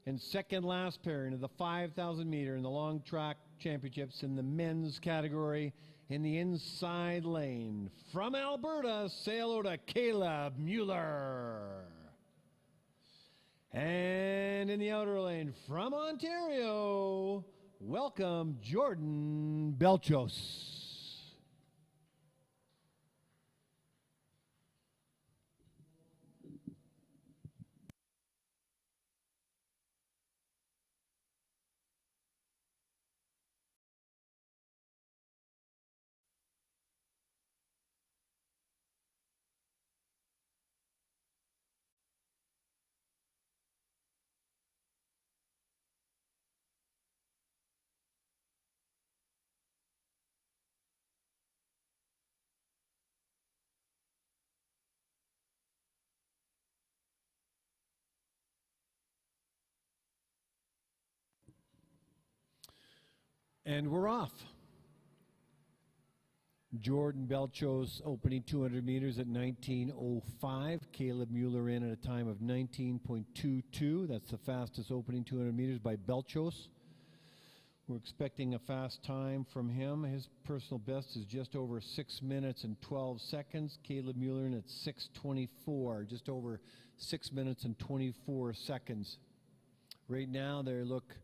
and second last pairing of the 5,000 meter in the long track championships in the men's category, in the inside lane, from Alberta, say hello to Caleb Mueller. And in the outer lane, from Ontario, welcome Jordan Belchos. And we're off. Jordan Belchos opening 200 meters at 19:05. Caleb Mueller in at a time of 19.22. That's the fastest opening 200 meters by Belchos. We're expecting a fast time from him. His personal best is just over 6 minutes and 12 seconds. Caleb Mueller in at 6:24, just over 6 minutes and 24 seconds. Right now they look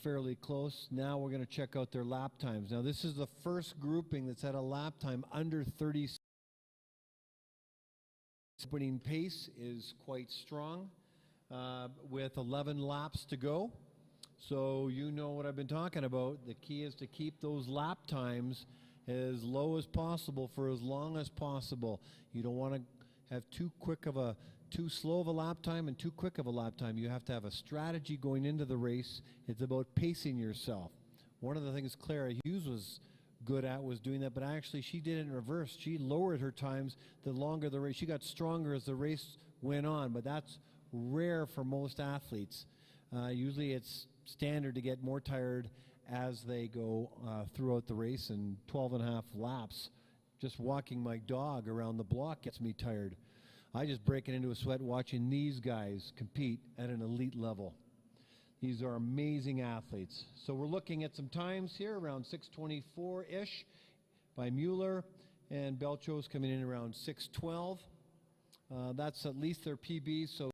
fairly close. Now we're going to check out their lap times. Now this is the first grouping that's at a lap time under 30. Opening pace is quite strong with 11 laps to go. So you know what I've been talking about. The key is to keep those lap times as low as possible for as long as possible. You don't want to have too quick of a too slow of a lap time and too quick of a lap time. You have to have a strategy going into the race. It's about pacing yourself. One of the things Clara Hughes was good at was doing that, but actually she did it in reverse. She lowered her times the longer the race. She got stronger as the race went on, but that's rare for most athletes. Usually it's standard to get more tired as they go throughout the race, and 12 and a half laps. Just walking my dog around the block gets me tired. I just break it into a sweat watching these guys compete at an elite level. These are amazing athletes. So we're looking at some times here around 6:24-ish by Mueller, and Belcho's coming in around 6:12. That's at least their PB, so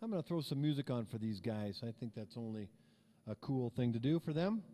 I'm going to throw some music on for these guys. I think that's only a cool thing to do for them.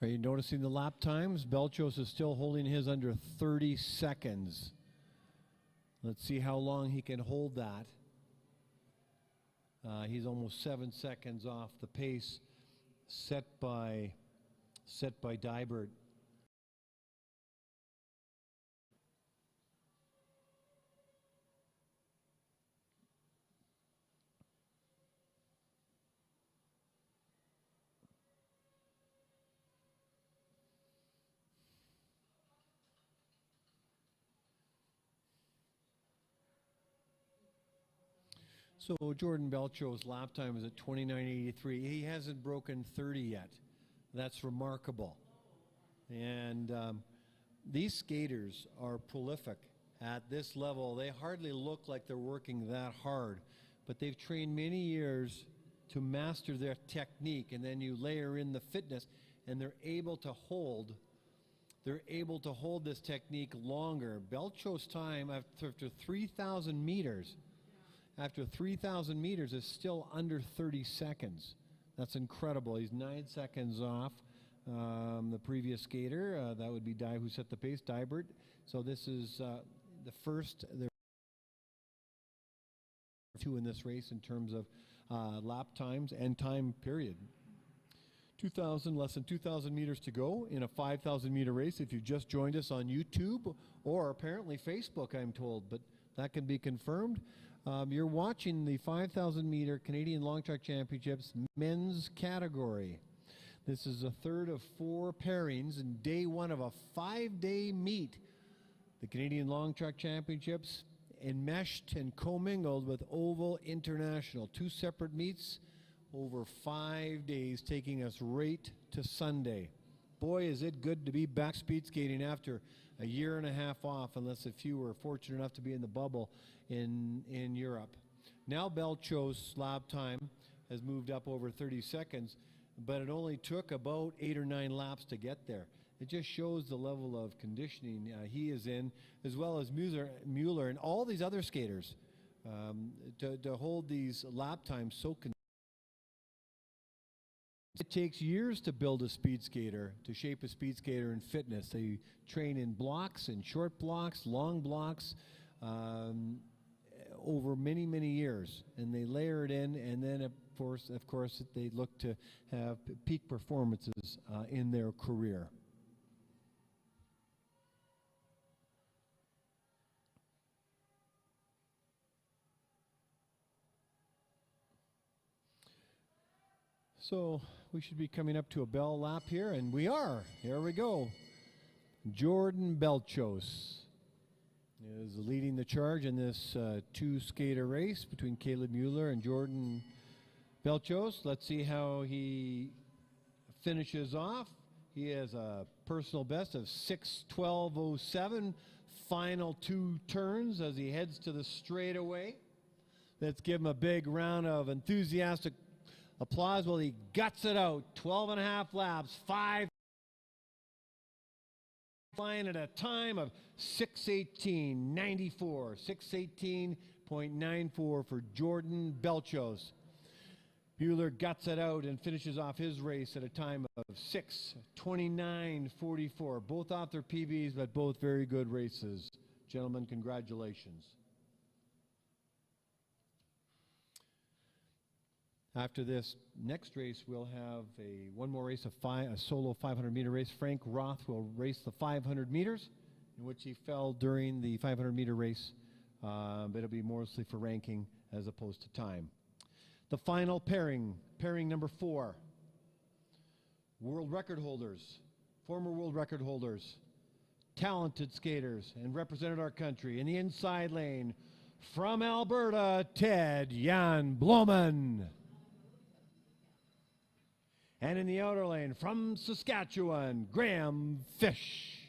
Are you noticing the lap times? Belchos is still holding his under 30 seconds. Let's see how long he can hold that. He's almost 7 seconds off the pace set by Dybert. So Jordan Belcho's lap time is at 29:83. He hasn't broken 30 yet. That's remarkable. And these skaters are prolific at this level. They hardly look like they're working that hard, but they've trained many years to master their technique, and then you layer in the fitness, and they're able to hold this technique longer. Belcho's time after 3,000 meters, is still under 30 seconds. That's incredible. He's 9 seconds off the previous skater. That would be who set the pace, Dybert. So this is the first. There are two in this race in terms of lap times and time period. Less than 2,000 meters to go in a 5,000 meter race. If you just joined us on YouTube or apparently Facebook, I'm told, but that can be confirmed. You're watching the 5,000 meter Canadian Long Track Championships men's category. This is a third of 4 pairings in day 1 of a 5-day meet. The Canadian Long Track Championships enmeshed and commingled with Oval International. 2 separate meets over 5 days, taking us right to Sunday. Boy, is it good to be back speed skating after a year and a half off, unless if you were fortunate enough to be in the bubble in Europe. Now Belcho's lap time has moved up over 30 seconds, but it only took about 8 or 9 laps to get there. It just shows the level of conditioning he is in, as well as Mueller and all these other skaters to hold these lap times so consistent. It takes years to build a speed skater, to shape a speed skater in fitness. They train in blocks, in short blocks, long blocks, over many, many years. And they layer it in, and then of course, they look to have peak performances in their career. So we should be coming up to a bell lap here, and we are. Here we go. Jordan Belchos is leading the charge in this 2-skater race between Caleb Mueller and Jordan Belchos. Let's see how he finishes off. He has a personal best of 6:12.07. Final 2 turns as he heads to the straightaway. Let's give him a big round of enthusiastic Applause while he guts it out. 12 and a half laps, 5. Flying at a time of 6:18.94. 6:18.94 for Jordan Belchos. Bueller guts it out and finishes off his race at a time of 6:29.44. Both off their PBs, but both very good races. Gentlemen, congratulations. After this next race, we'll have one more race, a solo 500-meter race. Frank Roth will race the 500 meters, in which he fell during the 500-meter race, but it'll be mostly for ranking as opposed to time. The final pairing number 4, world record holders, former world record holders, talented skaters, and represented our country in the inside lane from Alberta, Ted Jan Bloemen. And in the outer lane from Saskatchewan, Graham Fish.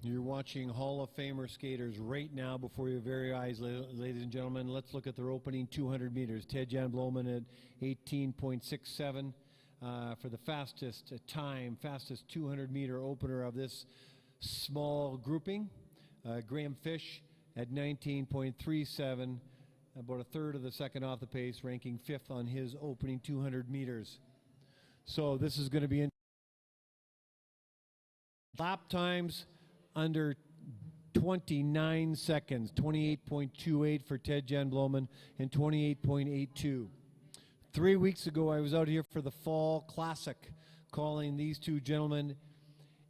You're watching Hall of Famer skaters right now before your very eyes, ladies and gentlemen. Let's look at their opening 200 meters. Ted Jan Bloemen at 18.67 for the fastest 200-meter opener of this small grouping. Graham Fish at 19.37, about a third of the second off the pace, ranking 5th on his opening 200 meters. So this is going to be in lap times under 29 seconds, 28.28 for Ted Jan Bloemen and 28.82. 3 weeks ago, I was out here for the Fall Classic, calling these two gentlemen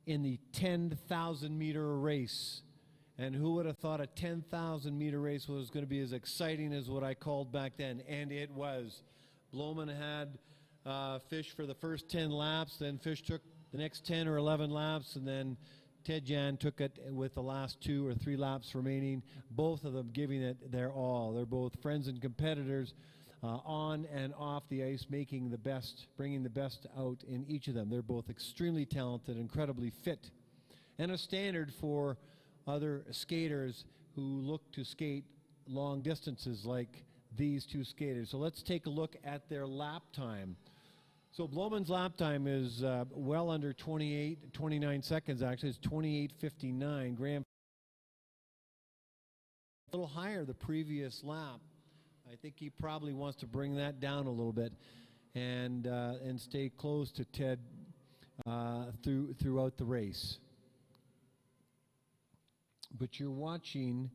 in the 10,000-meter race. And who would have thought a 10,000-meter race was going to be as exciting as what I called back then? And it was. Bloemen had Fish for the first 10 laps, then Fish took the next 10 or 11 laps, and then Ted Jan took it with the last 2 or 3 laps remaining, both of them giving it their all. They're both friends and competitors on and off the ice, making the best, bringing the best out in each of them. They're both extremely talented, incredibly fit, and a standard for other skaters who look to skate long distances like these two skaters. So let's take a look at their lap time. So Bloemen's lap time is well under 29 seconds actually. It's 28.59. Graham a little higher the previous lap. I think he probably wants to bring that down a little bit and stay close to Ted throughout the race. But you're watching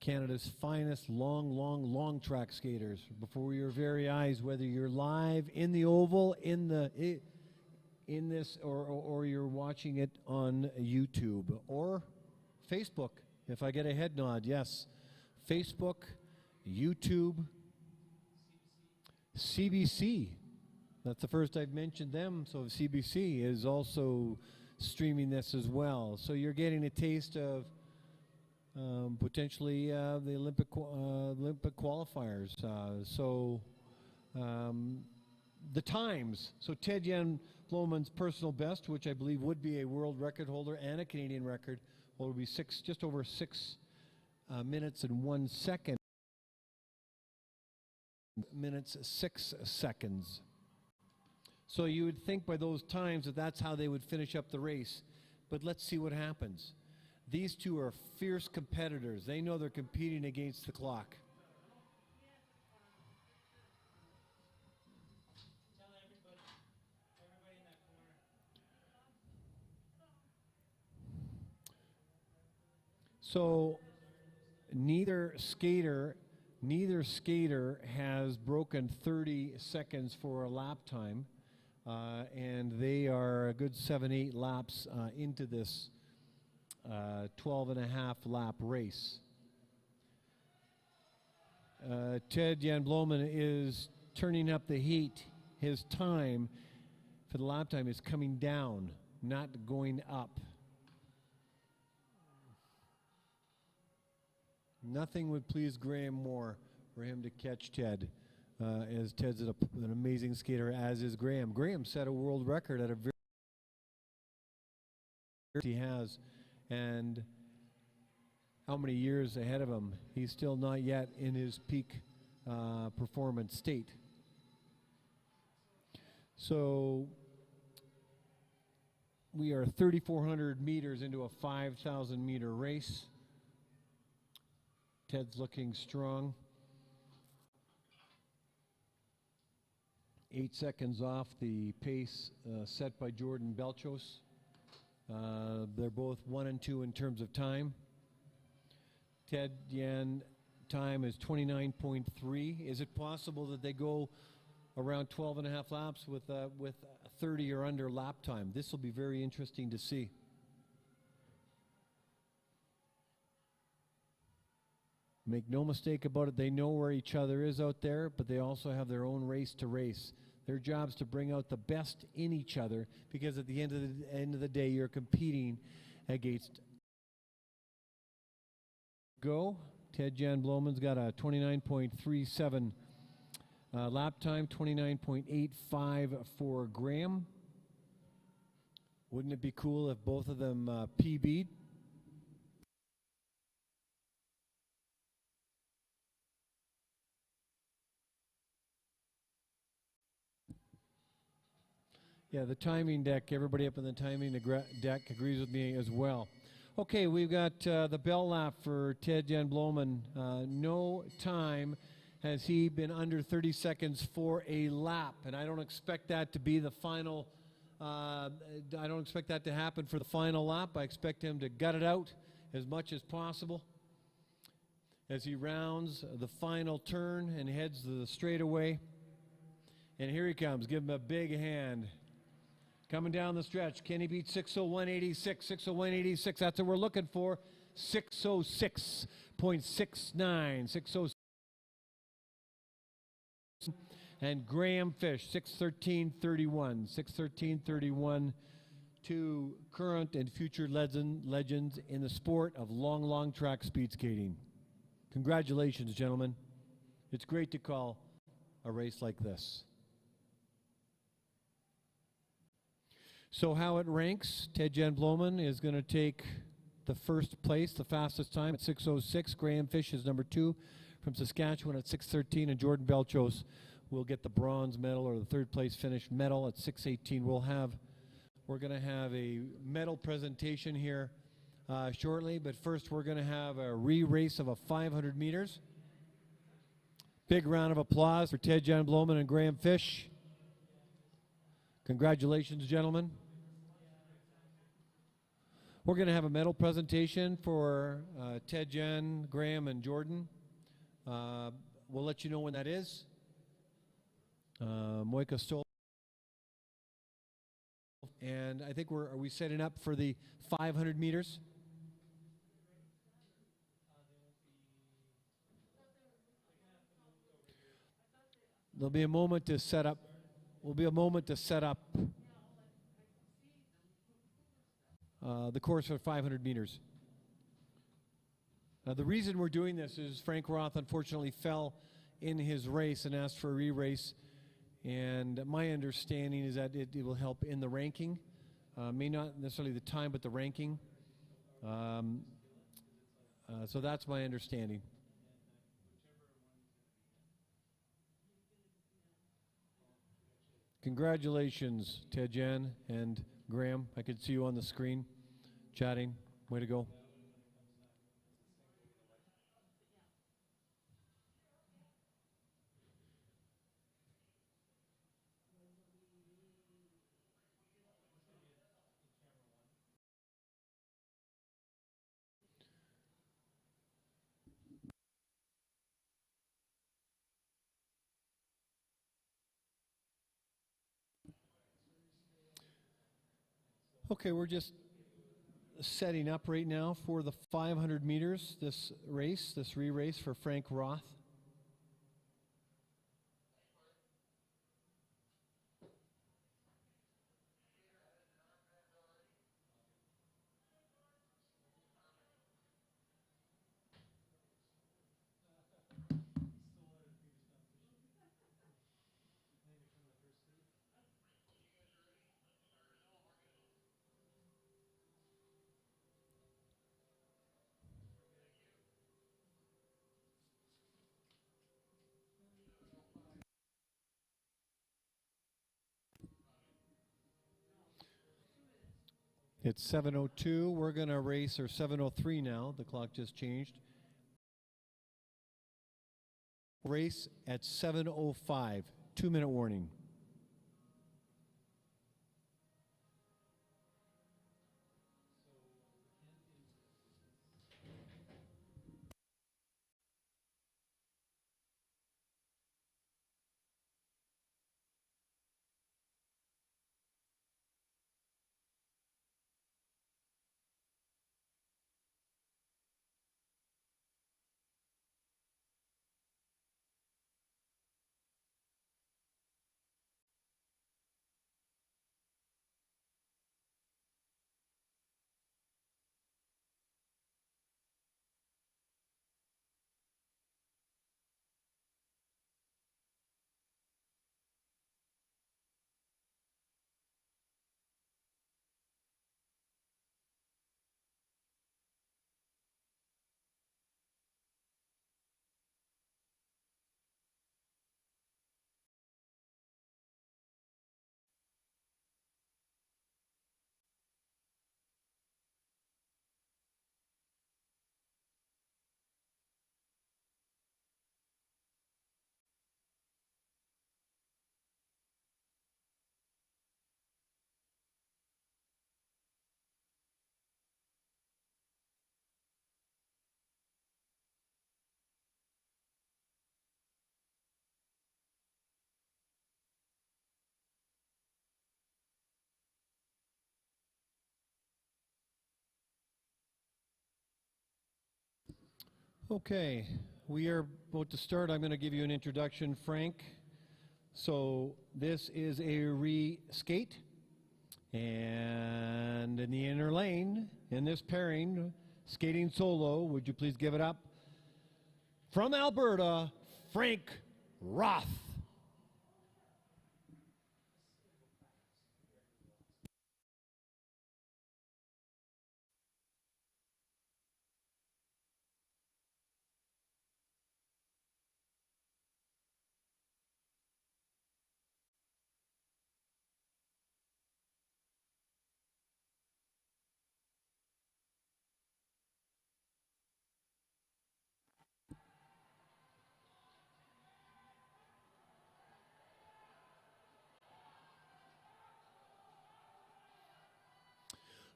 Canada's finest long track skaters before your very eyes, whether you're live in the oval, in this, or you're watching it on YouTube or Facebook. If I get a head nod, yes. Facebook, YouTube, CBC. That's the first I've mentioned them. So CBC is also streaming this as well. So you're getting a taste of potentially the Olympic qualifiers. The times. So Ted Jan Bloemen's personal best, which I believe would be a world record holder and a Canadian record, will be just over 6 minutes and 1 second. Minutes 6 seconds. So you would think by those times that that's how they would finish up the race. But let's see what happens. These two are fierce competitors. They know they're competing against the clock. Tell everybody in that corner. So neither skater has broken 30 seconds for a lap time. and they are a good 7-8 laps into this 12.5 lap race. Ted Jan Bloemen is turning up the heat. His time for the lap time is coming down, not going up. Nothing would please Graham more for him to catch Ted, as Ted's an amazing skater, as is Graham. Graham set a world record at a very he has, and how many years ahead of him. He's still not yet in his peak performance state. So we are 3,400 meters into a 5,000 meter race. Ted's looking strong. 8 seconds off the pace set by Jordan Belchos. They're both 1 and 2 in terms of time. Ted Yan time is 29.3. Is it possible that they go around 12.5 laps with 30 or under lap time? This will be very interesting to see. Make no mistake about it, they know where each other is out there, but they also have their own race to race. Their job is to bring out the best in each other, because at the end of the day, you're competing against. Go. Ted Jan Bloemen's got a 29.37 lap time, 29.85 for Graham. Wouldn't it be cool if both of them PB'd? Yeah, the timing deck, everybody up in the timing deck agrees with me as well. Okay, we've got the bell lap for Ted Jan Bloemen. No time has he been under 30 seconds for a lap, and I don't expect that to be the final, I don't expect that to happen for the final lap. I expect him to gut it out as much as possible as he rounds the final turn and heads to the straightaway. And here he comes. Give him a big hand. Coming down the stretch, can he beat 6:01.86? 6:01.86, that's what we're looking for. 6:06.69, 6:06. And Graham Fish, 6:13.31, 6:13.31. Two current and future legends in the sport of long track speed skating. Congratulations, gentlemen. It's great to call a race like this. So how it ranks, Ted Jan Bloemen is going to take the first place, the fastest time at 6:06. Graham Fish is number 2 from Saskatchewan at 6:13, and Jordan Belchos will get the bronze medal, or the third place finish medal, at 6:18. We're going to have a medal presentation here shortly, but first we're going to have a re-race of a 500 meters. Big round of applause for Ted Jan Bloemen and Graham Fish. Congratulations, gentlemen. We're going to have a medal presentation for Ted Jan, Graham, and Jordan. We'll let you know when that is. Moika Stoll. And I think are we setting up for the 500 meters? There'll be a moment to set up. Will be a moment to set up the course for 500 meters. Now, the reason we're doing this is Frank Roth unfortunately fell in his race and asked for a re-race, and my understanding is that it will help in the ranking. May not necessarily the time, but the ranking. So that's my understanding. Congratulations, Ted Jan and Graham. I could see you on the screen chatting. Way to go. Okay, we're just setting up right now for the 500 meters, this race, this re-race for Frank Roth. It's 7:02. We're going to race, or 7:03 now. The clock just changed. Race at 7:05. 2-minute warning. Okay, we are about to start. I'm going to give you an introduction, Frank. So this is a re-skate, and in the inner lane, in this pairing, skating solo, would you please give it up? From Alberta, Frank Roth.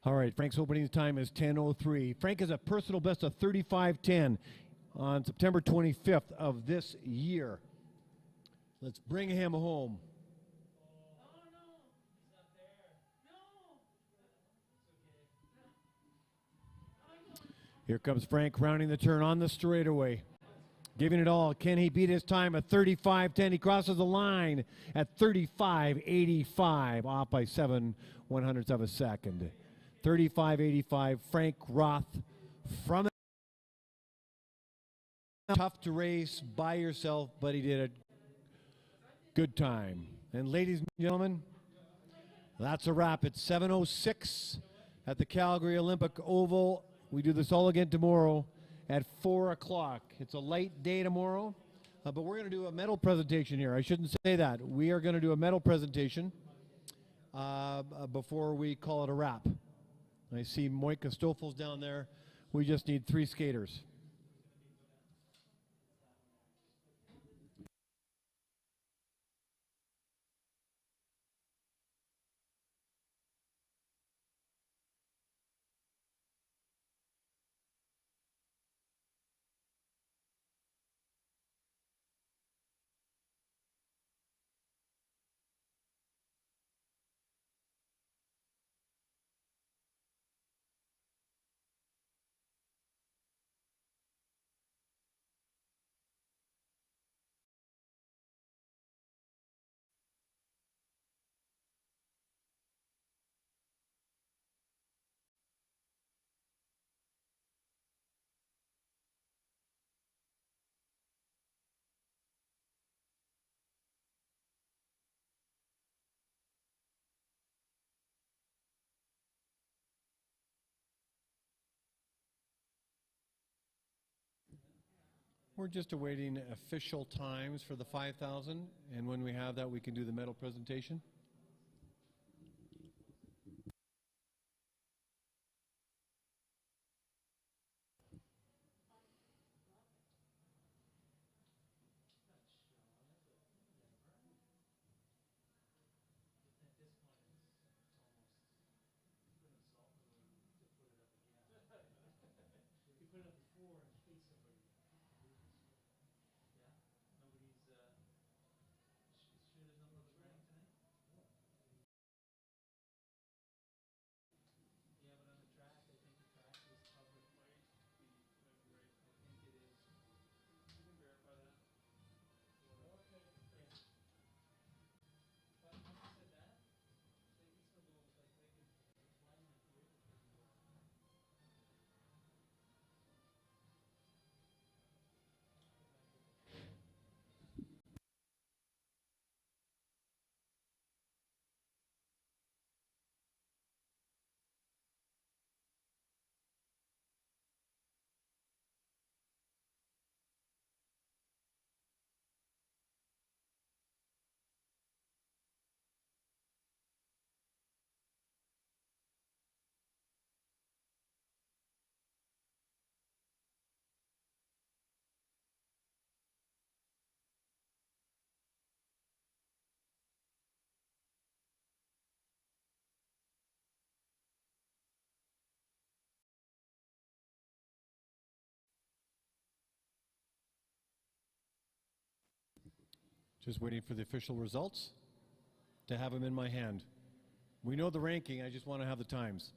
All right, Frank's opening time is 10:03. Frank has a personal best of 35:10 on September 25th of this year. Let's bring him home. Here comes Frank rounding the turn on the straightaway. Giving it all. Can he beat his time at 35:10? He crosses the line at 35:85, off by 7/100ths of a second. 35:85, Frank Roth from tough to race by yourself, but he did a good time. And ladies and gentlemen, that's a wrap. It's 7:06 at the Calgary Olympic Oval. We do this all again tomorrow at 4 o'clock. It's a light day tomorrow, but we're going to do a medal presentation here. I shouldn't say that. We are going to do a medal presentation before we call it a wrap. I see Moika Stoffel's down there. We just need 3 skaters. We're just awaiting official times for the 5,000, and when we have that, we can do the medal presentation. Just waiting for the official results to have them in my hand. We know the ranking, I just want to have the times.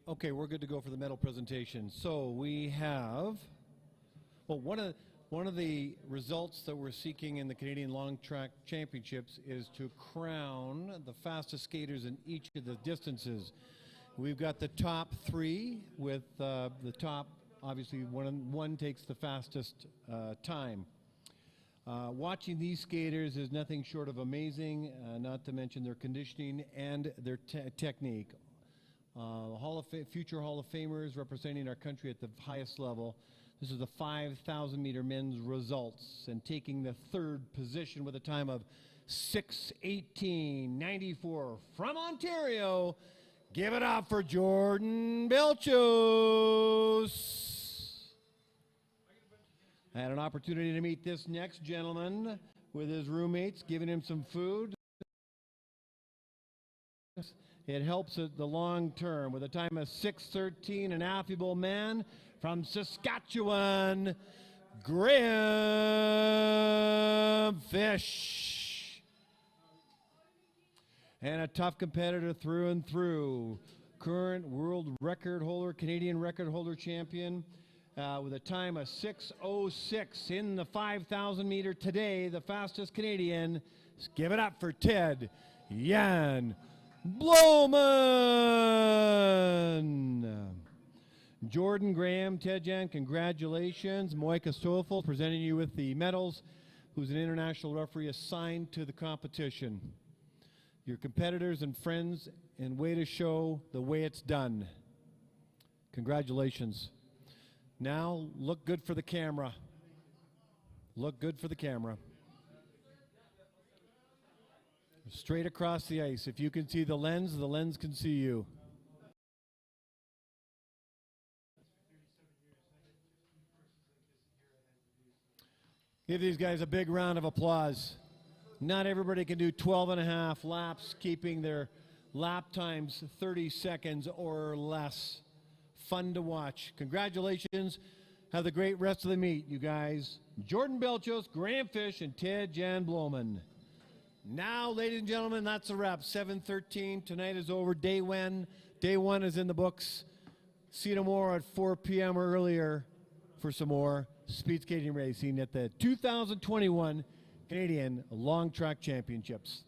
Okay, we're good to go for the medal presentation. So we have, well, one of the results that we're seeking in the Canadian Long Track Championships is to crown the fastest skaters in each of the distances. We've got the top three with the top, obviously one takes the fastest time. Watching these skaters is nothing short of amazing, not to mention their conditioning and their technique. Future Hall of Famers representing our country at the highest level. This is the 5,000 meter men's results, and taking the third position with a time of 6:18.94 from Ontario. Give it up for Jordan Belchos. I had an opportunity to meet this next gentleman with his roommates, giving him some food. It helps at the long term with a time of 6:13, an affable man from Saskatchewan, Graham Fish. And a tough competitor through and through. Current world record holder, Canadian record holder champion with a time of 6:06 in the 5,000 meter today, the fastest Canadian. Let's give it up for Ted Jan Bloman. Jordan, Graham, Ted Jan, congratulations. Moika Stoffel presenting you with the medals, who's an international referee assigned to the competition. Your competitors and friends, and way to show the way it's done. Congratulations. Now, look good for the camera. Look good for the camera. Straight across the ice. If you can see the lens can see you. Give these guys a big round of applause. Not everybody can do 12 and a half laps, keeping their lap times 30 seconds or less. Fun to watch. Congratulations. Have the great rest of the meet, you guys. Jordan Belchos, Graham Fish, and Ted Jan Bloman. Now, ladies and gentlemen, that's a wrap. 7:13. Tonight is over. Day one is in the books. See you tomorrow at 4 p.m. or earlier for some more speed skating racing at the 2021 Canadian Long Track Championships.